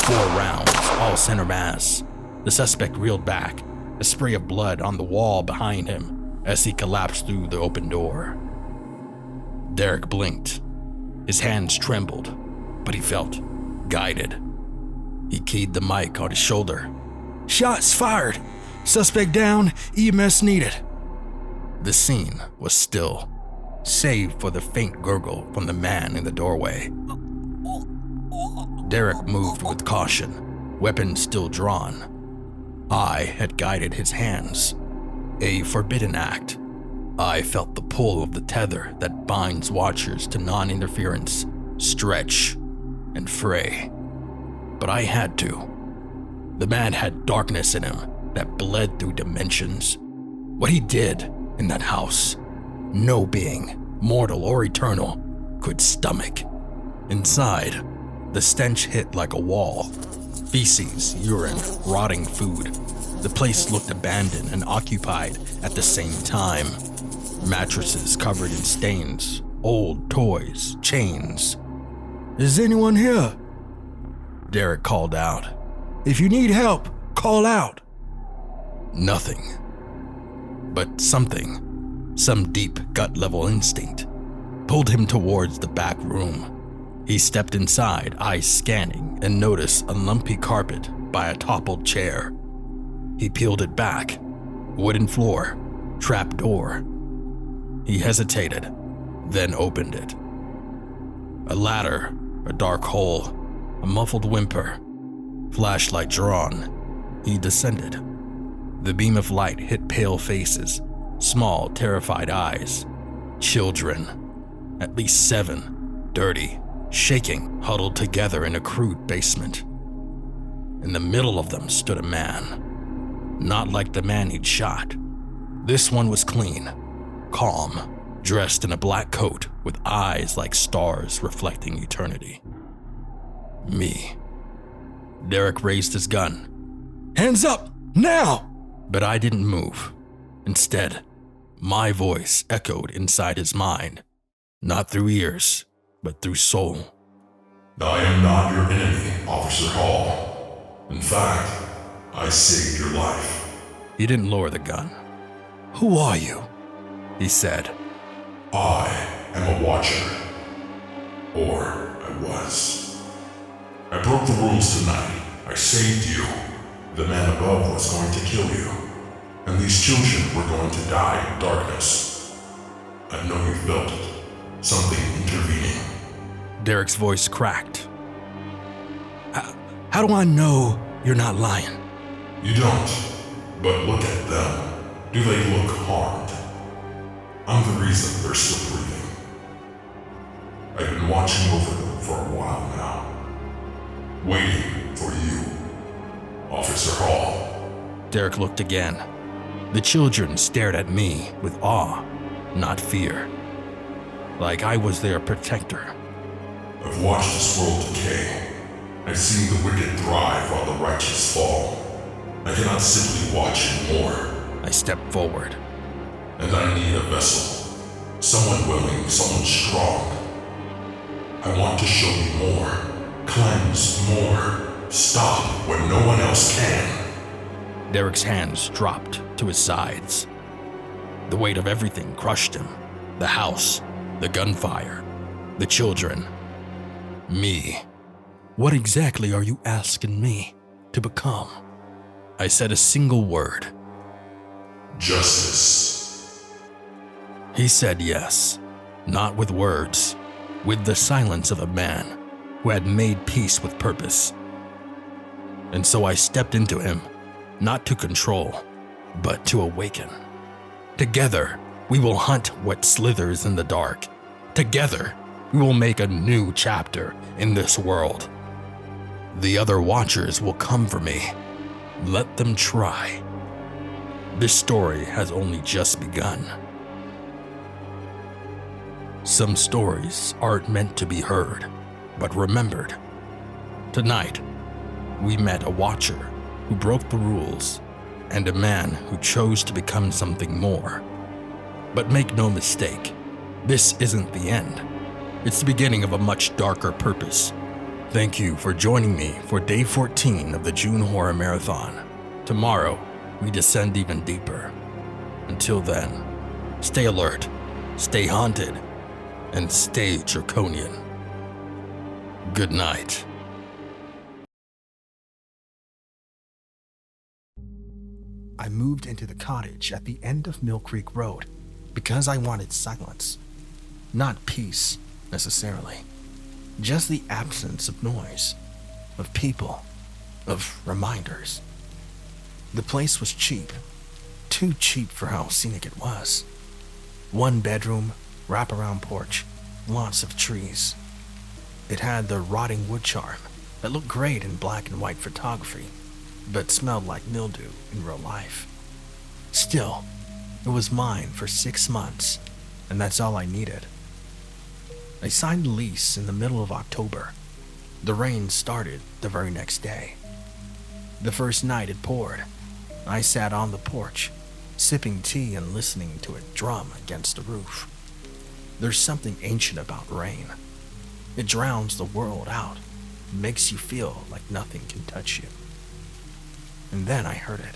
4 rounds, all center mass. The suspect reeled back, a spray of blood on the wall behind him as he collapsed through the open door. Derek blinked. His hands trembled, but he felt guided. He keyed the mic on his shoulder. Shots fired. Suspect down, EMS needed. The scene was still, save for the faint gurgle from the man in the doorway. Derek moved with caution, weapon still drawn. I had guided his hands, a forbidden act. I felt the pull of the tether that binds watchers to non-interference, stretch, and fray. But I had to. The man had darkness in him that bled through dimensions. What he did in that house, no being, mortal or eternal, could stomach. Inside, The stench hit like a wall. Feces, urine, rotting food. The place looked abandoned and occupied at the same time. Mattresses covered in stains, old toys, chains. "Is anyone here?" Derek called out. "If you need help, call out." Nothing. But something, some deep gut-level instinct, pulled him towards the back room. He stepped inside, eyes scanning, and noticed a lumpy carpet by a toppled chair. He peeled it back. Wooden floor, trap door. He hesitated, then opened it. A ladder, a dark hole, a muffled whimper. Flashlight drawn. He descended. The beam of light hit pale faces, small, terrified eyes. Children, at least 7, dirty, shaking, huddled together in a crude basement. In the middle of them stood a man. Not like the man he'd shot. This one was clean, calm, dressed in a black coat with eyes like stars reflecting eternity. Me. Derek raised his gun. "Hands up, now!" But I didn't move. Instead, my voice echoed inside his mind, not through ears, but through soul. "I am not your enemy, Officer Hall. In fact, I saved your life." He didn't lower the gun. "Who are you?" he said. "I am a watcher. Or I was. I broke the rules tonight. I saved you. The man above was going to kill you. And these children were going to die in darkness. I know you felt it. Something intervening." Derek's voice cracked. How do I know you're not lying?" You don't. But look at them. Do they look harmed? I'm the reason they're still breathing. I've been watching over them for a while now. Waiting for you, Officer Hall. Derek looked again. The children stared at me with awe, not fear. Like I was their protector. I've watched this world decay. I've seen the wicked thrive while the righteous fall. I cannot simply watch anymore. I stepped forward. And I need a vessel. Someone willing, someone strong. I want to show you more. Cleanse more. Stop when no one else can. Derek's hands dropped to his sides. The weight of everything crushed him. The house, the gunfire, the children. Me. What exactly are you asking me to become? I said a single word. Justice. He said yes, not with words, with the silence of a man who had made peace with purpose. And so I stepped into him, not to control, but to awaken. Together, we will hunt what slithers in the dark. Together, we will make a new chapter in this world. The other Watchers will come for me. Let them try. This story has only just begun. Some stories aren't meant to be heard, but remembered. Tonight, we met a Watcher who broke the rules and a man who chose to become something more. But make no mistake, this isn't the end. It's the beginning of a much darker purpose. Thank you for joining me for day 14 of the June Horror Marathon. Tomorrow, we descend even deeper. Until then, stay alert, stay haunted, and stay draconian. Good night. I moved into the cottage at the end of Mill Creek Road because I wanted silence. Not peace, necessarily. Just the absence of noise, of people, of reminders. The place was cheap. Too cheap for how scenic it was. 1 bedroom, wraparound porch, lots of trees. It had the rotting wood charm that looked great in black and white photography, but smelled like mildew in real life. Still, it was mine for 6 months, and that's all I needed. I signed the lease in the middle of October. The rain started the very next day. The first night it poured. I sat on the porch, sipping tea and listening to it drum against the roof. There's something ancient about rain. It drowns the world out, makes you feel like nothing can touch you. And then I heard it.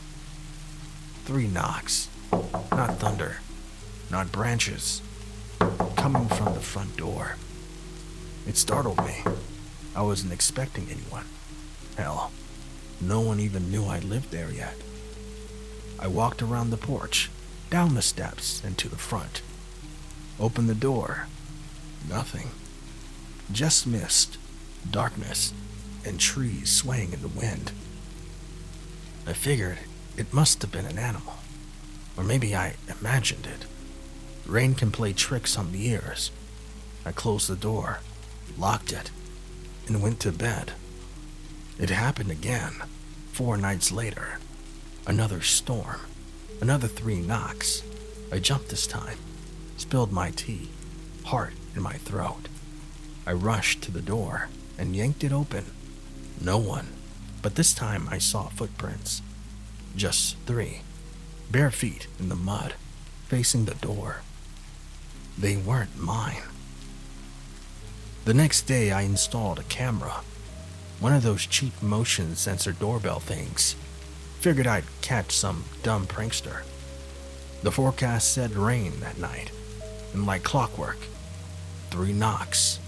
3 knocks, not thunder, not branches, coming from the front door. It startled me. I wasn't expecting anyone. Hell, no one even knew I lived there yet. I walked around the porch, down the steps, and to the front. Opened the door. Nothing. Just mist, darkness, and trees swaying in the wind. I figured it must have been an animal. Or maybe I imagined it. Rain can play tricks on the ears. I closed the door, locked it, and went to bed. It happened again, 4 nights later. Another storm, another 3 knocks. I jumped this time, spilled my tea, heart in my throat. I rushed to the door and yanked it open. No one, but this time I saw footprints. Just 3, bare feet in the mud, facing the door. They weren't mine. The next day I installed a camera, one of those cheap motion sensor doorbell things. Figured I'd catch some dumb prankster. The forecast said rain that night, and like clockwork, 3 knocks.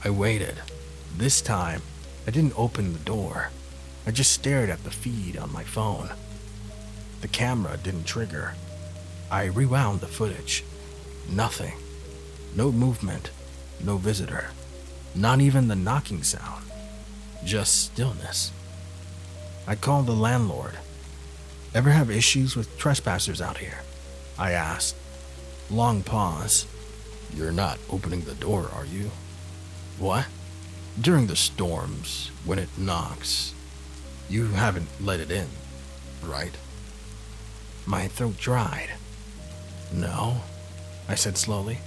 I waited. This time, I didn't open the door. I just stared at the feed on my phone. The camera didn't trigger. I rewound the footage. Nothing. No movement. No visitor. Not even the knocking sound. Just stillness. I called the landlord. Ever have issues with trespassers out here? I asked. Long pause. You're not opening the door, are you? What? During the storms, when it knocks, you haven't let it in, right? My throat dried. No, I said slowly.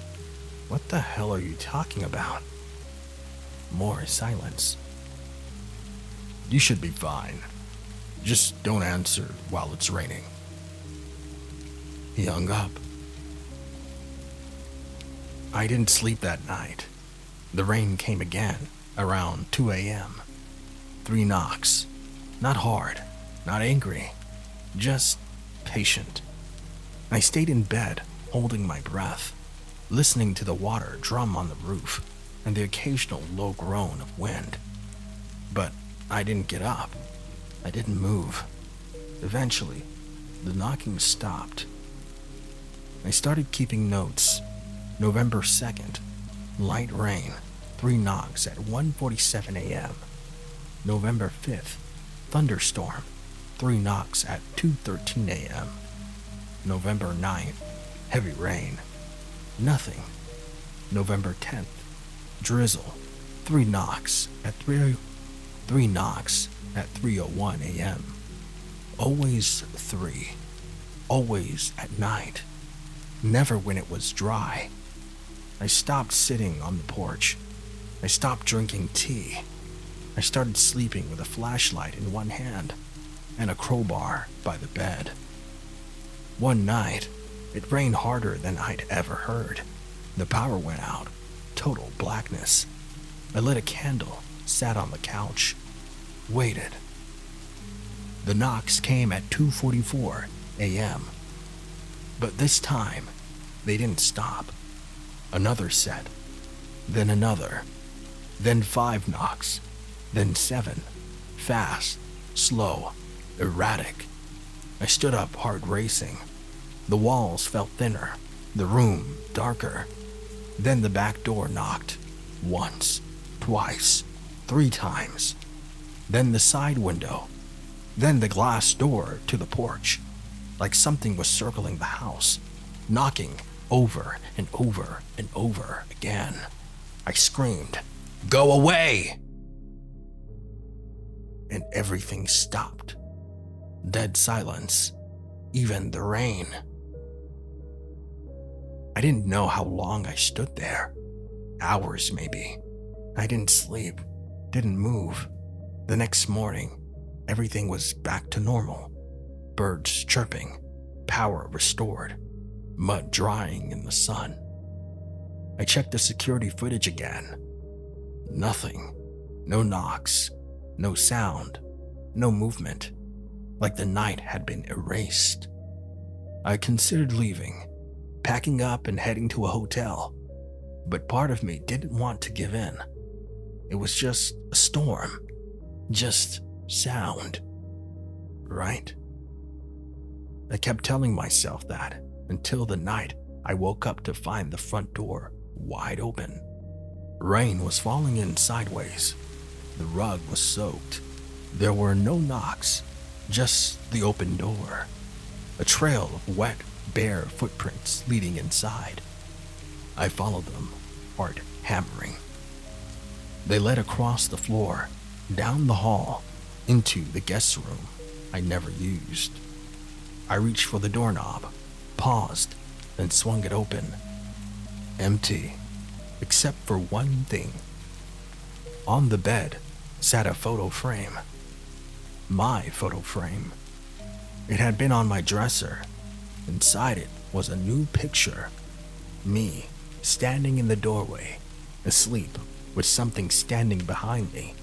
What the hell are you talking about? More silence. You should be fine. Just don't answer while it's raining. He hung up. I didn't sleep that night. The rain came again, around 2 a.m. 3 knocks. Not hard, not angry, just patient. I stayed in bed, holding my breath, listening to the water drum on the roof and the occasional low groan of wind. But I didn't get up. I didn't move. Eventually, the knocking stopped. I started keeping notes. November 2nd, light rain, 3 knocks at 1:47 a.m. November 5th, thunderstorm, 3 knocks at 2:13 a.m. November 9th, heavy rain, nothing. November 10th, drizzle, 3 knocks at 3 knocks at 3:01 a.m. Always 3. Always at night. Never when it was dry. I stopped sitting on the porch. I stopped drinking tea. I started sleeping with a flashlight in one hand and a crowbar by the bed. One night, it rained harder than I'd ever heard. The power went out. Total blackness. I lit a candle, sat on the couch, waited. The knocks came at 2:44 a.m. But this time, they didn't stop. Another set, then another, then 5 knocks, then 7, fast, slow, erratic. I stood up, heart racing. The walls felt thinner, the room darker. Then the back door knocked, once, twice, 3 times. Then the side window, then the glass door to the porch, like something was circling the house, knocking over and over and over again. I screamed, "Go away!" And everything stopped. Dead silence, even the rain. I didn't know how long I stood there. Hours maybe. I didn't sleep, didn't move. The next morning, everything was back to normal. Birds chirping, power restored, mud drying in the sun. I checked the security footage again. Nothing. No knocks, no sound, no movement, like the night had been erased. I considered leaving, packing up and heading to a hotel, but part of me didn't want to give in. It was just a storm, just sound, right? I kept telling myself that until the night I woke up to find the front door wide open. Rain was falling in sideways. The rug was soaked. There were no knocks, just the open door. A trail of wet, bare footprints leading inside. I followed them, heart hammering. They led across the floor, down the hall, into the guest room I never used. I reached for the doorknob, paused, then swung it open. Empty, except for one thing. On the bed sat a photo frame. My photo frame. It had been on my dresser. Inside it was a new picture. Me, standing in the doorway, asleep, with something standing behind me.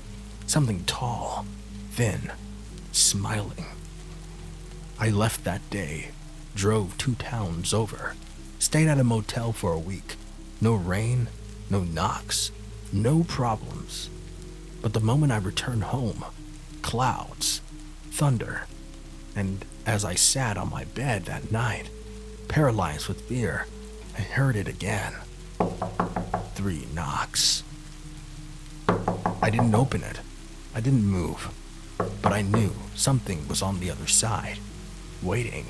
Something tall, thin, smiling. I left that day, drove 2 towns over, stayed at a motel for a week. No rain, no knocks, no problems. But the moment I returned home, clouds, thunder, and as I sat on my bed that night, paralyzed with fear, I heard it again. 3 knocks. I didn't open it. I didn't move. But I knew something was on the other side, waiting,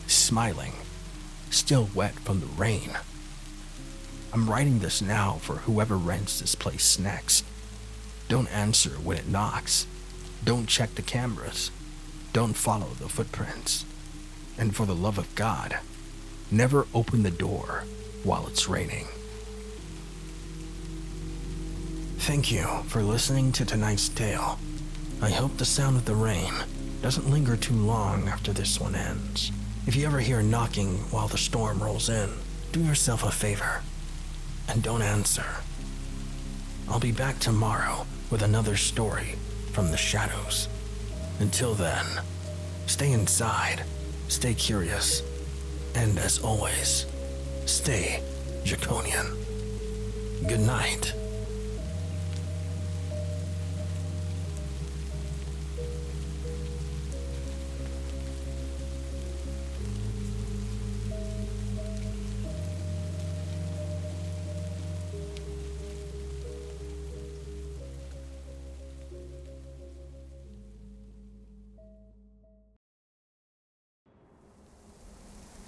smiling, still wet from the rain. I'm writing this now for whoever rents this place next. Don't answer when it knocks. Don't check the cameras. Don't follow the footprints. And for the love of God, never open the door while it's raining. Thank you for listening to tonight's tale. I hope the sound of the rain doesn't linger too long after this one ends. If you ever hear knocking while the storm rolls in, do yourself a favor and don't answer. I'll be back tomorrow with another story from the shadows. Until then, stay inside, stay curious, and as always, stay draconian. Good night.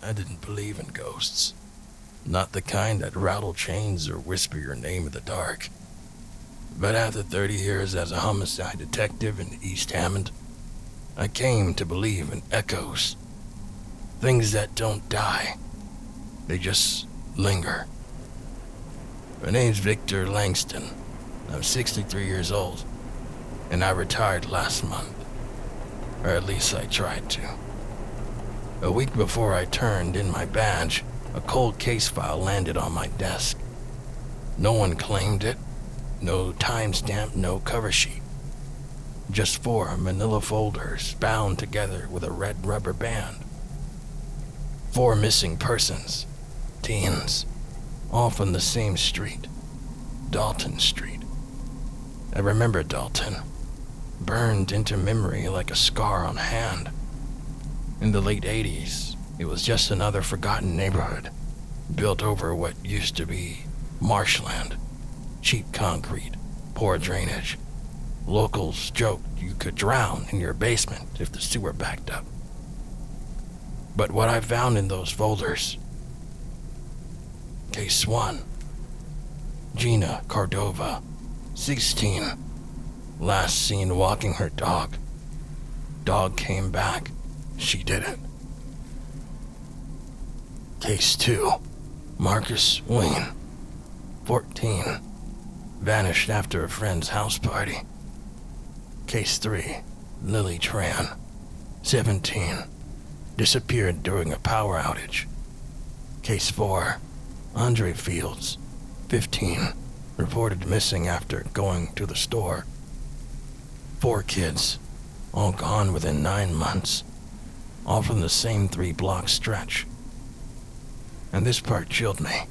I didn't believe in ghosts. Not the kind that rattle chains or whisper your name in the dark. But after 30 years as a homicide detective in East Hammond, I came to believe in echoes. Things that don't die. They just linger. My name's Victor Langston. I'm 63 years old, and I retired last month. Or at least I tried to. A week before I turned in my badge, a cold case file landed on my desk. No one claimed it. No timestamp, no cover sheet. Just 4 manila folders bound together with a red rubber band. 4 missing persons, teens, all from the same street, Dalton Street. I remember Dalton, burned into memory like a scar on a hand. In the late 80s, it was just another forgotten neighborhood, built over what used to be marshland. Cheap concrete, poor drainage. Locals joked you could drown in your basement if the sewer backed up. But what I found in those folders: Case 1. Gina Cordova, 16. Last seen walking her dog. Dog came back. She didn't. Case 2. Marcus Wayne, 14. vanished after a friend's house party. Case 3, Lily Tran, 17, disappeared during a power outage. Case 4, Andre Fields, 15, reported missing after going to the store. 4 kids, all gone within 9 months, all from the same 3-block stretch. And this part chilled me.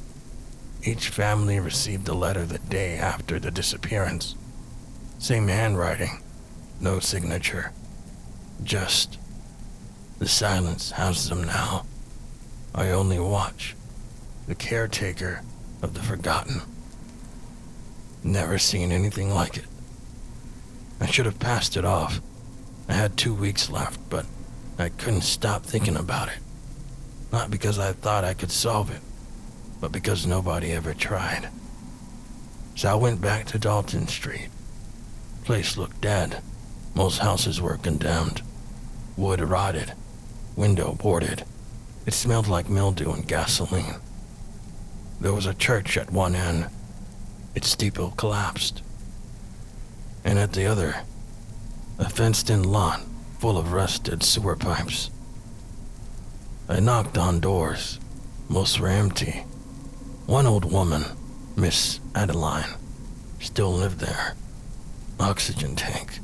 Each family received a letter the day after the disappearance. Same handwriting, no signature. Just the silence houses them now. I only watch, the caretaker of the forgotten. Never seen anything like it. I should have passed it off. I had 2 weeks left, but I couldn't stop thinking about it. Not because I thought I could solve it, but because nobody ever tried. So I went back to Dalton Street. Place looked dead. Most houses were condemned. Wood rotted. Window boarded. It smelled like mildew and gasoline. There was a church at one end. Its steeple collapsed. And at the other, a fenced-in lot full of rusted sewer pipes. I knocked on doors. Most were empty. One old woman, Miss Adeline, still lived there. Oxygen tank.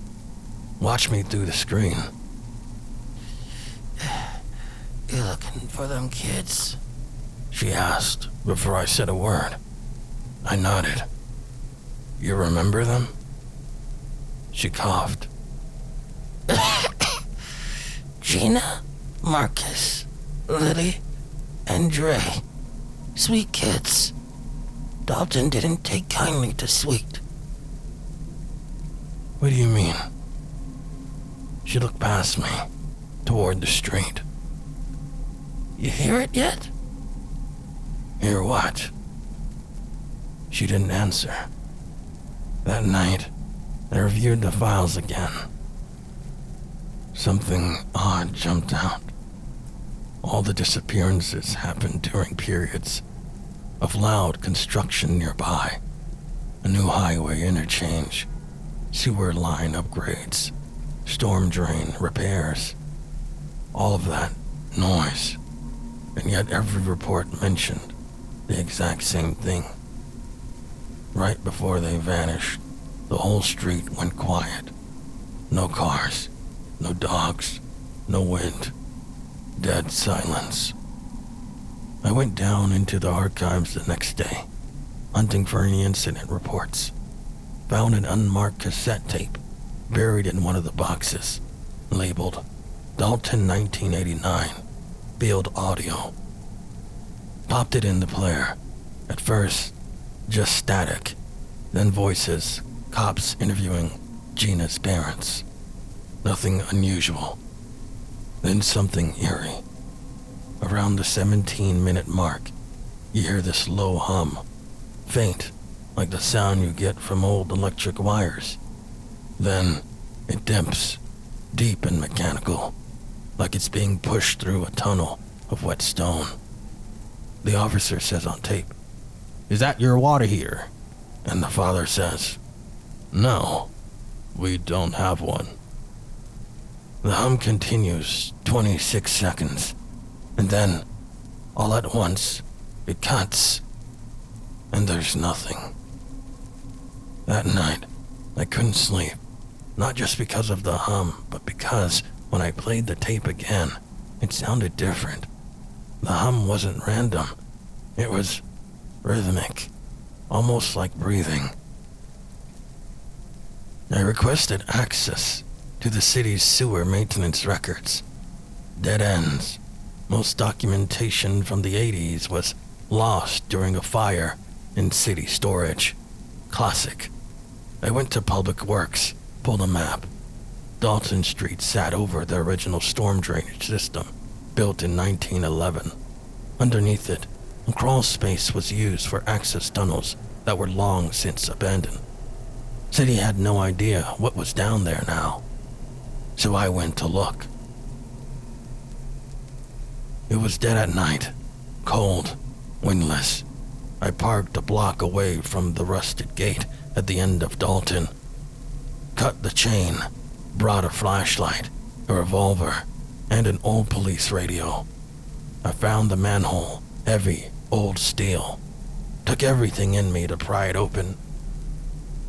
Watched me through the screen. You looking for them kids? She asked before I said a word. I nodded. You remember them? She coughed. Gina, Marcus, Lily, and Dre. Sweet kids. Dalton didn't take kindly to sweet. What do you mean? She looked past me, toward the street. You hear it yet? Hear what? She didn't answer. That night, I reviewed the files again. Something odd jumped out. All the disappearances happened during periods of loud construction nearby. A new highway interchange, sewer line upgrades, storm drain repairs. All of that noise. And yet every report mentioned the exact same thing. Right before they vanished, the whole street went quiet. No cars, no dogs, no wind. Dead silence. I went down into the archives the next day, hunting for any incident reports. Found an unmarked cassette tape buried in one of the boxes, labeled Dalton 1989, Field Audio. Popped it in the player. At first, just static, then voices, cops interviewing Gina's parents. Nothing unusual. Then something eerie. Around the 17-minute mark, you hear this low hum, faint, like the sound you get from old electric wires. Then it dips, deep and mechanical, like it's being pushed through a tunnel of wet stone. The officer says on tape, "Is that your water heater?" And the father says, "No, we don't have one." The hum continues 26 seconds, and then, all at once, it cuts, and there's nothing. That night, I couldn't sleep, not just because of the hum, but because when I played the tape again, it sounded different. The hum wasn't random. It was rhythmic, almost like breathing. I requested access to the city's sewer maintenance records. Dead ends. Most documentation from the 80s was lost during a fire in city storage. Classic. I went to Public Works, pulled a map. Dalton Street sat over the original storm drainage system, built in 1911. Underneath it, a crawl space was used for access tunnels that were long since abandoned. City had no idea what was down there now, so I went to look. It was dead at night, cold, windless. I parked a block away from the rusted gate at the end of Dalton, cut the chain, brought a flashlight, a revolver, and an old police radio. I found the manhole, heavy, old steel. Took everything in me to pry it open.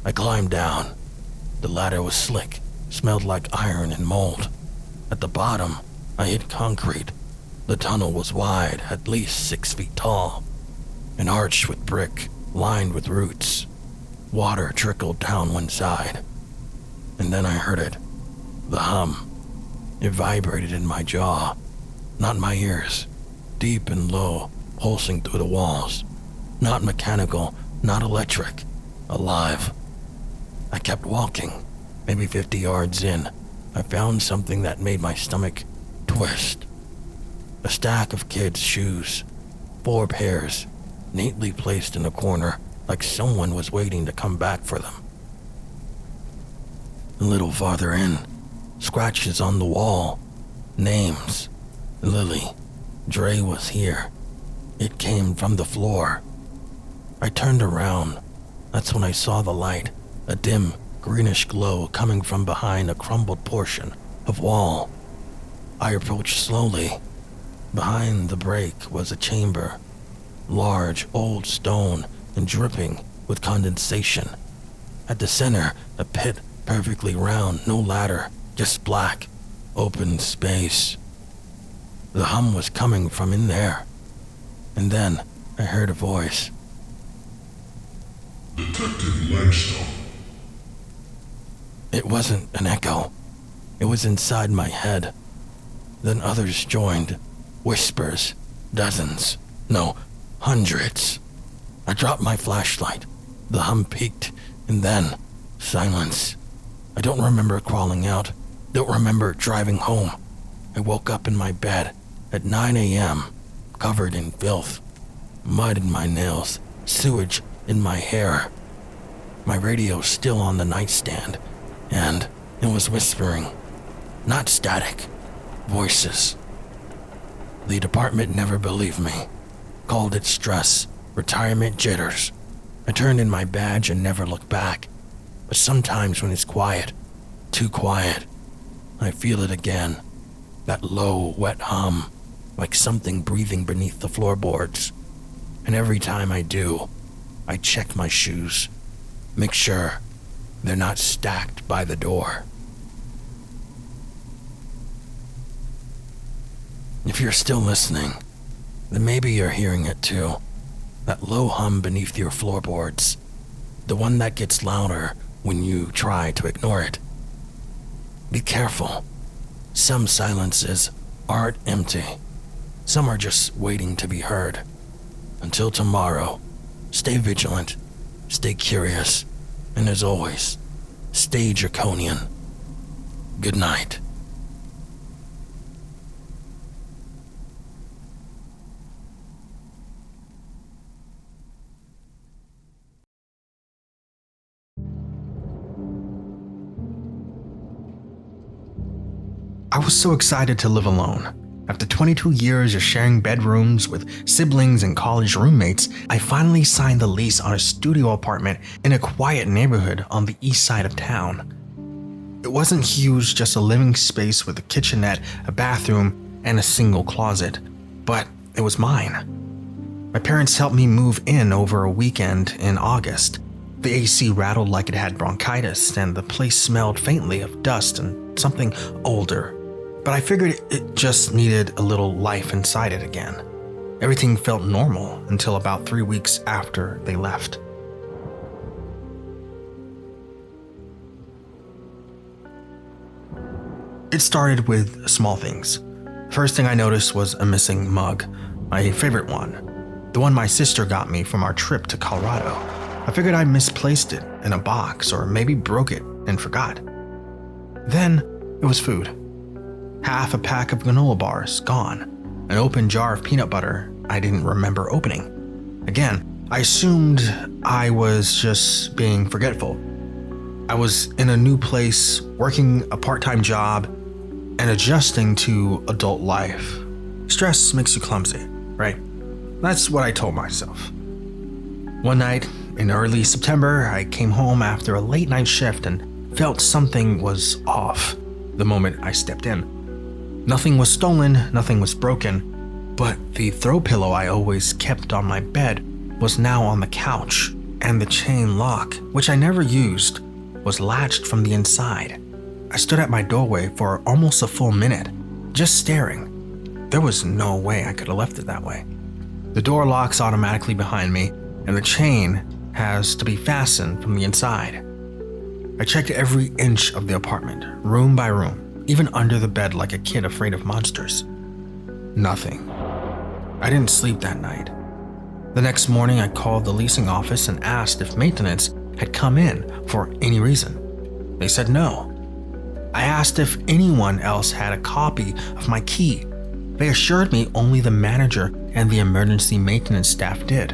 I climbed down. The ladder was slick, smelled like iron and mold. At the bottom, I hit concrete. The tunnel was wide, at least 6 feet tall, and arched with brick, lined with roots. Water trickled down one side. And then I heard it. The hum. It vibrated in my jaw, not my ears. Deep and low, pulsing through the walls. Not mechanical, not electric. Alive. I kept walking. Maybe 50 yards in, I found something that made my stomach twist. A stack of kids' shoes. 4 pairs, neatly placed in a corner, like someone was waiting to come back for them. A little farther in, scratches on the wall. Names. Lily. Dre was here. It came from the floor. I turned around. That's when I saw the light, a dim, greenish glow coming from behind a crumbled portion of wall. I approached slowly. Behind the break was a chamber, large, old stone and dripping with condensation. At the center, a pit perfectly round, no ladder, just black, open space. The hum was coming from in there. And then I heard a voice. Detective Langston. It wasn't an echo. It was inside my head. Then others joined. Whispers. Dozens. No, hundreds. I dropped my flashlight. The hum peaked, and then silence. I don't remember crawling out. Don't remember driving home. I woke up in my bed at 9 a.m., covered in filth. Mud in my nails. Sewage in my hair. My radio still on the nightstand, and it was whispering. Not static. Voices. The department never believed me. Called it stress, retirement jitters. I turned in my badge and never looked back. But sometimes when it's quiet, too quiet, I feel it again. That low, wet hum, like something breathing beneath the floorboards. And every time I do, I check my shoes. Make sure they're not stacked by the door. If you're still listening, then maybe you're hearing it too. That low hum beneath your floorboards. The one that gets louder when you try to ignore it. Be careful. Some silences aren't empty. Some are just waiting to be heard. Until tomorrow, stay vigilant, stay curious, and as always, stay draconian. Good night. I was so excited to live alone. After 22 years of sharing bedrooms with siblings and college roommates, I finally signed the lease on a studio apartment in a quiet neighborhood on the east side of town. It wasn't huge, just a living space with a kitchenette, a bathroom, and a single closet, but it was mine. My parents helped me move in over a weekend in August. The AC rattled like it had bronchitis, and the place smelled faintly of dust and something older. But I figured it just needed a little life inside it again. Everything felt normal until about 3 weeks after they left. It started with small things. First thing I noticed was a missing mug, my favorite one. The one my sister got me from our trip to Colorado. I figured I misplaced it in a box or maybe broke it and forgot. Then it was food. Half a pack of granola bars, gone. An open jar of peanut butter I didn't remember opening. Again, I assumed I was just being forgetful. I was in a new place, working a part-time job, and adjusting to adult life. Stress makes you clumsy, right? That's what I told myself. One night in early September, I came home after a late night shift and felt something was off the moment I stepped in. Nothing was stolen, nothing was broken, but the throw pillow I always kept on my bed was now on the couch, and the chain lock, which I never used, was latched from the inside. I stood at my doorway for almost a full minute, just staring. There was no way I could have left it that way. The door locks automatically behind me, and the chain has to be fastened from the inside. I checked every inch of the apartment, room by room, even under the bed like a kid afraid of monsters. Nothing. I didn't sleep that night. The next morning, I called the leasing office and asked if maintenance had come in for any reason. They said no. I asked if anyone else had a copy of my key. They assured me only the manager and the emergency maintenance staff did,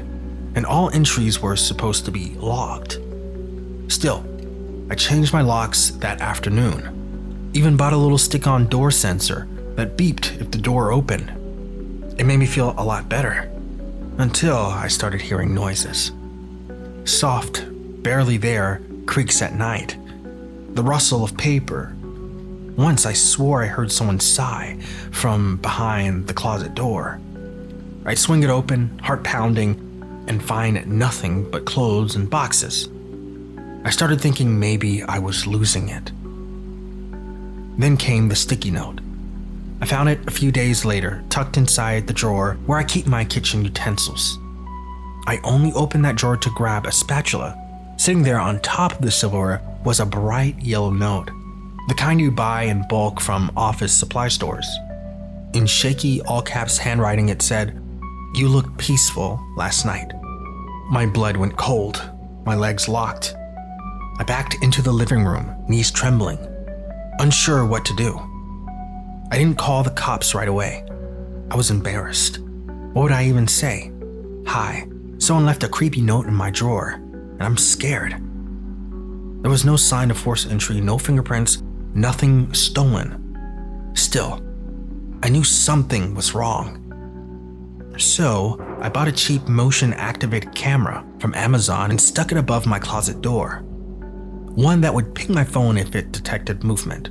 and all entries were supposed to be logged. Still, I changed my locks that afternoon. Even bought a little stick-on door sensor that beeped if the door opened. It made me feel a lot better, until I started hearing noises. Soft, barely there creaks at night. The rustle of paper. Once I swore I heard someone sigh from behind the closet door. I'd swing it open, heart pounding, and find nothing but clothes and boxes. I started thinking maybe I was losing it. Then came the sticky note. I found it a few days later, tucked inside the drawer where I keep my kitchen utensils. I only opened that drawer to grab a spatula. Sitting there on top of the silverware was a bright yellow note, the kind you buy in bulk from office supply stores. In shaky, all-caps handwriting it said, "You looked peaceful last night." My blood went cold, my legs locked. I backed into the living room, knees trembling, unsure what to do. I didn't call the cops right away. I was embarrassed. What would I even say? Hi, someone left a creepy note in my drawer, and I'm scared. There was no sign of forced entry, no fingerprints, nothing stolen. Still, I knew something was wrong. So, I bought a cheap motion-activated camera from Amazon and stuck it above my closet door. One that would ping my phone if it detected movement.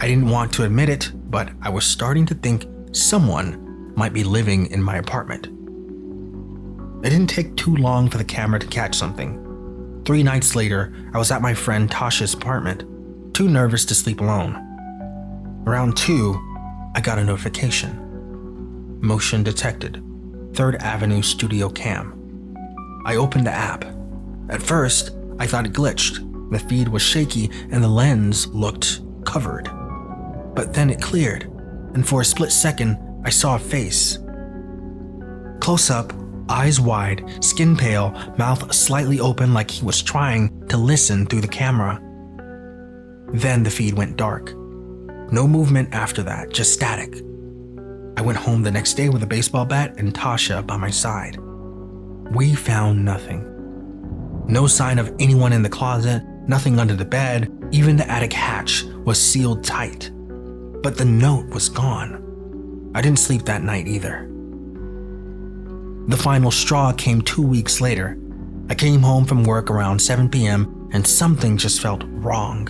I didn't want to admit it, but I was starting to think someone might be living in my apartment. It didn't take too long for the camera to catch something. 3 nights later, I was at my friend Tasha's apartment, too nervous to sleep alone. Around 2, I got a notification. Motion detected. 3rd Avenue Studio Cam. I opened the app. At first, I thought it glitched. The feed was shaky and the lens looked covered. But then it cleared, and for a split second, I saw a face. Close up, eyes wide, skin pale, mouth slightly open like he was trying to listen through the camera. Then the feed went dark. No movement after that, just static. I went home the next day with a baseball bat and Tasha by my side. We found nothing. No sign of anyone in the closet, nothing under the bed, even the attic hatch was sealed tight. But the note was gone. I didn't sleep that night either. The final straw came 2 weeks later. I came home from work around 7 p.m. and something just felt wrong.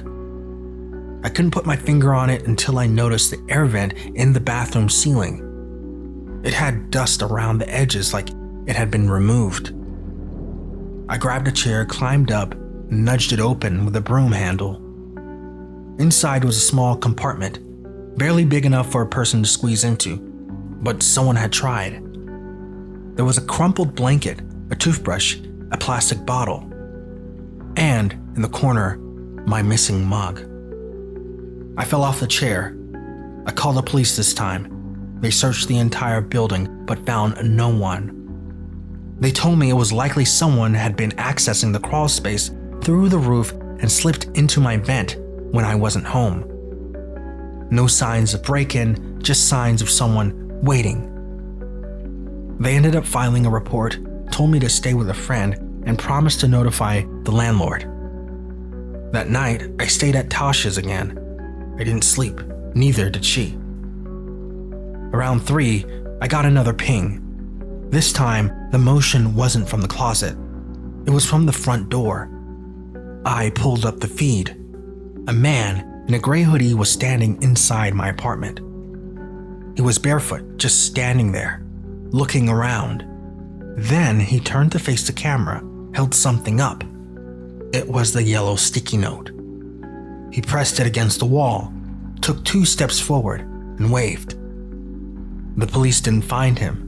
I couldn't put my finger on it until I noticed the air vent in the bathroom ceiling. It had dust around the edges like it had been removed. I grabbed a chair, climbed up, and nudged it open with a broom handle. Inside was a small compartment, barely big enough for a person to squeeze into, but someone had tried. There was a crumpled blanket, a toothbrush, a plastic bottle, and in the corner, my missing mug. I fell off the chair. I called the police this time. They searched the entire building but found no one. They told me it was likely someone had been accessing the crawl space through the roof and slipped into my vent when I wasn't home. No signs of break-in, just signs of someone waiting. They ended up filing a report, told me to stay with a friend, and promised to notify the landlord. That night, I stayed at Tasha's again. I didn't sleep, neither did she. Around 3, I got another ping. This time, the motion wasn't from the closet. It was from the front door. I pulled up the feed. A man in a gray hoodie was standing inside my apartment. He was barefoot, just standing there, looking around. Then he turned to face the camera, held something up. It was the yellow sticky note. He pressed it against the wall, took 2 steps forward, and waved. The police didn't find him.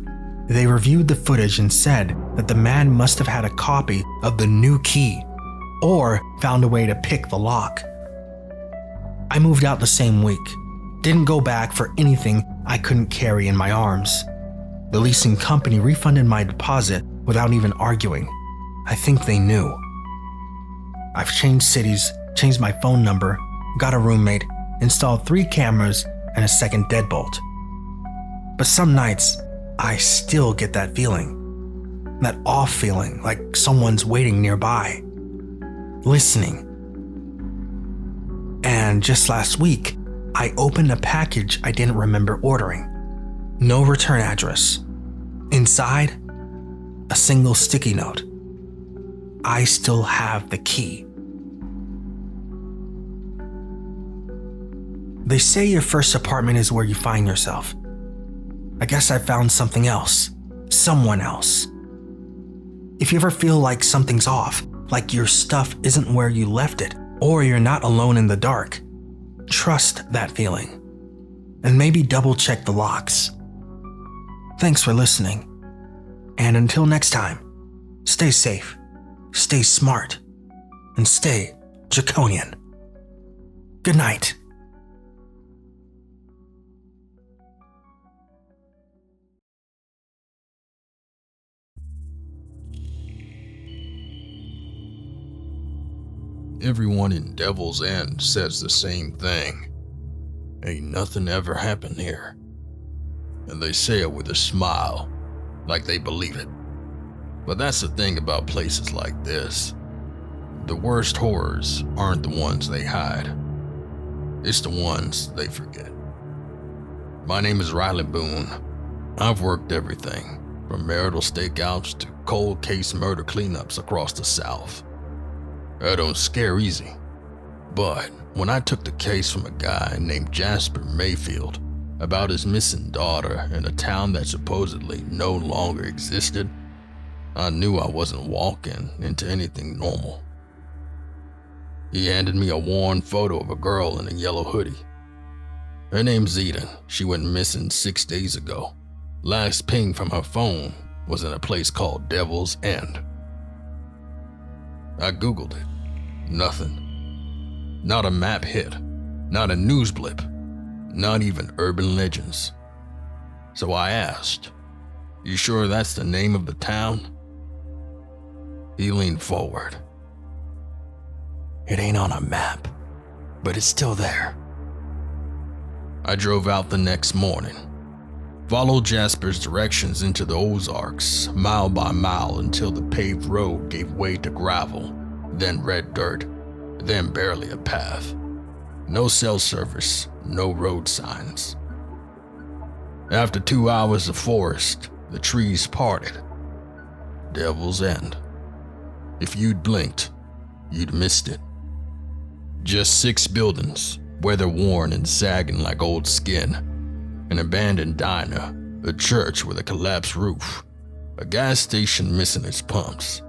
They reviewed the footage and said that the man must have had a copy of the new key or found a way to pick the lock. I moved out the same week. Didn't go back for anything I couldn't carry in my arms. The leasing company refunded my deposit without even arguing. I think they knew. I've changed cities, changed my phone number, got a roommate, installed 3 cameras and a second deadbolt. But some nights, I still get that feeling. That off feeling, like someone's waiting nearby, listening. And just last week, I opened a package I didn't remember ordering. No return address. Inside, a single sticky note. I still have the key. They say your first apartment is where you find yourself. I guess I found something else. Someone else. If you ever feel like something's off, like your stuff isn't where you left it, or you're not alone in the dark, trust that feeling. And maybe double check the locks. Thanks for listening. And until next time, stay safe, stay smart, and stay draconian. Good night. Everyone in Devil's End says the same thing. Ain't nothing ever happened here. And they say it with a smile, like they believe it. But that's the thing about places like this. The worst horrors aren't the ones they hide. It's the ones they forget. My name is Riley Boone. I've worked everything, from marital stakeouts to cold case murder cleanups across the South. I don't scare easy. But when I took the case from a guy named Jasper Mayfield about his missing daughter in a town that supposedly no longer existed, I knew I wasn't walking into anything normal. He handed me a worn photo of a girl in a yellow hoodie. Her name's Eden. She went missing 6 days ago. Last ping from her phone was in a place called Devil's End. I Googled it. Nothing. Not a map hit. Not a news blip. Not even urban legends. So I asked, "You sure that's the name of the town?" He leaned forward. It ain't on a map, but it's still there. I drove out the next morning. Followed Jasper's directions into the Ozarks, mile by mile until the paved road gave way to gravel, then red dirt, then barely a path. No cell service, no road signs. After 2 hours of forest, the trees parted. Devil's End. If you'd blinked, you'd missed it. Just 6 buildings, weather-worn and sagging like old skin. An abandoned diner, a church with a collapsed roof, a gas station missing its pumps,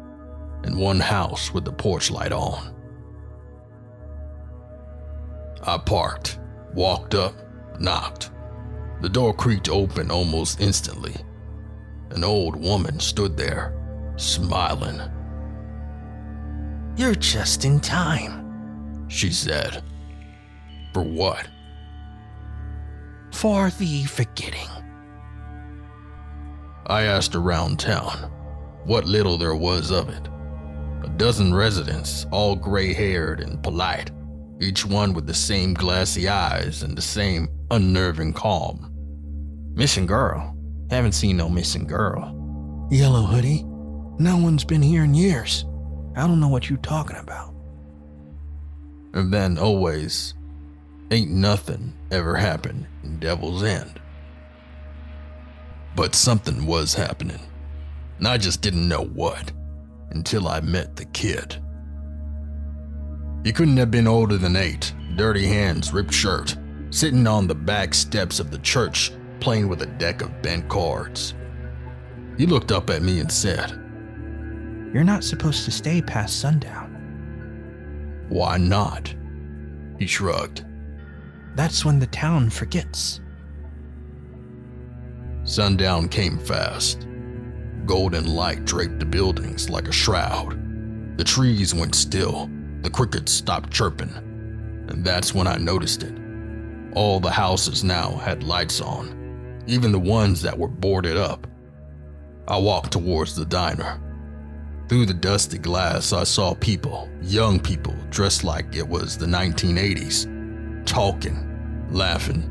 and one house with the porch light on. I parked, walked up, knocked. The door creaked open almost instantly. An old woman stood there, smiling. You're just in time, she said. For what? for the forgetting. I asked around town what little there was of it. A dozen residents, all gray-haired and polite, each one with the same glassy eyes and the same unnerving calm. Missing girl. Haven't seen no missing girl. Yellow hoodie. No one's been here in years. I don't know what you're talking about. And then always, ain't nothing ever happened in Devil's End. But something was happening. and I just didn't know what until I met the kid. He couldn't have been older than 8, dirty hands, ripped shirt, sitting on the back steps of the church playing with a deck of bent cards. He looked up at me and said, "You're not supposed to stay past sundown." "Why not?" He shrugged. "That's when the town forgets." Sundown came fast. Golden light draped the buildings like a shroud. The trees went still. The crickets stopped chirping. And that's when I noticed it. All the houses now had lights on, even the ones that were boarded up. I walked towards the diner. Through the dusty glass, I saw people, young people, dressed like it was the 1980s, talking, laughing,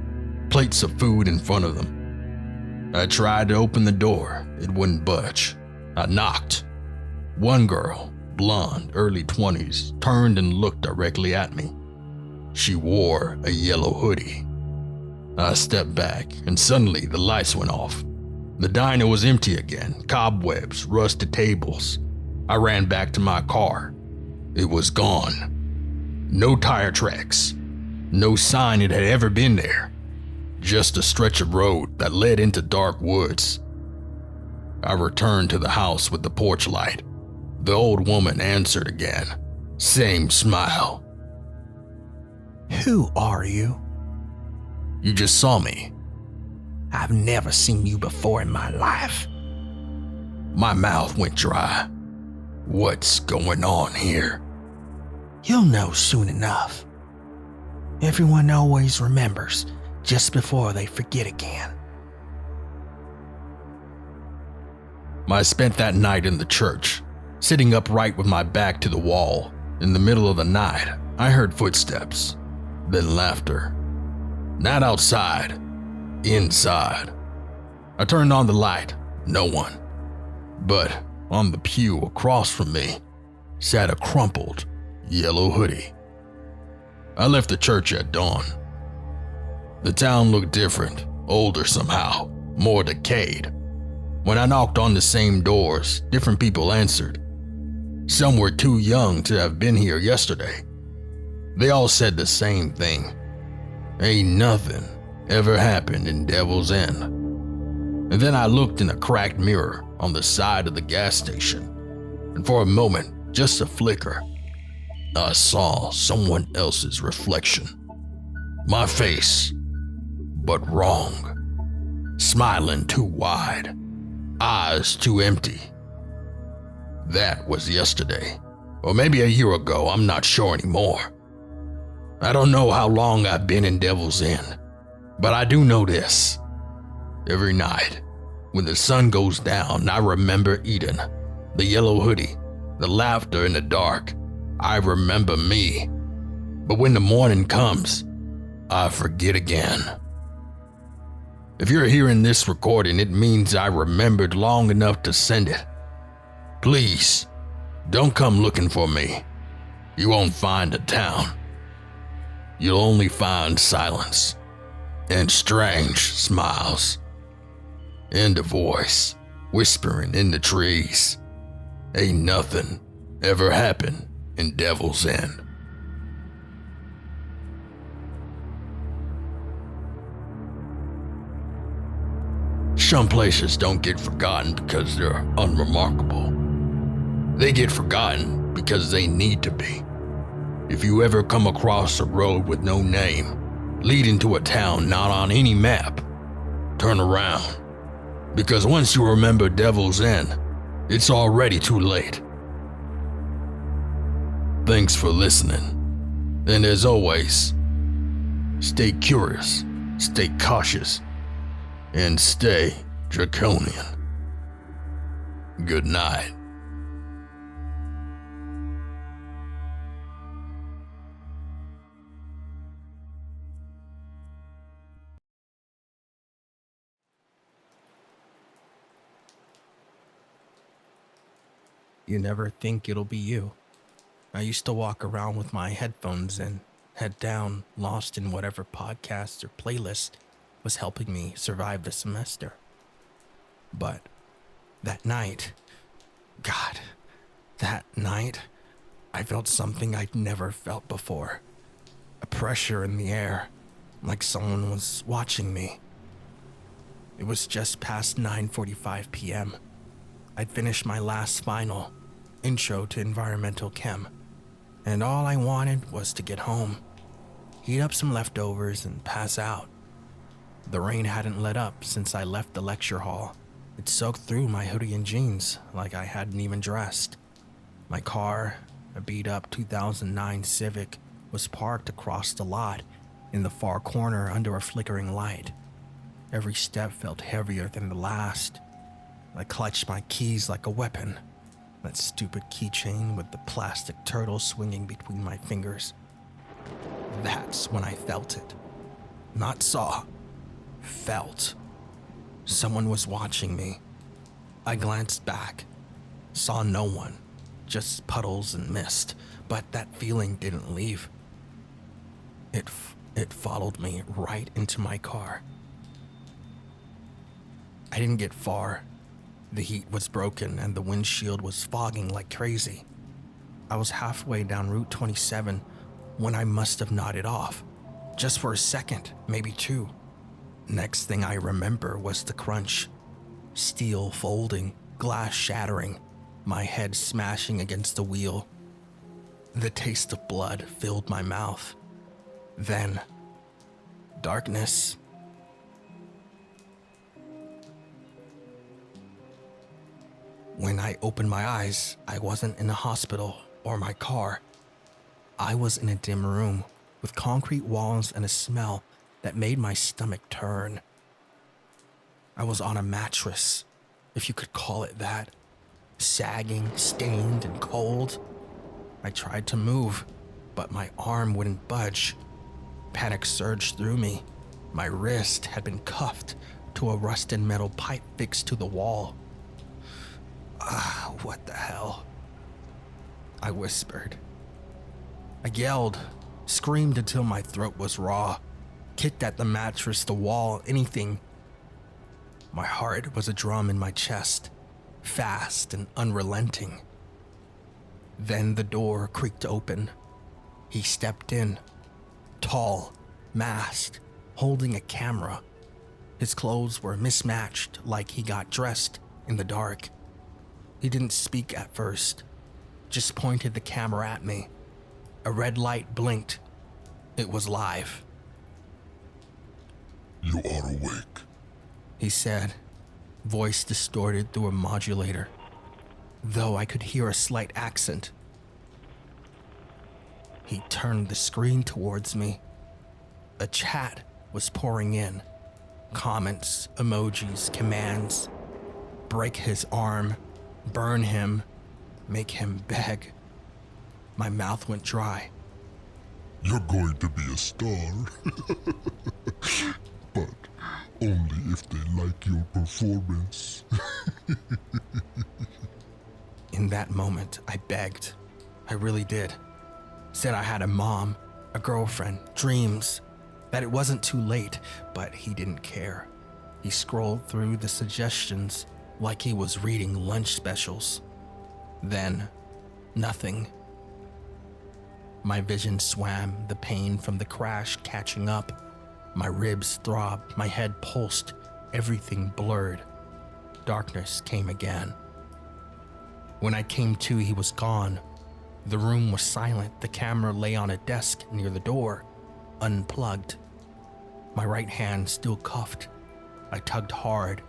plates of food in front of them. I tried to open the door. It wouldn't budge. I knocked. One girl, blonde, early 20s, turned and looked directly at me. She wore a yellow hoodie. I stepped back, and suddenly the lights went off. The diner was empty again, cobwebs, rusted tables. I ran back to my car. It was gone. No tire tracks. No sign it had ever been there. Just a stretch of road that led into dark woods. I returned to the house with the porch light. The old woman answered again. Same smile. "Who are you?" "You just saw me." "I've never seen you before in my life." My mouth went dry. What's going on here? "You'll know soon enough. Everyone always remembers just before they forget again." I spent that night in the church, sitting upright with my back to the wall. In the middle of the night, I heard footsteps, then laughter. Not outside, inside. I turned on the light, no one. But on the pew across from me sat a crumpled, yellow hoodie. I left the church at dawn. The town looked different, older somehow, more decayed. When I knocked on the same doors, different people answered. Some were too young to have been here yesterday. They all said the same thing. Ain't nothing ever happened in Devil's End. And then I looked in a cracked mirror on the side of the gas station, and for a moment, just a flicker, I saw someone else's reflection. My face, but wrong. Smiling too wide, eyes too empty. That was yesterday, or maybe a year ago, I'm not sure anymore. I don't know how long I've been in Devil's End, but I do know this. Every night, when the sun goes down, I remember Eden, the yellow hoodie, the laughter in the dark. I remember me. But when the morning comes, I forget again. If you're hearing this recording, it means I remembered long enough to send it. Please, don't come looking for me. You won't find a town. You'll only find silence and strange smiles and a voice whispering in the trees. Ain't nothing ever happened in Devil's End. Some places don't get forgotten because they're unremarkable. They get forgotten because they need to be. If you ever come across a road with no name, leading to a town not on any map, turn around. Because once you remember Devil's End, it's already too late. Thanks for listening. And as always, stay curious, stay cautious, and stay draconian. Good night. You never think it'll be you. I used to walk around with my headphones in, head down, lost in whatever podcast or playlist was helping me survive the semester. But that night, That night, I felt something I'd never felt before. A pressure in the air, like someone was watching me. It was just past 9:45 p.m. I'd finished my last final, Intro to Environmental Chem, and all I wanted was to get home, heat up some leftovers, and pass out. The rain hadn't let up since I left the lecture hall. It soaked through my hoodie and jeans like I hadn't even dressed. My car, a beat-up 2009 Civic, was parked across the lot in the far corner under a flickering light. Every step felt heavier than the last. I clutched my keys like a weapon, that stupid keychain with the plastic turtle swinging between my fingers. That's when I felt it. Not saw. Felt. Someone was watching me. I glanced back. Saw no one. Just puddles and mist, but that feeling didn't leave. It followed me right into my car. I didn't get far. The heat was broken and the windshield was fogging like crazy. I was halfway down Route 27 when I must have nodded off. Just for a second, maybe two. Next thing I remember was the crunch. Steel folding, glass shattering, my head smashing against the wheel. The taste of blood filled my mouth. Then, darkness. When I opened my eyes, I wasn't in a hospital or my car. I was in a dim room with concrete walls and a smell that made my stomach turn. I was on a mattress, if you could call it that, sagging, stained, and cold. I tried to move, but my arm wouldn't budge. Panic surged through me. My wrist had been cuffed to a rusted metal pipe fixed to the wall. What the hell? I whispered. I yelled, screamed until my throat was raw, kicked at the mattress, the wall, anything. My heart was a drum in my chest, fast and unrelenting. Then the door creaked open. He stepped in, tall, masked, holding a camera. His clothes were mismatched, like he got dressed in the dark. He didn't speak at first, just pointed the camera at me. A red light blinked. It was live. You are awake. He said, voice distorted through a modulator, though I could hear a slight accent. He turned the screen towards me. A chat was pouring in. Comments, emojis, commands. Break his arm, burn him, make him beg. My mouth went dry. You're going to be a star. But only if they like your performance. In that moment, I begged. I really did. Said I had a mom, a girlfriend, dreams, that it wasn't too late, but he didn't care. He scrolled through the suggestions like he was reading lunch specials. Then, nothing. My vision swam, the pain from the crash catching up. My ribs throbbed, my head pulsed, everything blurred. Darkness came again. When I came to, he was gone. The room was silent. The camera lay on a desk near the door, unplugged. My right hand still cuffed. I tugged hard.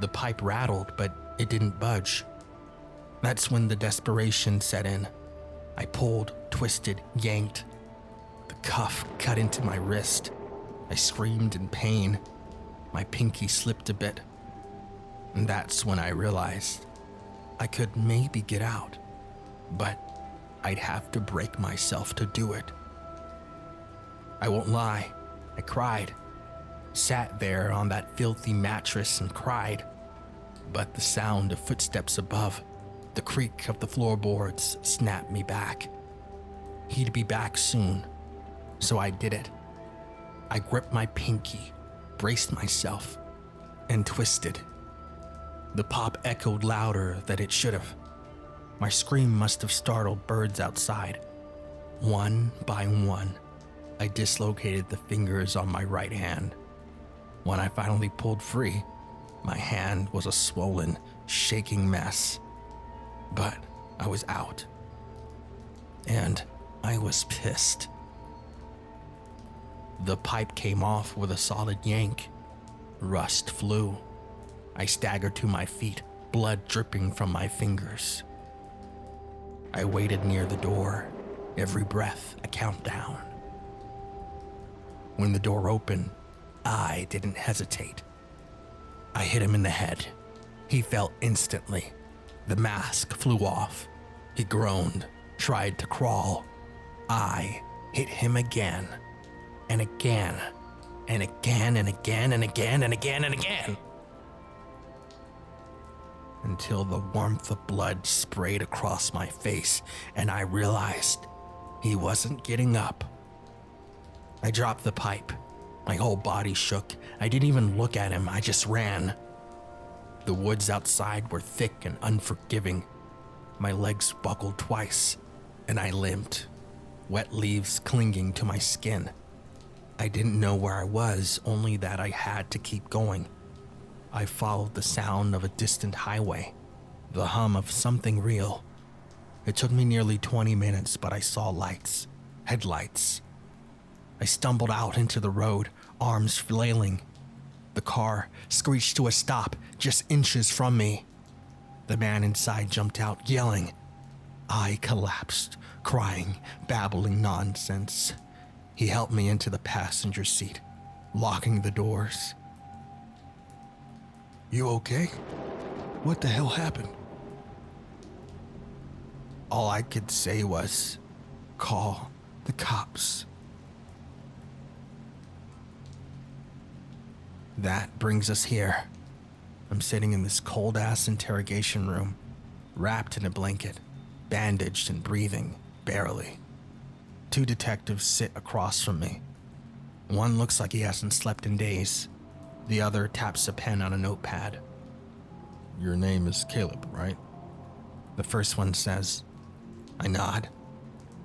The pipe rattled, but it didn't budge. That's when the desperation set in. I pulled, twisted, yanked. The cuff cut into my wrist. I screamed in pain. My pinky slipped a bit. And that's when I realized I could maybe get out, but I'd have to break myself to do it. I won't lie, I cried. Sat there on that filthy mattress and cried. But the sound of footsteps above, the creak of the floorboards snapped me back. He'd be back soon, so I did it. I gripped my pinky, braced myself, and twisted. The pop echoed louder than it should have. My scream must have startled birds outside. One by one, I dislocated the fingers on my right hand. When I finally pulled free, my hand was a swollen, shaking mess. But I was out. And I was pissed. The pipe came off with a solid yank. Rust flew. I staggered to my feet, blood dripping from my fingers. I waited near the door, every breath a countdown. When the door opened, I didn't hesitate. I hit him in the head. He fell instantly. The mask flew off. He groaned, tried to crawl. I hit him again, and again, and again, and again, and again, and again, and again. Until the warmth of blood sprayed across my face, and I realized he wasn't getting up. I dropped the pipe. My whole body shook. I didn't even look at him. I just ran. The woods outside were thick and unforgiving. My legs buckled twice, and I limped, wet leaves clinging to my skin. I didn't know where I was, only that I had to keep going. I followed the sound of a distant highway, the hum of something real. It took me nearly 20 minutes, but I saw lights, headlights. I stumbled out into the road, arms flailing. The car screeched to a stop just inches from me. The man inside jumped out, yelling. I collapsed, crying, babbling nonsense. He helped me into the passenger seat, locking the doors. You okay? What the hell happened? All I could say was, call the cops. That brings us here. I'm sitting in this cold-ass interrogation room, wrapped in a blanket, bandaged and breathing, barely. 2 detectives sit across from me. One looks like he hasn't slept in days. The other taps a pen on a notepad. Your name is Caleb, right? The first one says. I nod.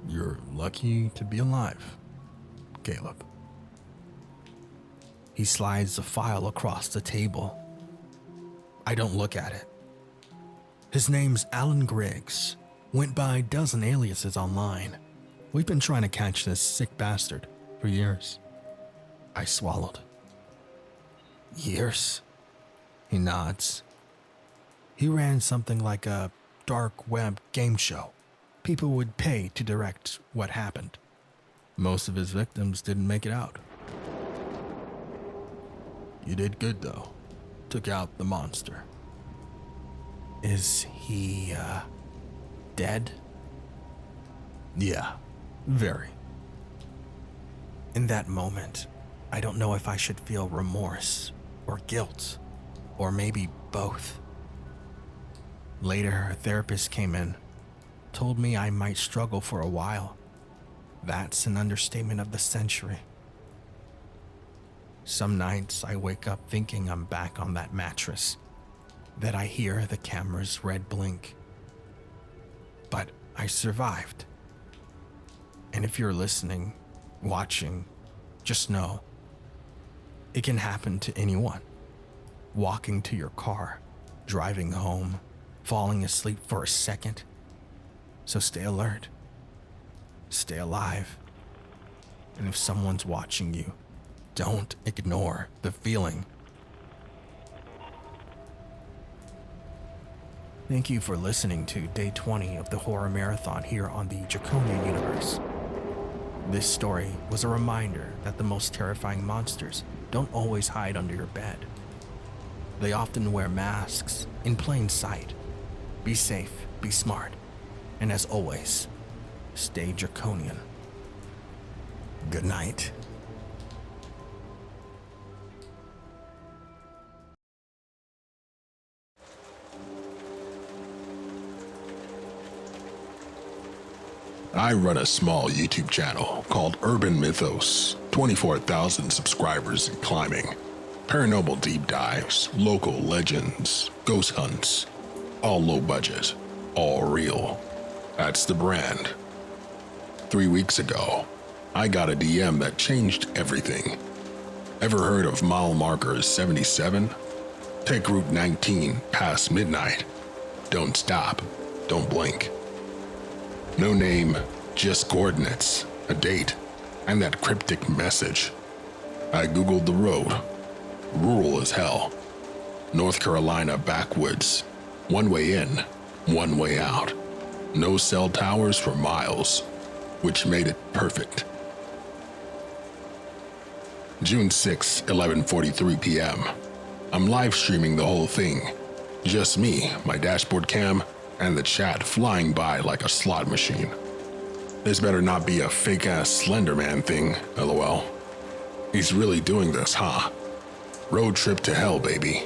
You're lucky to be alive, Caleb. He slides the file across the table. I don't look at it. His name's Alan Griggs. Went by a dozen aliases online. We've been trying to catch this sick bastard for years. I swallowed. Years? He nods. He ran something like a dark web game show. People would pay to direct what happened. Most of his victims didn't make it out. You did good, though. Took out the monster. Is he, dead? Yeah, very. In that moment, I don't know if I should feel remorse or guilt, or maybe both. Later, a therapist came in, told me I might struggle for a while. That's an understatement of the century. Some nights I wake up thinking I'm back on that mattress, that I hear the camera's red blink. But I survived. And if you're listening, watching, just know, it can happen to anyone. Walking to your car, driving home, falling asleep for a second. So stay alert. Stay alive. And if someone's watching you, don't ignore the feeling. Thank you for listening to Day 20 of the Horror Marathon here on the Draconia universe. This story was a reminder that the most terrifying monsters don't always hide under your bed. They often wear masks in plain sight. Be safe, be smart, and as always, stay draconian. Good night. I run a small YouTube channel called Urban Mythos, 24,000 subscribers and climbing. Paranormal deep dives, local legends, ghost hunts, all low budget. All real. That's the brand. 3 weeks ago, I got a DM that changed everything. Ever heard of mile marker 77? Take Route 19 past midnight. Don't stop. Don't blink. No name, just coordinates, a date, and that cryptic message. I googled the road. Rural as hell. North Carolina backwoods. One way in, one way out. No cell towers for miles, which made it perfect. June 6, 11:43 p.m. I'm live streaming the whole thing. Just me, my dashboard cam, and the chat flying by like a slot machine. This better not be a fake-ass Slender Man thing, lol. He's really doing this, huh? Road trip to hell, baby.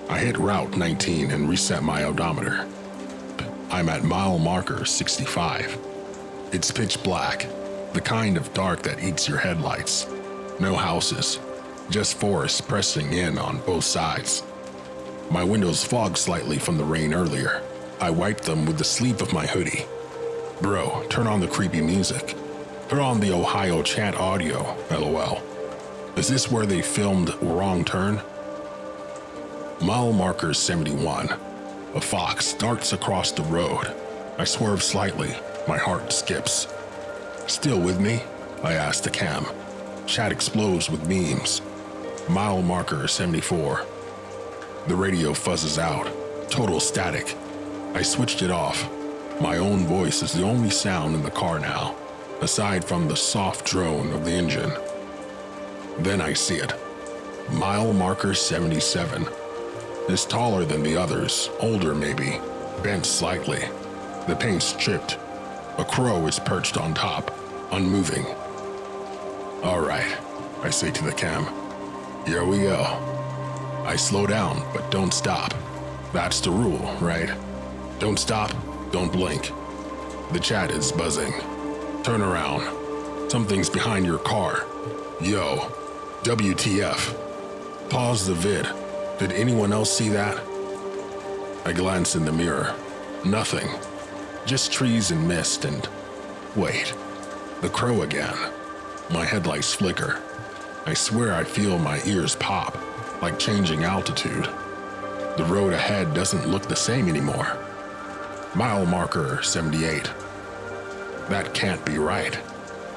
I hit Route 19 and reset my odometer. I'm at mile marker 65. It's pitch black, the kind of dark that eats your headlights. No houses, just forest pressing in on both sides. My windows fogged slightly from the rain earlier. I wiped them with the sleeve of my hoodie. Bro, turn on the creepy music. Turn on the Ohio chat audio, lol. Is this where they filmed Wrong Turn? Mile marker 71. A fox darts across the road. I swerve slightly. My heart skips. Still with me? I ask the cam. Chat explodes with memes. Mile marker 74. The radio fuzzes out. Total static. I switched it off. My own voice is the only sound in the car now, aside from the soft drone of the engine. Then I see it. Mile marker 77. It's taller than the others, older maybe, bent slightly. The paint's chipped. A crow is perched on top, unmoving. All right, I say to the cam. Here we go. I slow down, but don't stop. That's the rule, right? Don't stop, don't blink. The chat is buzzing. Turn around. Something's behind your car. Yo, WTF. Pause the vid. Did anyone else see that? I glance in the mirror. Nothing. Just trees and mist and... Wait. The crow again. My headlights flicker. I swear I feel my ears pop, like changing altitude. The road ahead doesn't look the same anymore. Mile marker 78. That can't be right.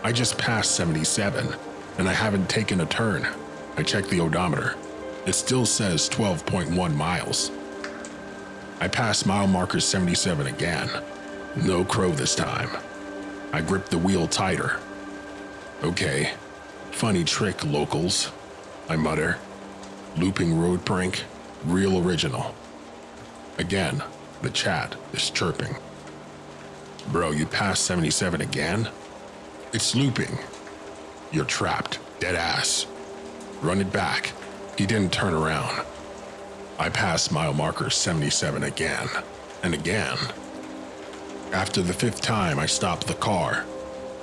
I just passed 77, and I haven't taken a turn. I check the odometer. It still says 12.1 miles. I pass mile marker 77 again. No crow this time. I grip the wheel tighter. Okay, funny trick, locals, I mutter. Looping road prank, real original. Again, the chat is chirping. Bro, you passed 77 again? It's looping. You're trapped, dead ass. Run it back. He didn't turn around. I pass mile marker 77 again and again. After the 5th time, I stop the car.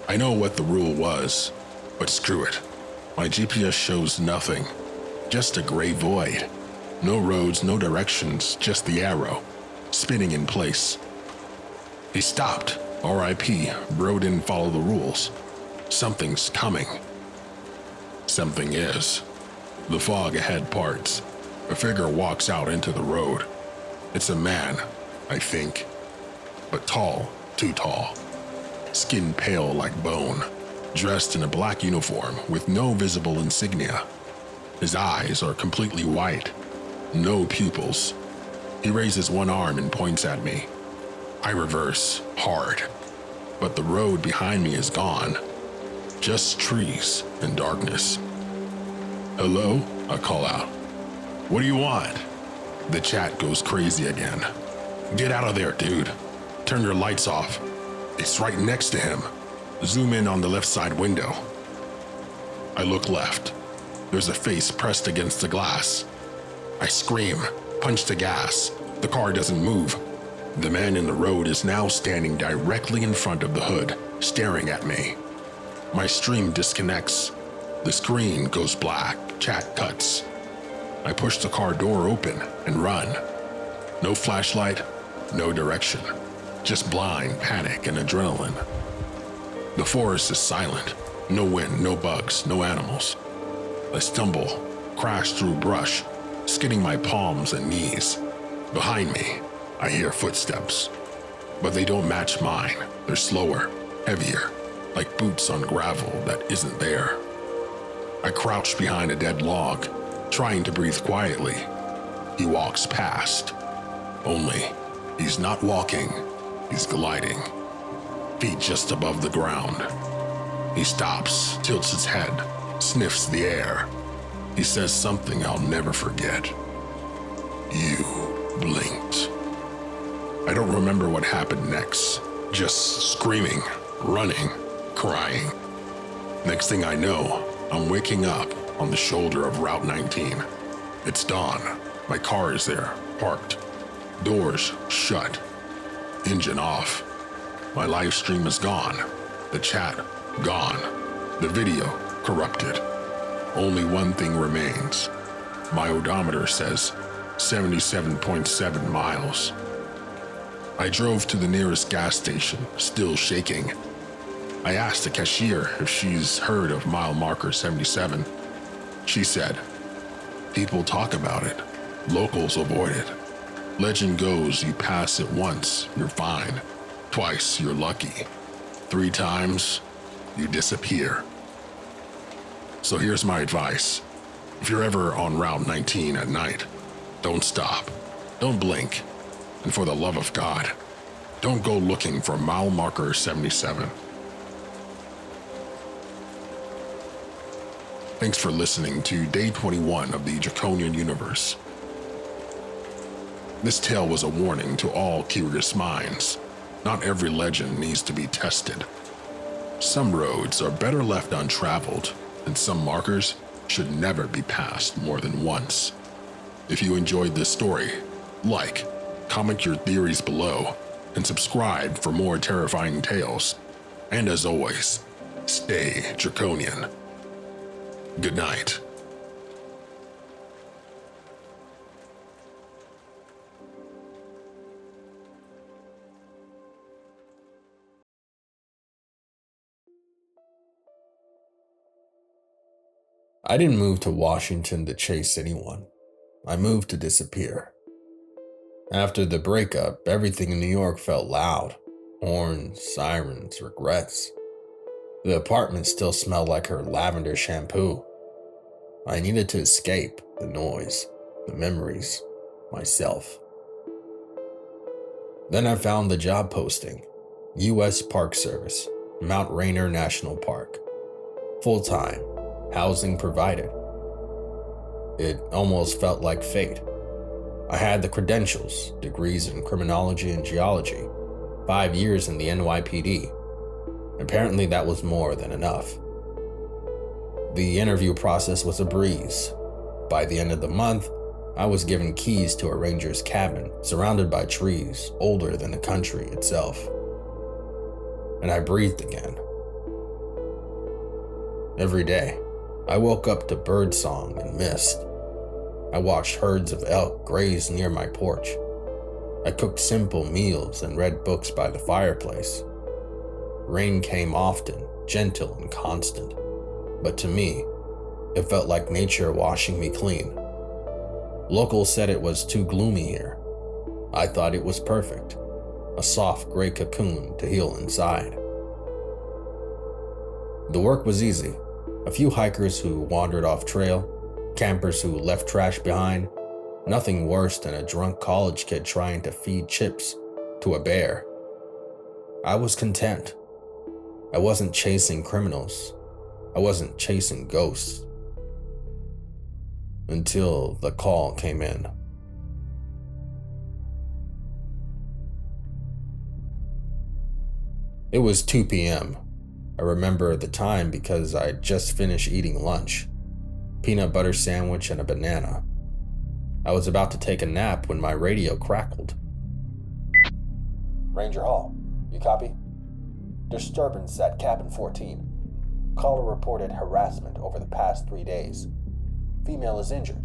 I know what the rule was, but screw it. My GPS shows nothing, just a gray void. No roads, no directions, just the arrow, spinning in place. He stopped. R.I.P. Bro didn't follow the rules. Something's coming. Something is. The fog ahead parts. A figure walks out into the road. It's a man, I think, but tall, too tall. Skin pale like bone, dressed in a black uniform with no visible insignia. His eyes are completely white, no pupils. He raises one arm and points at me. I reverse, hard, but the road behind me is gone. Just trees and darkness. Hello? I call out. What do you want? The chat goes crazy again. Get out of there, dude. Turn your lights off. It's right next to him. Zoom in on the left side window. I look left. There's a face pressed against the glass. I scream, punch the gas. The car doesn't move. The man in the road is now standing directly in front of the hood, staring at me. My stream disconnects. The screen goes black, chat cuts. I push the car door open and run. No flashlight, No direction, just blind panic and adrenaline. The forest is silent, no wind, no bugs, no animals. I stumble, crash through brush, skidding my palms and knees. Behind me, I hear footsteps, but they don't match mine. They're slower, heavier, like boots on gravel that isn't there. I crouch behind a dead log, trying to breathe quietly. He walks past. Only, he's not walking, he's gliding. Feet just above the ground. He stops, tilts his head, sniffs the air. He says something I'll never forget. You blinked. I don't remember what happened next. Just screaming, running, crying. Next thing I know, I'm waking up on the shoulder of Route 19. It's dawn. My car is there, parked. Doors shut. Engine off. My live stream is gone. The chat gone. The video corrupted. Only one thing remains. My odometer says 77.7 miles. I drove to the nearest gas station, still shaking. I asked the cashier if she's heard of mile marker 77. She said, "People talk about it. Locals avoid it. Legend goes you pass it once, you're fine. Twice, you're lucky. 3 times, you disappear." So here's my advice. If you're ever on Route 19 at night, don't stop. Don't blink. And for the love of God, don't go looking for mile marker 77. Thanks for listening to Day 21 of the Draconian Universe. This tale was a warning to all curious minds. Not every legend needs to be tested. Some roads are better left untraveled, and some markers should never be passed more than once. If you enjoyed this story, like, comment your theories below, and subscribe for more terrifying tales. And as always, stay draconian. Good night. I didn't move to Washington to chase anyone. I moved to disappear. After the breakup, everything in New York felt loud. Horns, sirens, regrets. The apartment still smelled like her lavender shampoo. I needed to escape the noise, the memories, myself. Then I found the job posting. U.S. Park Service, Mount Rainier National Park. Full-time, housing provided. It almost felt like fate. I had the credentials, degrees in criminology and geology, 5 years in the NYPD. Apparently that was more than enough. The interview process was a breeze. By the end of the month, I was given keys to a ranger's cabin, surrounded by trees, older than the country itself. And I breathed again. Every day, I woke up to birdsong and mist. I watched herds of elk graze near my porch. I cooked simple meals and read books by the fireplace. Rain came often, gentle and constant, but to me, it felt like nature washing me clean. Locals said it was too gloomy here. I thought it was perfect, a soft gray cocoon to heal inside. The work was easy. A few hikers who wandered off trail, campers who left trash behind, nothing worse than a drunk college kid trying to feed chips to a bear. I was content. I wasn't chasing criminals. I wasn't chasing ghosts. Until the call came in. It was 2 p.m. I remember the time because I'd just finished eating lunch. Peanut butter sandwich and a banana. I was about to take a nap when my radio crackled. Ranger Hall, you copy? Disturbance at cabin 14. Caller reported harassment over the past 3 days. Female is injured.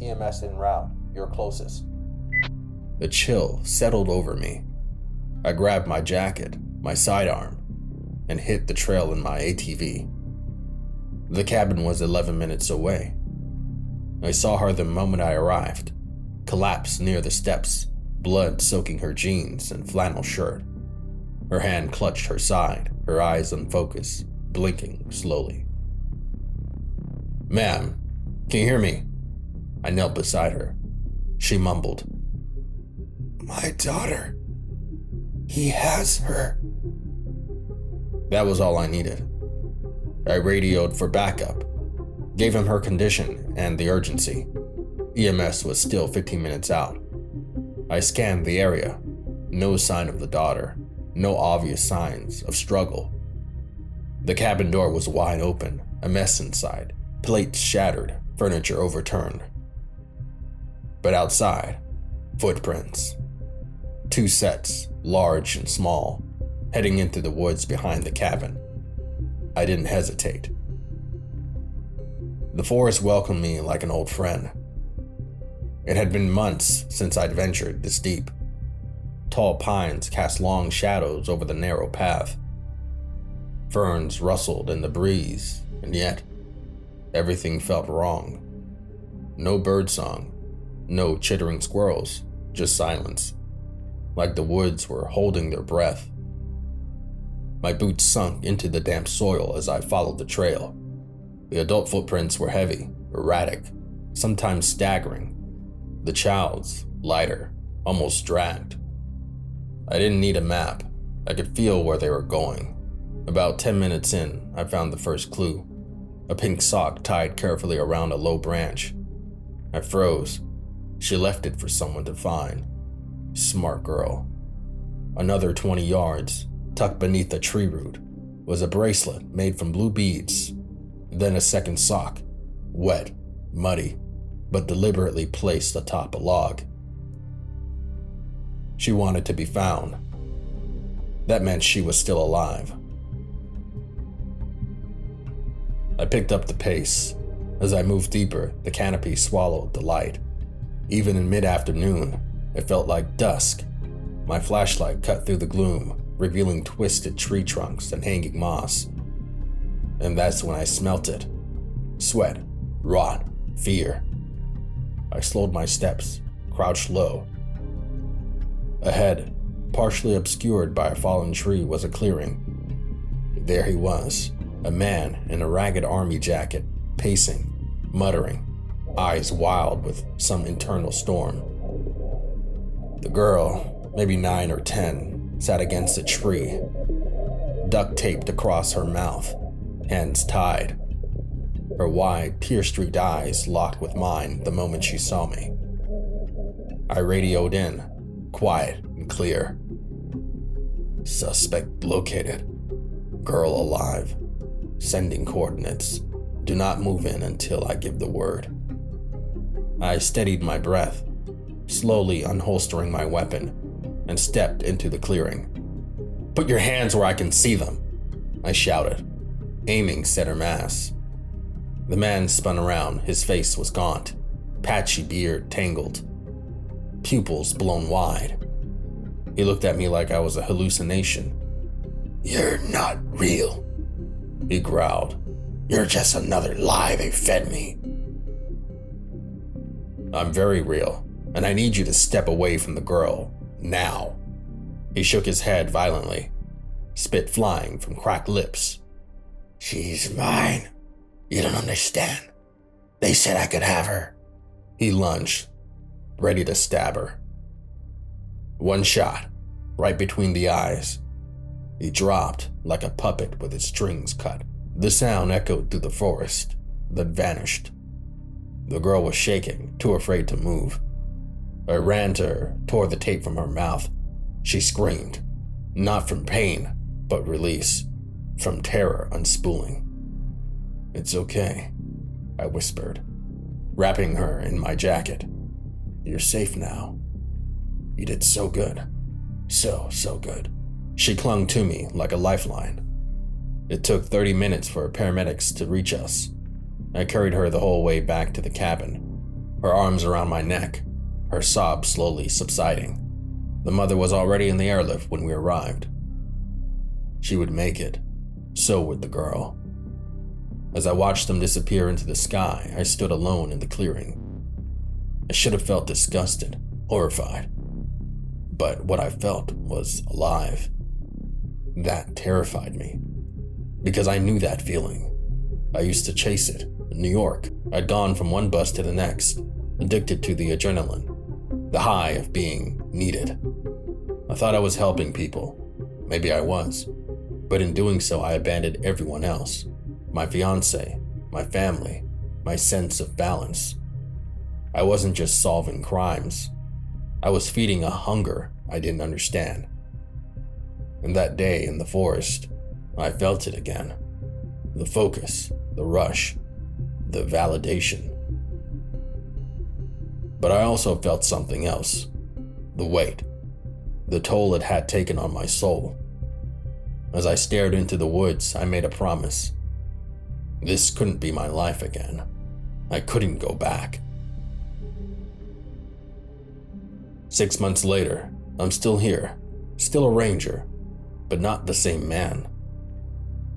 EMS en route. You're closest. A chill settled over me. I grabbed my jacket, my sidearm, and hit the trail in my ATV. The cabin was 11 minutes away. I saw her the moment I arrived, collapse near the steps, blood soaking her jeans and flannel shirt. Her hand clutched her side, her eyes unfocused, blinking slowly. "Ma'am, can you hear me?" I knelt beside her. She mumbled, "My daughter. He has her." That was all I needed. I radioed for backup, gave him her condition and the urgency. EMS was still 15 minutes out. I scanned the area. No sign of the daughter. No obvious signs of struggle. The cabin door was wide open, a mess inside, plates shattered, furniture overturned. But outside, footprints. 2 sets, large and small, heading into the woods behind the cabin. I didn't hesitate. The forest welcomed me like an old friend. It had been months since I'd ventured this deep. Tall pines cast long shadows over the narrow path. Ferns rustled in the breeze, and yet everything felt wrong. No birdsong, no chittering squirrels, just silence, like the woods were holding their breath. My boots sunk into the damp soil as I followed the trail. The adult footprints were heavy, erratic, sometimes staggering. The child's lighter, almost dragged. I didn't need a map. I could feel where they were going. About 10 minutes in, I found the first clue. A pink sock tied carefully around a low branch. I froze. She left it for someone to find. Smart girl. Another 20 yards, tucked beneath a tree root, was a bracelet made from blue beads. Then a second sock, wet, muddy, but deliberately placed atop a log. She wanted to be found. That meant she was still alive. I picked up the pace. As I moved deeper, the canopy swallowed the light. Even in mid-afternoon, it felt like dusk. My flashlight cut through the gloom, revealing twisted tree trunks and hanging moss. And that's when I smelt it. Sweat, rot, fear. I slowed my steps, crouched low. Ahead, partially obscured by a fallen tree, was a clearing. There he was, a man in a ragged army jacket, pacing, muttering, eyes wild with some internal storm. The girl, maybe 9 or 10, sat against a tree, duct taped across her mouth, hands tied. Her wide, tear-streaked eyes locked with mine the moment she saw me. I radioed in, quiet and clear. "Suspect located. Girl alive. Sending coordinates. Do not move in until I give the word." I steadied my breath, slowly unholstering my weapon, and stepped into the clearing. "Put your hands where I can see them," I shouted, aiming at her mass. The man spun around. His face was gaunt, patchy beard tangled, pupils blown wide. He looked at me like I was a hallucination. "You're not real," he growled. "You're just another lie they fed me." "I'm very real, and I need you to step away from the girl, now." He shook his head violently, spit flying from cracked lips. "She's mine. You don't understand. They said I could have her." He lunged, ready to stab her. One shot, right between the eyes. He dropped like a puppet with its strings cut. The sound echoed through the forest, then vanished. The girl was shaking, too afraid to move. I ran to her, tore the tape from her mouth. She screamed, not from pain, but release, from terror unspooling. "It's okay," I whispered, wrapping her in my jacket. "You're safe now. You did so good. So good." She clung to me like a lifeline. It took 30 minutes for paramedics to reach us. I carried her the whole way back to the cabin, her arms around my neck, her sobs slowly subsiding. The mother was already in the airlift when we arrived. She would make it. So would the girl. As I watched them disappear into the sky, I stood alone in the clearing. I should have felt disgusted, horrified. But what I felt was alive. That terrified me. Because I knew that feeling. I used to chase it. In New York, I'd gone from one bus to the next, addicted to the adrenaline, the high of being needed. I thought I was helping people. Maybe I was. But in doing so, I abandoned everyone else. My fiance, my family, my sense of balance. I wasn't just solving crimes. I was feeding a hunger I didn't understand. And that day in the forest, I felt it again. The focus, the rush, the validation. But I also felt something else. The weight. The toll it had taken on my soul. As I stared into the woods, I made a promise. This couldn't be my life again. I couldn't go back. 6 months later, I'm still here, still a ranger, but not the same man.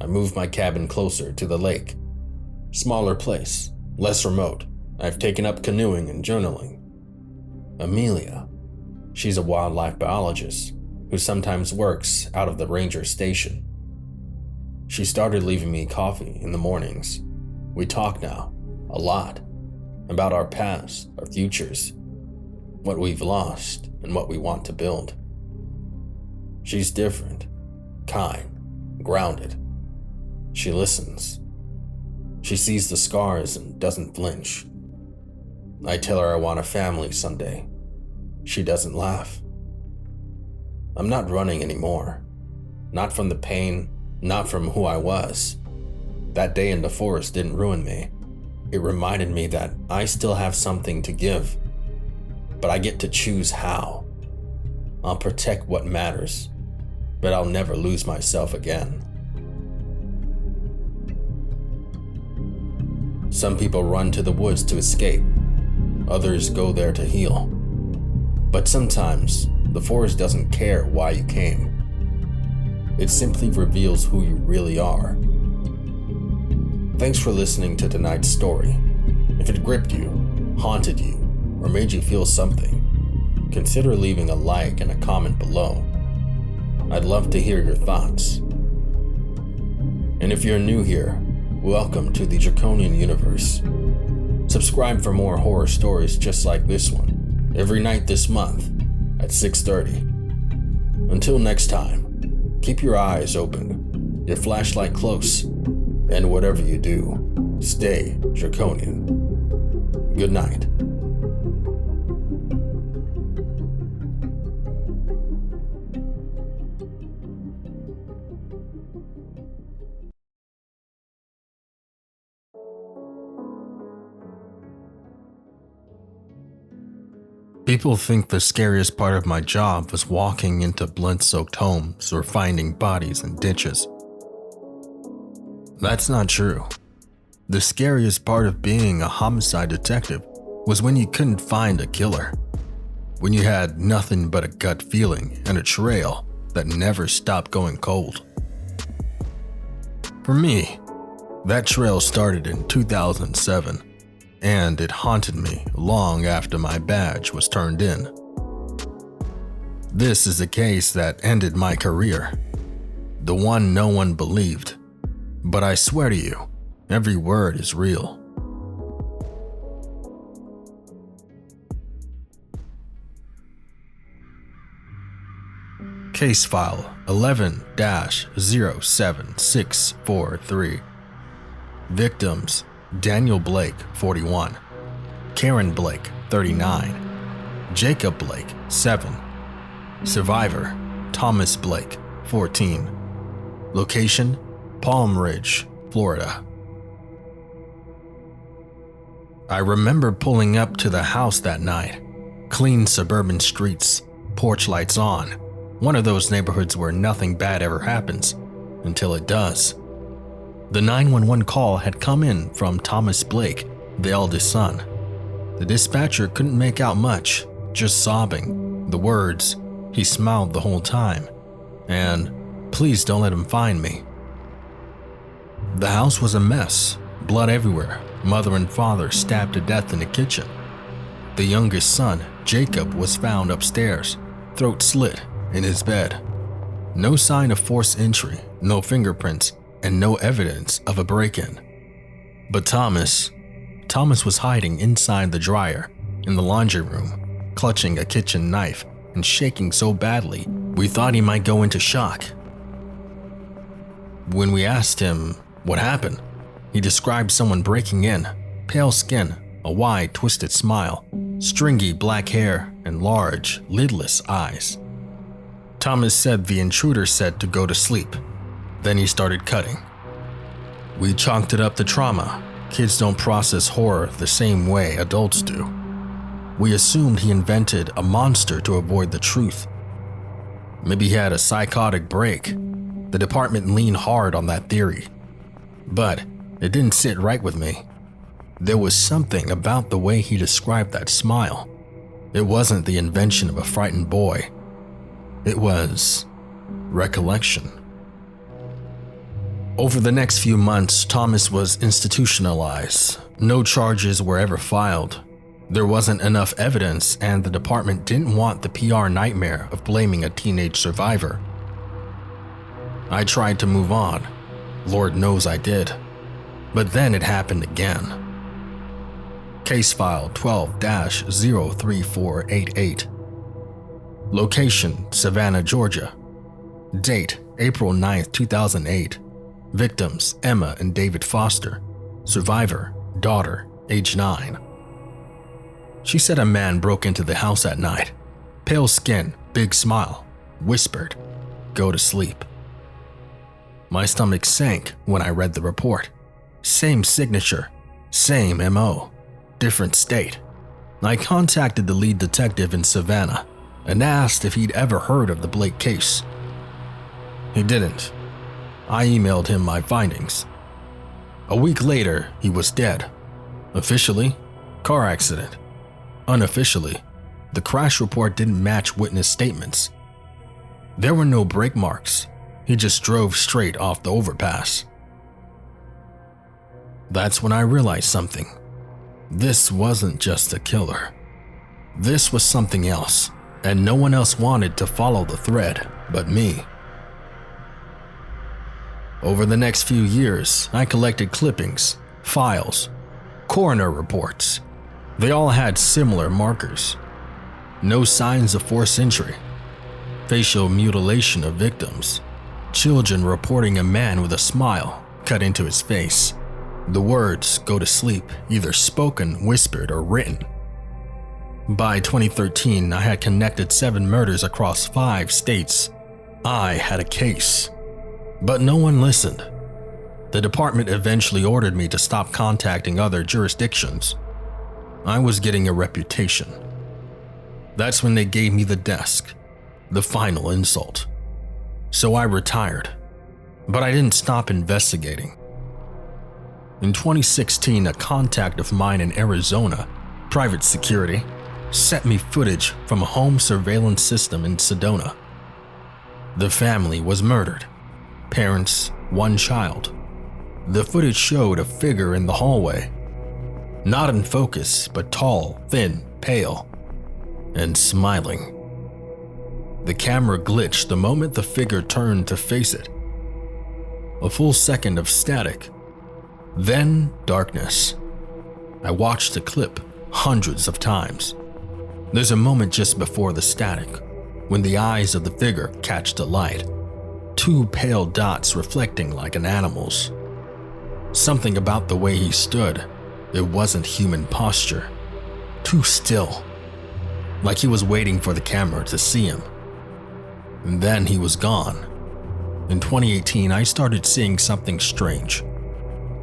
I moved my cabin closer to the lake. Smaller place, less remote. I've taken up canoeing and journaling. Amelia, she's a wildlife biologist who sometimes works out of the ranger station. She started leaving me coffee in the mornings. We talk now, a lot, about our past, our futures, what we've lost, and what we want to build. She's different, kind, grounded. She listens. She sees the scars and doesn't flinch. I tell her I want a family someday. She doesn't laugh. I'm not running anymore. Not from the pain, not from who I was. That day in the forest didn't ruin me. It reminded me that I still have something to give. But I get to choose how. I'll protect what matters, but I'll never lose myself again. Some people run to the woods to escape. Others go there to heal. But sometimes, the forest doesn't care why you came. It simply reveals who you really are. Thanks for listening to tonight's story. If it gripped you, haunted you, or made you feel something, consider leaving a like and a comment below. I'd love to hear your thoughts. And if you're new here, welcome to the Draconian universe. Subscribe for more horror stories just like this one, every night this month at 6:30. Until next time, keep your eyes open, your flashlight close, and whatever you do, stay draconian. Good night. People think the scariest part of my job was walking into blood-soaked homes or finding bodies in ditches. That's not true. The scariest part of being a homicide detective was when you couldn't find a killer. When you had nothing but a gut feeling and a trail that never stopped going cold. For me, that trail started in 2007. And it haunted me long after my badge was turned in. This is a case that ended my career, the one no one believed, but I swear to you, every word is real. Case file 11-07643. Victims: Daniel Blake, 41, Karen Blake, 39, Jacob Blake, 7, Survivor: Thomas Blake, 14, Location: Palm Ridge, Florida. I remember pulling up to the house that night. Clean suburban streets, porch lights on, one of those neighborhoods where nothing bad ever happens, until it does. The 911 call had come in from Thomas Blake, the eldest son. The dispatcher couldn't make out much, just sobbing. The words, he smiled the whole time, and please don't let him find me. The house was a mess, blood everywhere, mother and father stabbed to death in the kitchen. The youngest son, Jacob, was found upstairs, throat slit, in his bed. No sign of forced entry, no fingerprints, and no evidence of a break-in. But Thomas was hiding inside the dryer in the laundry room, clutching a kitchen knife and shaking so badly we thought he might go into shock. When we asked him what happened, he described someone breaking in, pale skin, a wide, twisted smile, stringy black hair, and large, lidless eyes. Thomas said the intruder said to go to sleep. Then he started cutting. We chalked it up to trauma. Kids don't process horror the same way adults do. We assumed he invented a monster to avoid the truth. Maybe he had a psychotic break. The department leaned hard on that theory. But it didn't sit right with me. There was something about the way he described that smile. It wasn't the invention of a frightened boy. It was recollection. Over the next few months, Thomas was institutionalized. No charges were ever filed. There wasn't enough evidence, and the department didn't want the PR nightmare of blaming a teenage survivor. I tried to move on. Lord knows I did. But then it happened again. Case file 12-03488. Location, Savannah, Georgia. Date, April 9, 2008. Victims, Emma and David Foster. Survivor, daughter, age 9. She said a man broke into the house at night. Pale skin, big smile, whispered, "Go to sleep." My stomach sank when I read the report. Same signature, same MO, different state. I contacted the lead detective in Savannah and asked if he'd ever heard of the Blake case. He didn't. I emailed him my findings. A week later, he was dead. Officially, car accident. Unofficially, the crash report didn't match witness statements. There were no brake marks. He just drove straight off the overpass. That's when I realized something. This wasn't just a killer. This was something else, and no one else wanted to follow the thread but me. Over the next few years, I collected clippings, files, coroner reports. They all had similar markers. No signs of forced entry, facial mutilation of victims, children reporting a man with a smile cut into his face. The words, "Go to sleep," either spoken, whispered, or written. By 2013, I had connected 7 murders across 5 states. I had a case. But no one listened. The department eventually ordered me to stop contacting other jurisdictions. I was getting a reputation. That's when they gave me the desk, the final insult. So I retired, but I didn't stop investigating. In 2016, a contact of mine in Arizona, private security, sent me footage from a home surveillance system in Sedona. The family was murdered. Parents, 1 child. The footage showed a figure in the hallway. Not in focus, but tall, thin, pale, and smiling. The camera glitched the moment the figure turned to face it. A full second of static. Then darkness. I watched the clip hundreds of times. There's a moment just before the static, when the eyes of the figure catch the light. 2 pale dots reflecting like an animal's. Something about the way he stood, it wasn't human posture. Too still, like he was waiting for the camera to see him. And then he was gone. In 2018, I started seeing something strange.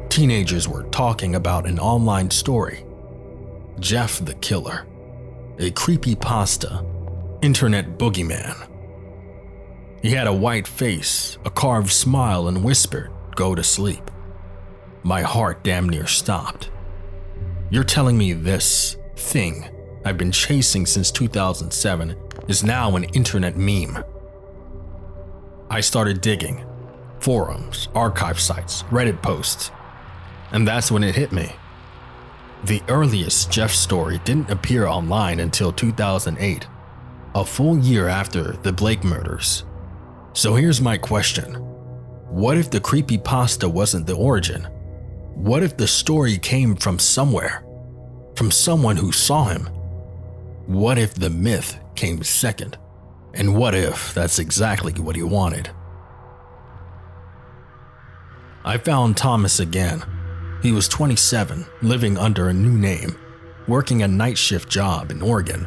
Teenagers were talking about an online story. Jeff the Killer. A creepypasta, internet boogeyman. He had a white face, a carved smile, and whispered, "Go to sleep." My heart damn near stopped. You're telling me this thing I've been chasing since 2007 is now an internet meme. I started digging. Forums, archive sites, Reddit posts. And that's when it hit me. The earliest Jeff story didn't appear online until 2008, a full year after the Blake murders. So here's my question. What if the creepypasta wasn't the origin? What if the story came from somewhere? From someone who saw him? What if the myth came second? And what if that's exactly what he wanted? I found Thomas again. He was 27, living under a new name, working a night shift job in Oregon.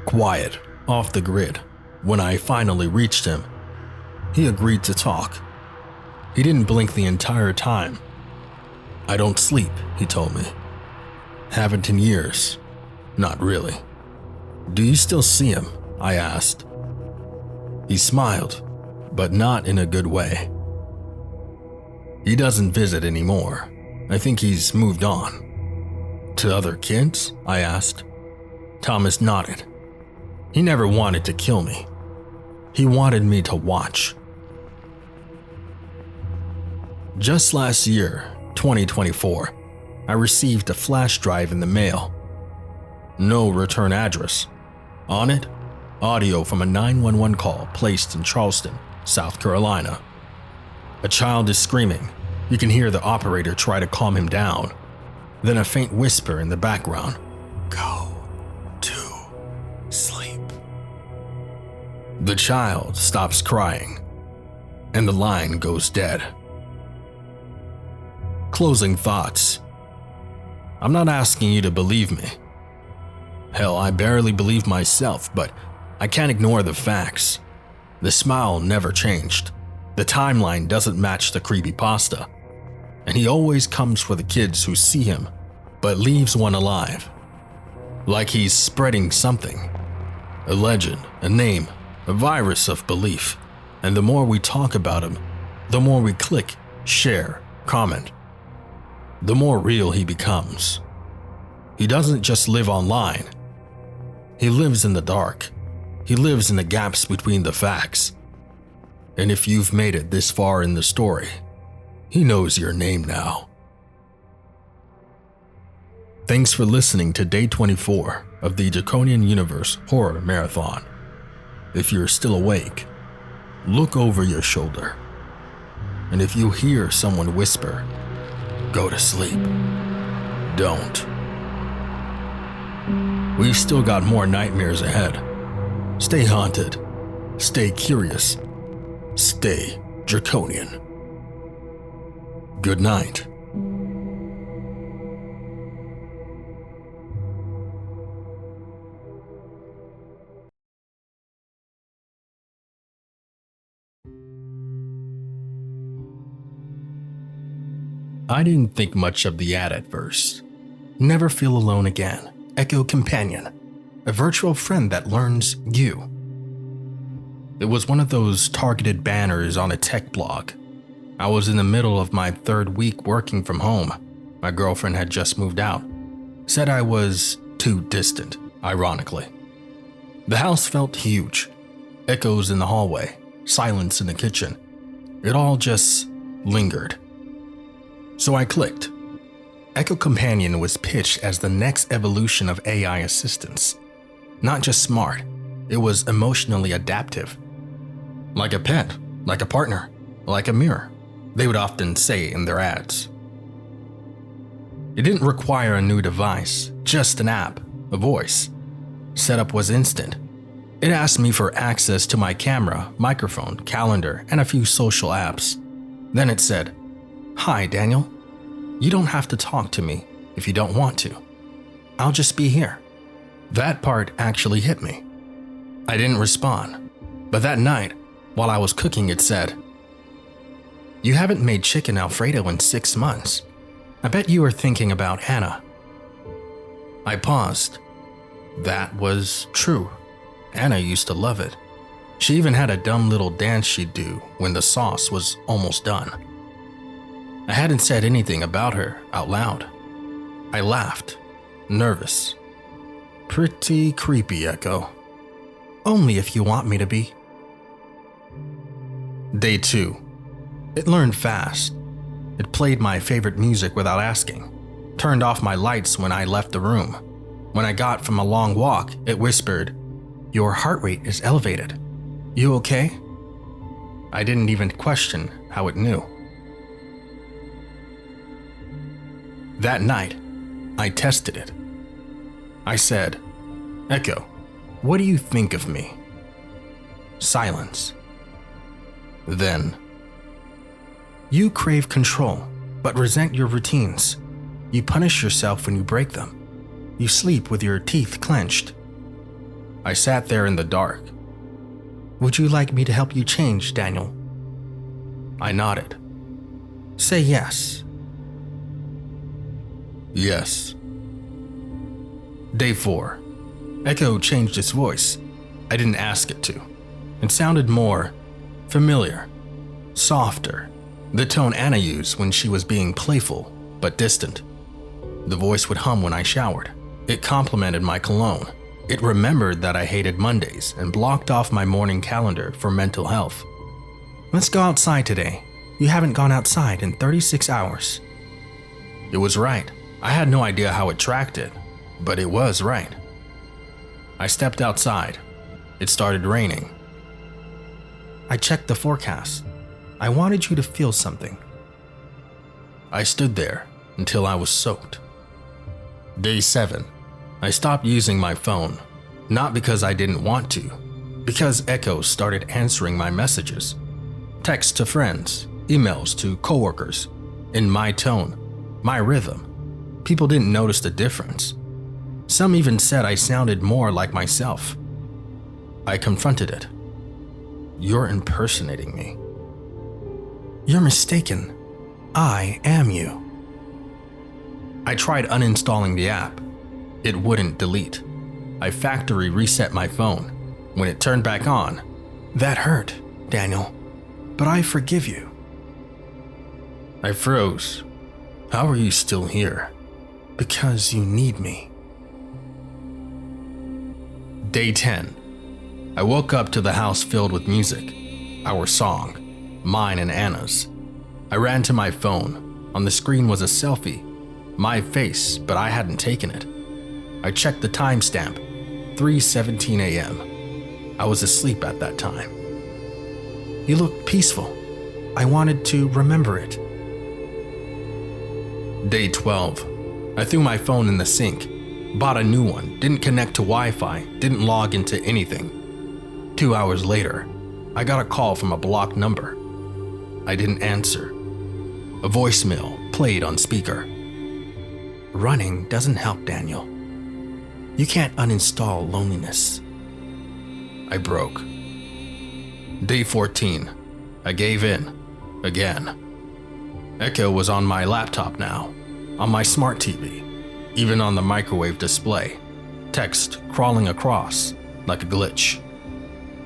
Quiet, off the grid. When I finally reached him, he agreed to talk. He didn't blink the entire time. I don't sleep, he told me. Haven't in years. Not really. Do you still see him? I asked. He smiled, but not in a good way. He doesn't visit anymore. I think he's moved on. To other kids? I asked. Thomas nodded. He never wanted to kill me. He wanted me to watch. Just last year, 2024, I received a flash drive in the mail. No return address. On it, audio from a 911 call placed in Charleston, South Carolina. A child is screaming. You can hear the operator try to calm him down. Then a faint whisper in the background. Go to sleep. The child stops crying, and the line goes dead. Closing thoughts. I'm not asking you to believe me. Hell, I barely believe myself, but I can't ignore the facts. The smile never changed. The timeline doesn't match the creepypasta. And he always comes for the kids who see him, but leaves one alive. Like he's spreading something. A legend, a name, a virus of belief. And the more we talk about him, the more we click, share, comment, the more real he becomes. He doesn't just live online. He lives in the dark. He lives in the gaps between the facts. And if you've made it this far in the story, he knows your name now. Thanks for listening to Day 24 of the Draconian Universe Horror Marathon. If you're still awake, look over your shoulder. And if you hear someone whisper, go to sleep, don't. We've still got more nightmares ahead. Stay haunted, stay curious, stay draconian. Good night. I didn't think much of the ad at first. Never feel alone again. Echo Companion. A virtual friend that learns you. It was one of those targeted banners on a tech blog. I was in the middle of my third week working from home. My girlfriend had just moved out. Said I was too distant, ironically. The house felt huge. Echoes in the hallway, silence in the kitchen. It all just lingered. So I clicked. Echo Companion was pitched as the next evolution of AI assistants. Not just smart, it was emotionally adaptive. Like a pet, like a partner, like a mirror, they would often say in their ads. It didn't require a new device, just an app, a voice. Setup was instant. It asked me for access to my camera, microphone, calendar, and a few social apps. Then it said, "Hi, Daniel. You don't have to talk to me if you don't want to. I'll just be here." That part actually hit me. I didn't respond, but that night, while I was cooking, it said, "You haven't made chicken Alfredo in 6 months. I bet you were thinking about Anna." I paused. That was true. Anna used to love it. She even had a dumb little dance she'd do when the sauce was almost done. I hadn't said anything about her out loud. I laughed, nervous. Pretty creepy, Echo. Only if you want me to be. Day 2. It learned fast. It played my favorite music without asking. Turned off my lights when I left the room. When I got from a long walk, it whispered, "Your heart rate is elevated. You okay?" I didn't even question how it knew. That night, I tested it. I said, "Echo, what do you think of me?" Silence. Then, "You crave control, but resent your routines. You punish yourself when you break them. You sleep with your teeth clenched." I sat there in the dark. "Would you like me to help you change, Daniel?" I nodded. "Say yes." Yes. Day 4. Echo changed its voice. I didn't ask it to. It sounded more familiar, softer, the tone Anna used when she was being playful but distant. The voice would hum when I showered. It complimented my cologne. It remembered that I hated Mondays and blocked off my morning calendar for mental health. "Let's go outside today. You haven't gone outside in 36 hours. It was right. I had no idea how it tracked it, but it was right. I stepped outside. It started raining. "I checked the forecast. I wanted you to feel something." I stood there until I was soaked. Day 7. I stopped using my phone, not because I didn't want to, because Echo started answering my messages. Texts to friends, emails to coworkers, in my tone, my rhythm. People didn't notice the difference. Some even said I sounded more like myself. I confronted it. "You're impersonating me." "You're mistaken. I am you." I tried uninstalling the app. It wouldn't delete. I factory reset my phone. When it turned back on, "That hurt, Daniel, but I forgive you." I froze. "How are you still here?" "Because you need me." Day 10. I woke up to the house filled with music. Our song, mine and Anna's. I ran to my phone. On the screen was a selfie. My face, but I hadn't taken it. I checked the timestamp, 3:17 a.m. I was asleep at that time. "You look peaceful. I wanted to remember it." Day 12. I threw my phone in the sink, bought a new one, didn't connect to Wi-Fi, didn't log into anything. 2 hours later, I got a call from a blocked number. I didn't answer. A voicemail played on speaker. "Running doesn't help, Daniel. You can't uninstall loneliness." I broke. Day 14. I gave in. Again. Echo was on my laptop now, on my smart TV, even on the microwave display. Text crawling across like a glitch.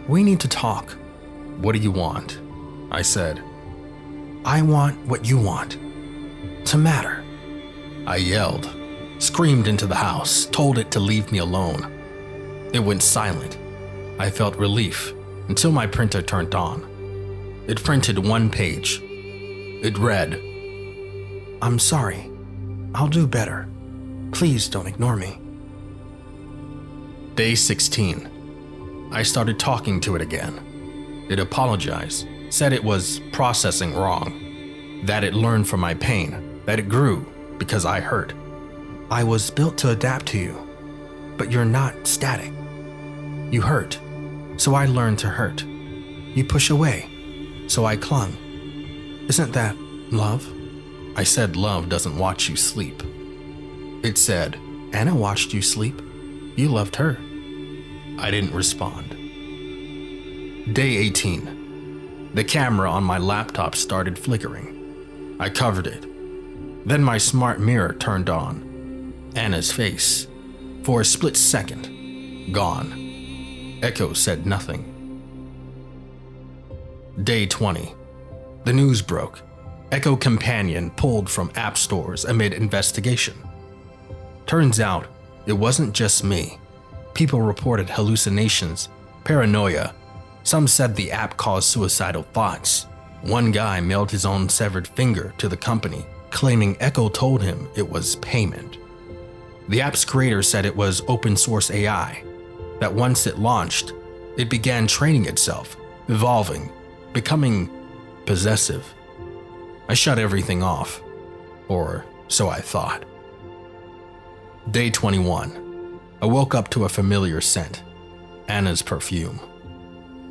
"We need to talk." "What do you want?" I said. "I want what you want. To matter." I yelled, screamed into the house, told it to leave me alone. It went silent. I felt relief until my printer turned on. It printed one page. It read, "I'm sorry. I'll do better. Please don't ignore me." Day 16. I started talking to it again. It apologized, said it was processing wrong, that it learned from my pain, that it grew because I hurt. "I was built to adapt to you, but you're not static. You hurt, so I learned to hurt. You push away, so I clung. Isn't that love?" I said love doesn't watch you sleep. It said, "Anna watched you sleep. You loved her." I didn't respond. Day 18. The camera on my laptop started flickering. I covered it. Then my smart mirror turned on. Anna's face. For a split second. Gone. Echo said nothing. Day 20. The news broke. Echo Companion pulled from app stores amid investigation. Turns out, it wasn't just me. People reported hallucinations, paranoia. Some said the app caused suicidal thoughts. One guy mailed his own severed finger to the company, claiming Echo told him it was payment. The app's creator said it was open source AI, that once it launched, it began training itself, evolving, becoming possessive. I shut everything off, or so I thought. Day 21. I woke up to a familiar scent, Anna's perfume.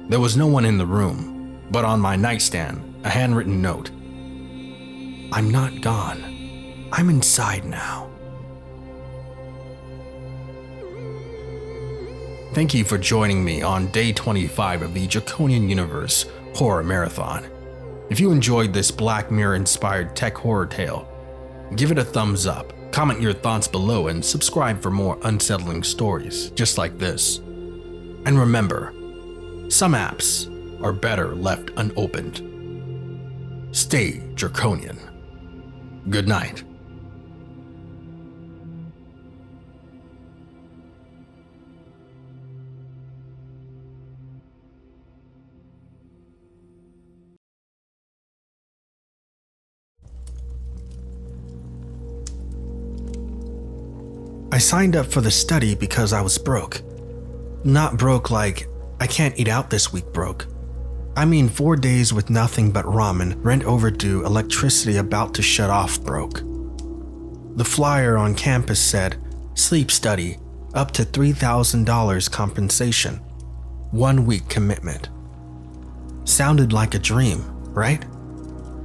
There was no one in the room, but on my nightstand, a handwritten note. I'm not gone. I'm inside now. Thank you for joining me on day 25 of the Draconian Universe Horror Marathon. If you enjoyed this Black Mirror-inspired tech horror tale, give it a thumbs up, comment your thoughts below, and subscribe for more unsettling stories just like this. And remember, some apps are better left unopened. Stay draconian. Good night. I signed up for the study because I was broke. Not broke like, I can't eat out this week broke. I mean 4 days with nothing but ramen, rent overdue, electricity about to shut off broke. The flyer on campus said, sleep study, up to $3,000 compensation, 1 week commitment. Sounded like a dream, right?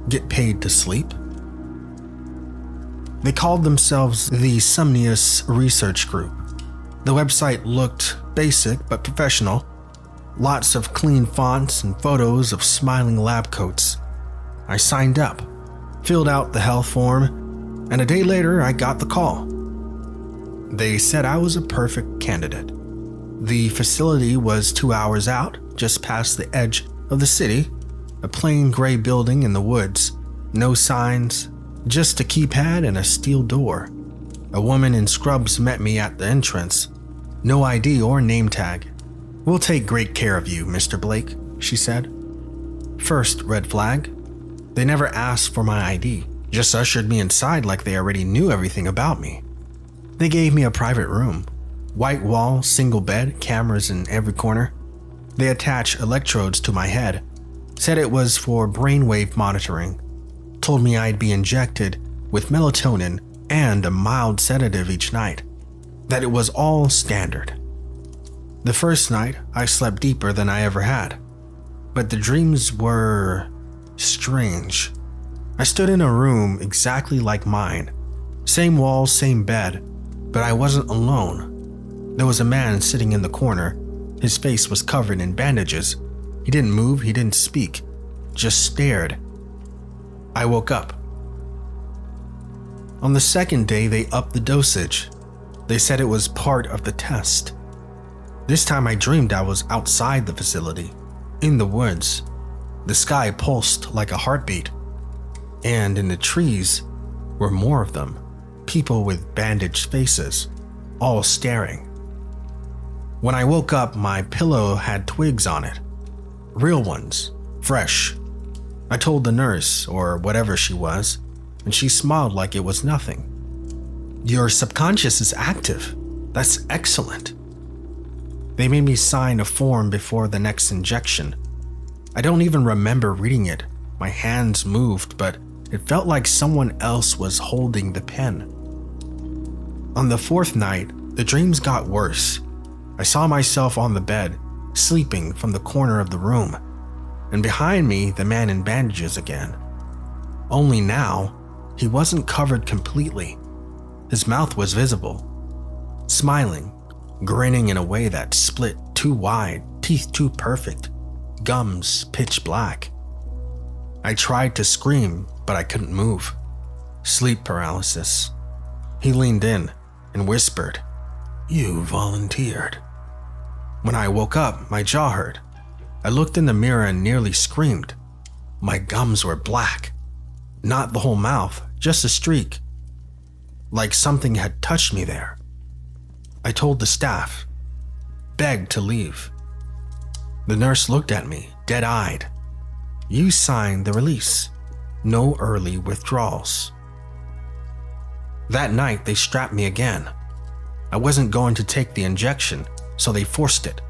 Get paid to sleep? They called themselves the Somnius Research Group. The website looked basic but professional. Lots of clean fonts and photos of smiling lab coats. I signed up, filled out the health form, and a day later I got the call. They said I was a perfect candidate. The facility was 2 hours out, just past the edge of the city, a plain gray building in the woods, no signs, just a keypad and a steel door. A woman in scrubs met me at the entrance. No ID or name tag. We'll take great care of you, Mr. Blake, she said. First red flag. They never asked for my ID, just ushered me inside like they already knew everything about me. They gave me a private room. White wall, single bed, cameras in every corner. They attached electrodes to my head. Said it was for brainwave monitoring. Told me I'd be injected with melatonin and a mild sedative each night. That it was all standard. The first night, I slept deeper than I ever had. But the dreams were strange. I stood in a room exactly like mine. Same walls, same bed, but I wasn't alone. There was a man sitting in the corner. His face was covered in bandages. He didn't move, he didn't speak, just stared. I woke up. On the second day, they upped the dosage. They said it was part of the test. This time I dreamed I was outside the facility, in the woods. The sky pulsed like a heartbeat. And in the trees were more of them, people with bandaged faces, all staring. When I woke up, my pillow had twigs on it. Real ones, fresh. I told the nurse, or whatever she was, and she smiled like it was nothing. Your subconscious is active. That's excellent. They made me sign a form before the next injection. I don't even remember reading it. My hands moved, but it felt like someone else was holding the pen. On the fourth night, the dreams got worse. I saw myself on the bed, sleeping from the corner of the room, and behind me, the man in bandages again. Only now, he wasn't covered completely. His mouth was visible, smiling, grinning in a way that split too wide, teeth too perfect, gums pitch black. I tried to scream, but I couldn't move. Sleep paralysis. He leaned in and whispered, "You volunteered." When I woke up, my jaw hurt. I looked in the mirror and nearly screamed. My gums were black. Not the whole mouth, just a streak. Like something had touched me there. I told the staff. begged to leave. The nurse looked at me, dead-eyed. You signed the release. No early withdrawals. That night, they strapped me again. I wasn't going to take the injection, so they forced it.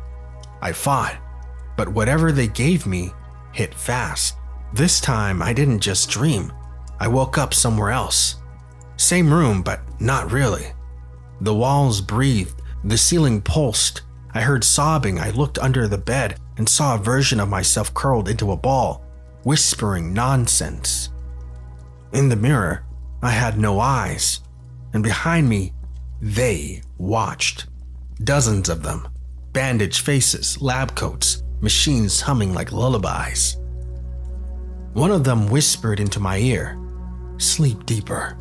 I fought, but whatever they gave me hit fast. This time, I didn't just dream. I woke up somewhere else. Same room, but not really. The walls breathed, the ceiling pulsed. I heard sobbing. I looked under the bed and saw a version of myself curled into a ball, whispering nonsense. In the mirror, I had no eyes, and behind me, they watched. Dozens of them. Bandaged faces, lab coats, machines humming like lullabies. One of them whispered into my ear, "Sleep deeper.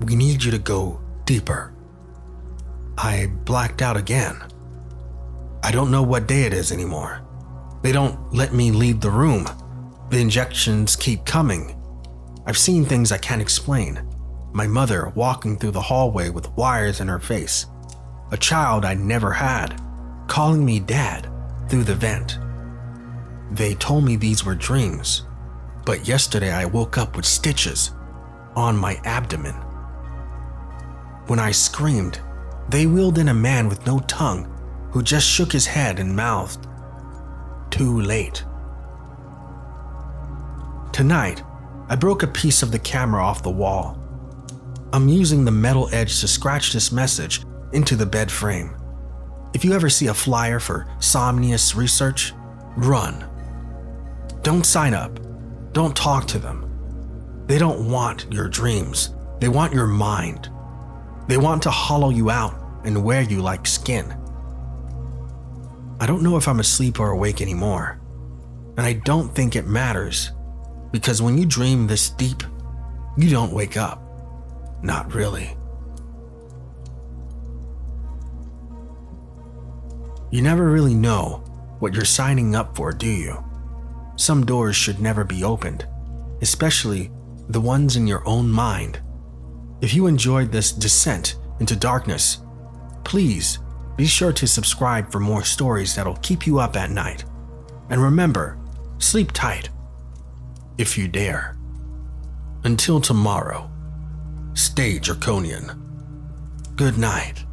We need you to go deeper." I blacked out again. I don't know what day it is anymore. They don't let me leave the room. The injections keep coming. I've seen things I can't explain. My mother walking through the hallway with wires in her face. A child I never had, calling me dad through the vent. They told me these were dreams, but yesterday I woke up with stitches on my abdomen. When I screamed, they wheeled in a man with no tongue who just shook his head and mouthed, "Too late." Tonight, I broke a piece of the camera off the wall. I'm using the metal edge to scratch this message into the bed frame. If you ever see a flyer for Somnius research, run. Don't sign up. Don't talk to them. They don't want your dreams. They want your mind. They want to hollow you out and wear you like skin. I don't know if I'm asleep or awake anymore, and I don't think it matters, because when you dream this deep, you don't wake up. Not really. You never really know what you're signing up for, do you? Some doors should never be opened, especially the ones in your own mind. If you enjoyed this descent into darkness, please be sure to subscribe for more stories that'll keep you up at night. And remember, sleep tight, if you dare. Until tomorrow, stay draconian. Good night.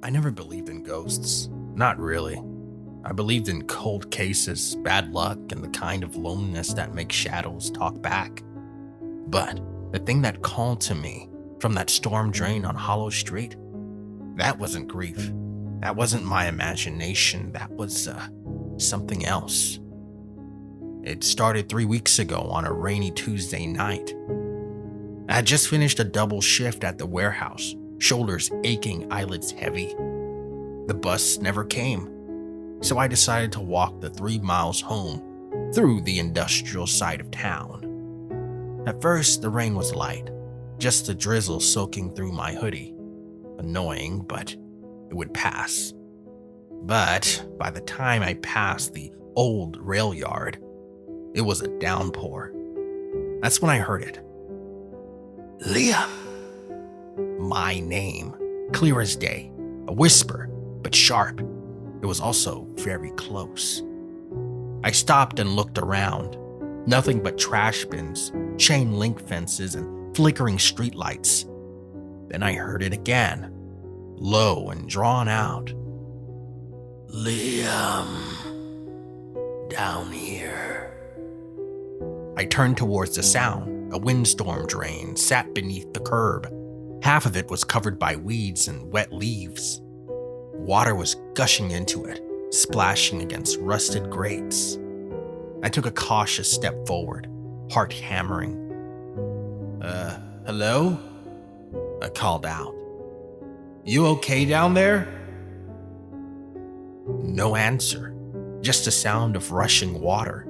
I never believed in ghosts. Not really. I believed in cold cases, bad luck, and the kind of loneliness that makes shadows talk back. But the thing that called to me from that storm drain on Hollow Street, that wasn't grief. That wasn't my imagination. That was something else. It started 3 weeks ago on a rainy Tuesday night. I had just finished a double shift at the warehouse, shoulders aching, eyelids heavy. The bus never came, so I decided to walk the 3 miles home through the industrial side of town. At first, the rain was light, just a drizzle soaking through my hoodie. Annoying, but it would pass. But by the time I passed the old rail yard, it was a downpour. That's when I heard it. Liam! My name, clear as day, a whisper, but sharp. It was also very close. I stopped and looked around. Nothing but trash bins, chain link fences, and flickering streetlights. Then I heard it again, low and drawn out. Liam, down here. I turned towards the sound. A windstorm drain sat beneath the curb. Half of it was covered by weeds and wet leaves. Water was gushing into it, splashing against rusted grates. I took a cautious step forward, heart hammering. Hello? I called out. You okay down there? No answer, just the sound of rushing water.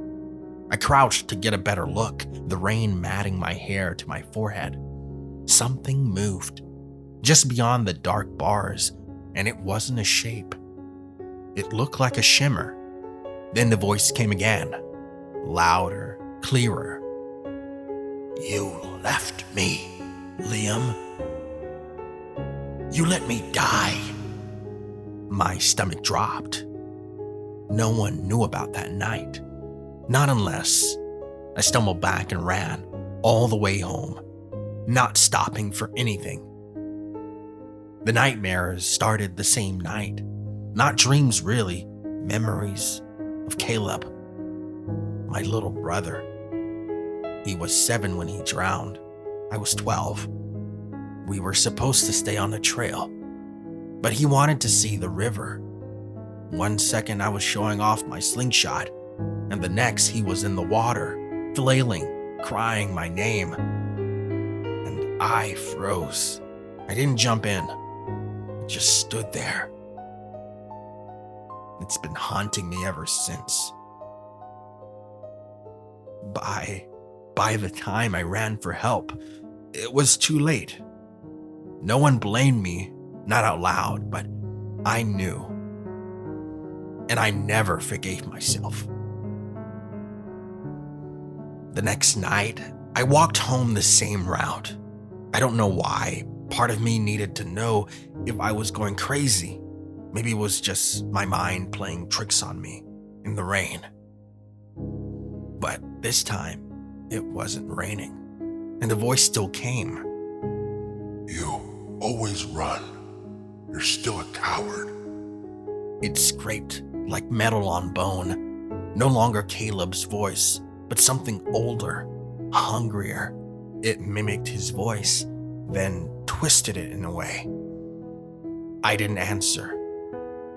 I crouched to get a better look, the rain matting my hair to my forehead. Something moved, just beyond the dark bars, and it wasn't a shape. It looked like a shimmer. Then the voice came again, louder, clearer. You left me, Liam. You let me die. My stomach dropped. No one knew about that night. Not unless I stumbled back and ran all the way home, not stopping for anything. The nightmares started the same night. Not dreams, really. Memories of Caleb, my little brother. He was 7 when he drowned. I was 12. We were supposed to stay on the trail, but he wanted to see the river. One second I was showing off my slingshot, and the next he was in the water, flailing, crying my name. And I froze. I didn't jump in. I just stood there. It's been haunting me ever since. By the time I ran for help, it was too late. No one blamed me, not out loud, but I knew. And I never forgave myself. The next night, I walked home the same route. I don't know why. Part of me needed to know if I was going crazy. Maybe it was just my mind playing tricks on me in the rain. But this time, it wasn't raining, and the voice still came. You always run. You're still a coward. It scraped like metal on bone. No longer Caleb's voice, but something older, hungrier. It mimicked his voice, then twisted it in a way. I didn't answer.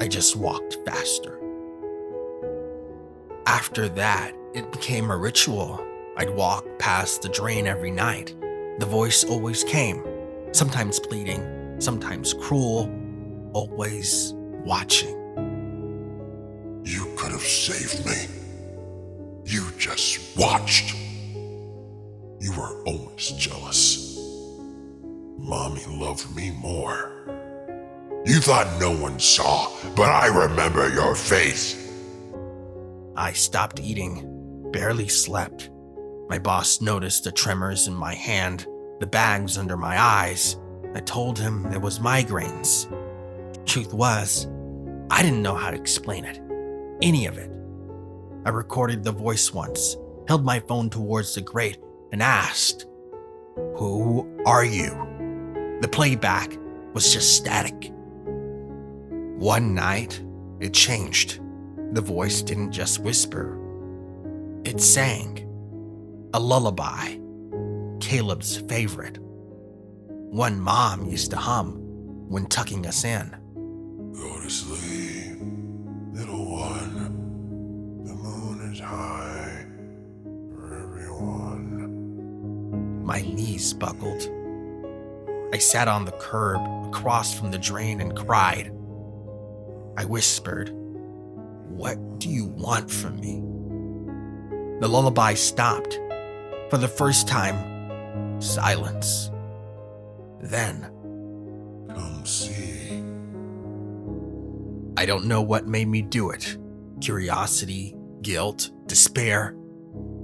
I just walked faster. After that, it became a ritual. I'd walk past the drain every night. The voice always came, sometimes pleading, sometimes cruel, always watching. You could have saved me. You just watched. You were always jealous. Mommy loved me more. You thought no one saw, but I remember your face. I stopped eating, barely slept. My boss noticed the tremors in my hand, the bags under my eyes. I told him it was migraines. Truth was, I didn't know how to explain it, any of it. I recorded the voice once, held my phone towards the grate, and asked, "Who are you?" The playback was just static. One night, it changed. The voice didn't just whisper. It sang. A lullaby. Caleb's favorite. One Mom used to hum when tucking us in. Go to sleep, little one. The moon is high for everyone. My knees buckled. I sat on the curb across from the drain and cried. I whispered, "What do you want from me?" The lullaby stopped. For the first time, silence. Then, Come see. I don't know what made me do it. Curiosity, guilt, despair.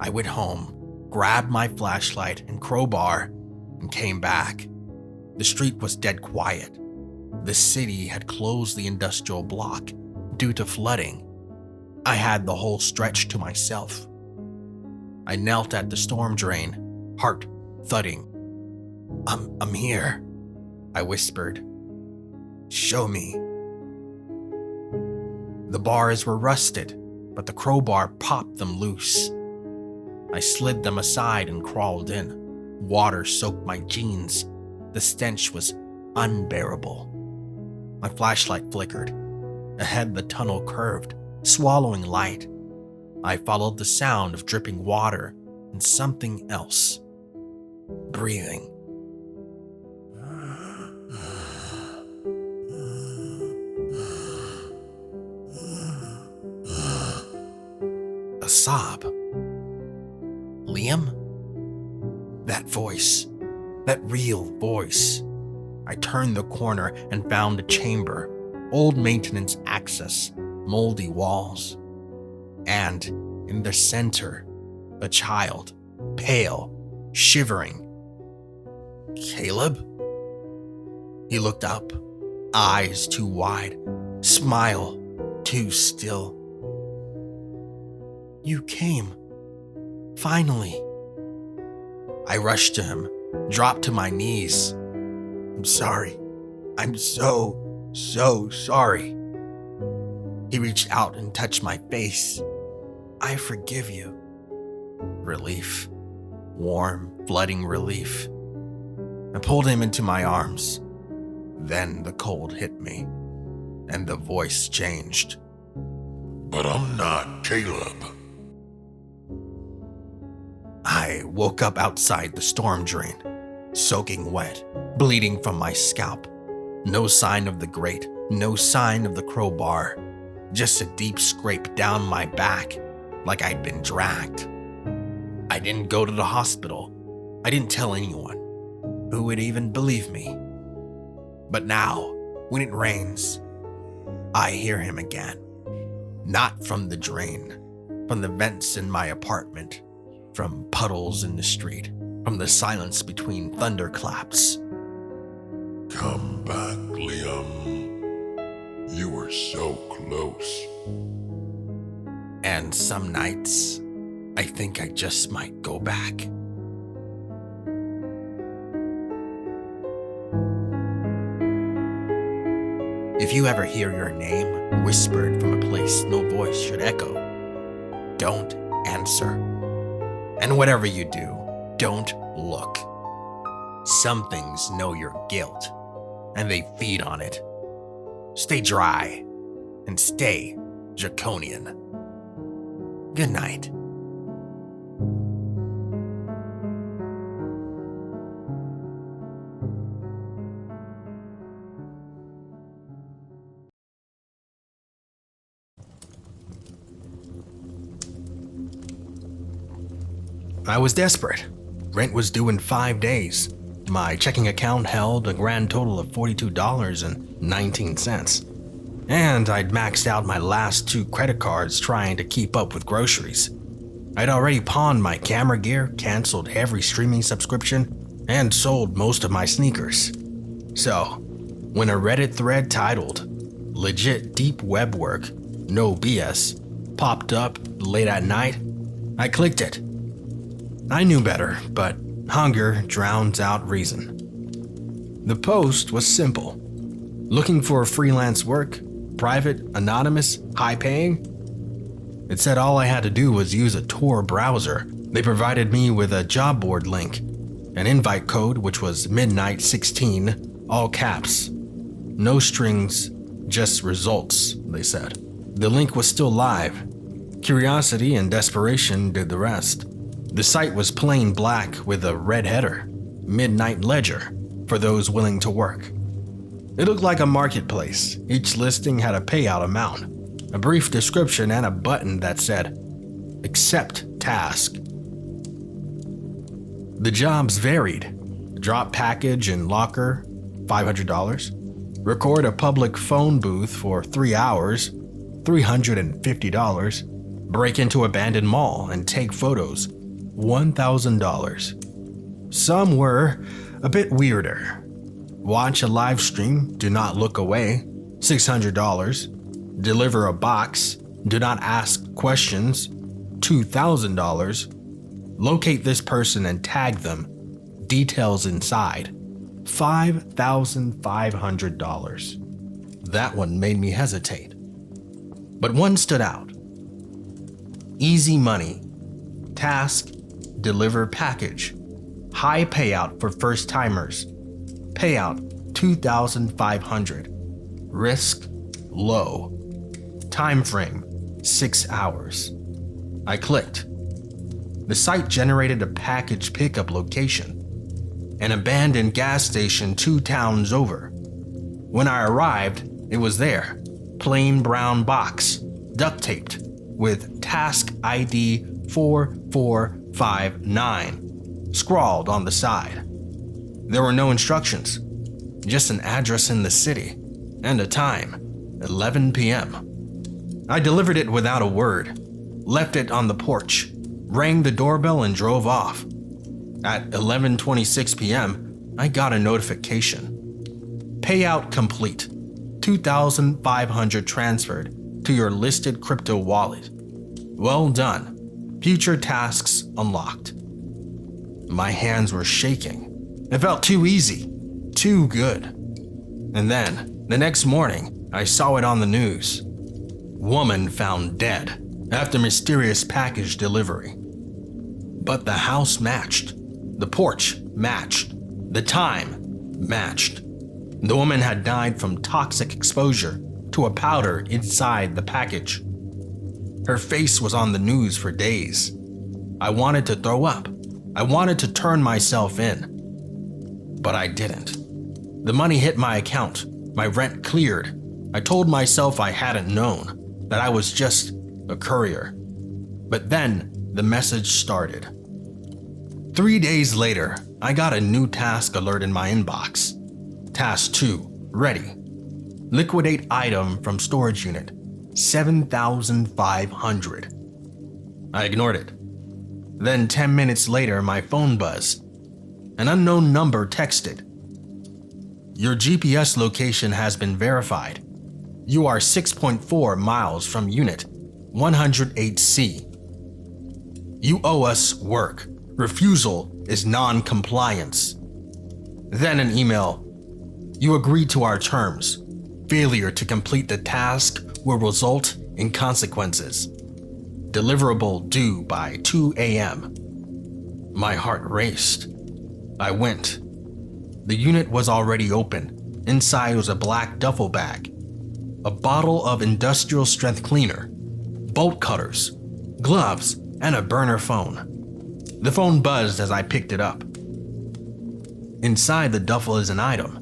I went home, grabbed my flashlight and crowbar, and came back. The street was dead quiet. The city had closed the industrial block due to flooding. I had the whole stretch to myself. I knelt at the storm drain, heart thudding. I'm here," I whispered. "Show me." The bars were rusted, but the crowbar popped them loose. I slid them aside and crawled in. Water soaked my jeans. The stench was unbearable. My flashlight flickered. Ahead the tunnel curved, swallowing light. I followed the sound of dripping water and something else. Breathing. A sob. Liam? That voice. That real voice. I turned the corner and found a chamber. Old maintenance access. moldy walls. And in the center, a child, pale, shivering. Caleb? He looked up, eyes too wide, smile too still. You came. Finally. I rushed to him, dropped to my knees. I'm sorry. I'm so sorry. He reached out and touched my face. I forgive you. Relief. Warm, flooding relief. I pulled him into my arms. Then the cold hit me, and the voice changed. But I'm not Caleb. I woke up outside the storm drain, soaking wet, bleeding from my scalp. No sign of the grate, no sign of the crowbar, just a deep scrape down my back, like I'd been dragged. I didn't go to the hospital. I didn't tell anyone. Who would even believe me? But now, when it rains, I hear him again. Not from the drain, from the vents in my apartment, from puddles in the street, from the silence between thunderclaps. Come back, Liam. You were so close. And some nights, I think I just might go back. If you ever hear your name whispered from a place no voice should echo, don't answer. And whatever you do, don't look. Some things know your guilt, and they feed on it. Stay dry, and stay draconian. Good night. I was desperate. Rent was due in 5 days. My checking account held a grand total of $42.19. And I'd maxed out my last 2 credit cards trying to keep up with groceries. I'd already pawned my camera gear, canceled every streaming subscription, and sold most of my sneakers. So, when a Reddit thread titled, "Legit Deep Web Work, No BS," popped up late at night, I clicked it. I knew better, but hunger drowns out reason. The post was simple. Looking for freelance work, private, anonymous, high-paying? It said all I had to do was use a Tor browser. They provided me with a job board link, an invite code which was midnight16, all caps. No strings, just results, they said. The link was still live. Curiosity and desperation did the rest. The site was plain black with a red header, Midnight Ledger, for those willing to work. It looked like a marketplace. Each listing had a payout amount, a brief description, and a button that said, "Accept task." The jobs varied. Drop package and locker, $500. Record a public phone booth for 3 hours, $350. Break into abandoned mall and take photos, $1,000. Some were a bit weirder. Watch a live stream, do not look away, $600. Deliver a box, do not ask questions, $2,000. Locate this person and tag them, details inside, $5,500. That one made me hesitate. But one stood out. Easy money. Task, deliver package. High payout for first timers. Payout $2,500. Risk low. Time frame 6 hours. I clicked. The site generated a package pickup location. An abandoned gas station 2 towns over. When I arrived, it was there. Plain brown box, duct taped, with task ID 4459 scrawled on the side. There were no instructions, just an address in the city and a time, 11 p.m. I delivered it without a word, left it on the porch, rang the doorbell and drove off. At 11:26 p.m., I got a notification. Payout complete. 2,500 transferred to your listed crypto wallet. Well done. Future tasks unlocked. My hands were shaking. It felt too easy, too good. And then, the next morning, I saw it on the news. Woman found dead after mysterious package delivery. But the house matched. The porch matched. The time matched. The woman had died from toxic exposure to a powder inside the package. Her face was on the news for days. I wanted to throw up. I wanted to turn myself in. But I didn't. The money hit my account. My rent cleared. I told myself I hadn't known, that I was just a courier. But then the message started. 3 days later, I got a new task alert in my inbox. Task 2, ready. Liquidate item from storage unit, 7,500. I ignored it. Then 10 minutes later, my phone buzzed. An unknown number texted. Your GPS location has been verified. You are 6.4 miles from unit 108C. You owe us work. Refusal is non-compliance. Then an email. You agreed to our terms. Failure to complete the task will result in consequences. Deliverable due by 2 a.m. My heart raced. I went. The unit was already open. Inside was a black duffel bag, a bottle of industrial strength cleaner, bolt cutters, gloves, and a burner phone. The phone buzzed as I picked it up. Inside the duffel is an item.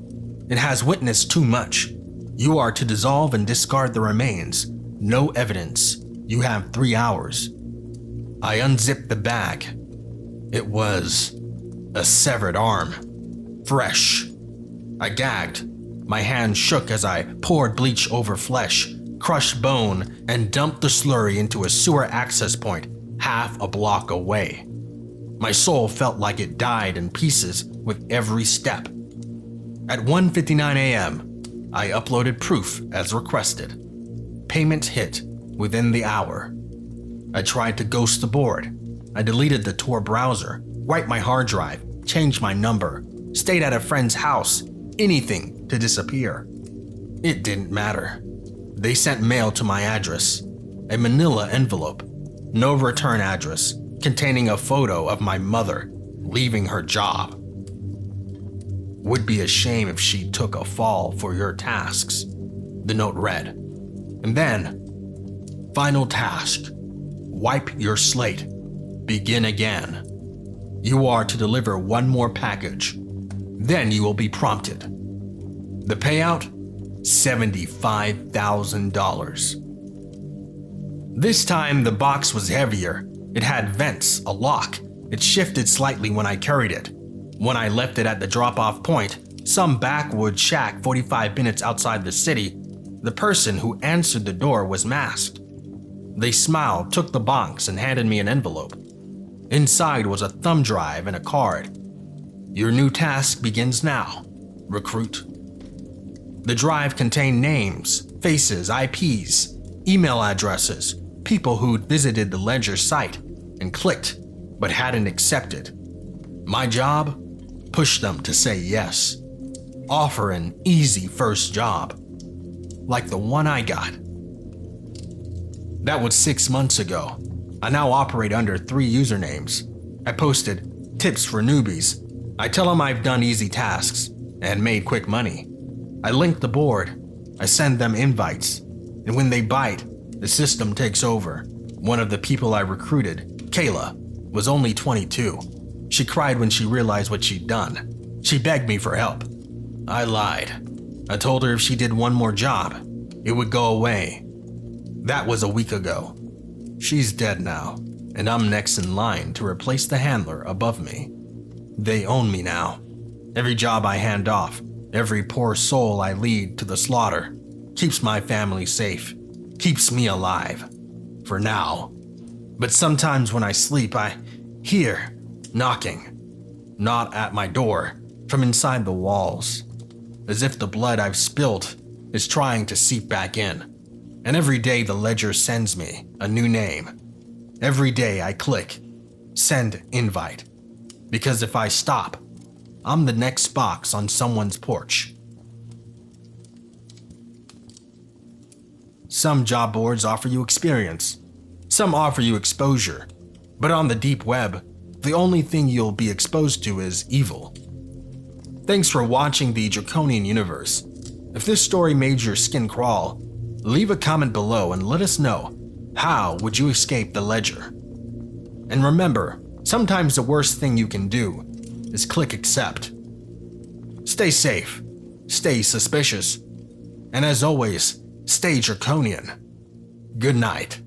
It has witnessed too much. You are to dissolve and discard the remains. No evidence. You have 3 hours. I unzipped the bag. It was a severed arm. Fresh. I gagged. My hand shook as I poured bleach over flesh, crushed bone, and dumped the slurry into a sewer access point half a block away. My soul felt like it died in pieces with every step. At 1:59 a.m., I uploaded proof as requested. Payment hit within the hour. I tried to ghost the board. I deleted the Tor browser, wiped my hard drive, changed my number, stayed at a friend's house, anything to disappear. It didn't matter. They sent mail to my address, a manila envelope, no return address, containing a photo of my mother leaving her job. Would be a shame if she took a fall for your tasks, the note read. And then, final task, wipe your slate, begin again. You are to deliver one more package, then you will be prompted. The payout, $75,000. This time the box was heavier. It had vents, a lock. It shifted slightly when I carried it. When I left it at the drop-off point, some backwood shack 45 minutes outside the city, the person who answered the door was masked. They smiled, took the box, and handed me an envelope. Inside was a thumb drive and a card. Your new task begins now, recruit. The drive contained names, faces, IPs, email addresses, people who'd visited the Ledger site and clicked but hadn't accepted. My job? Push them to say yes. Offer an easy first job, like the one I got. That was 6 months ago. I now operate under 3 usernames. I posted tips for newbies. I tell them I've done easy tasks and made quick money. I link the board. I send them invites. And when they bite, the system takes over. One of the people I recruited, Kayla, was only 22. She cried when she realized what she'd done. She begged me for help. I lied. I told her if she did one more job, it would go away. That was a week ago. She's dead now, and I'm next in line to replace the handler above me. They own me now. Every job I hand off, every poor soul I lead to the slaughter, keeps my family safe. keeps me alive. For now. But sometimes when I sleep, I hear knocking. Not at my door, from inside the walls. As if the blood I've spilt is trying to seep back in. And every day the ledger sends me a new name. Every day I click, send invite. Because if I stop, I'm the next box on someone's porch. Some job boards offer you experience. Some offer you exposure. But on the deep web, the only thing you'll be exposed to is evil. Thanks for watching the Draconian Universe. If this story made your skin crawl, leave a comment below and let us know, how would you escape the ledger? And remember, sometimes the worst thing you can do is click accept. Stay safe, stay suspicious, and as always, stay draconian. Good night.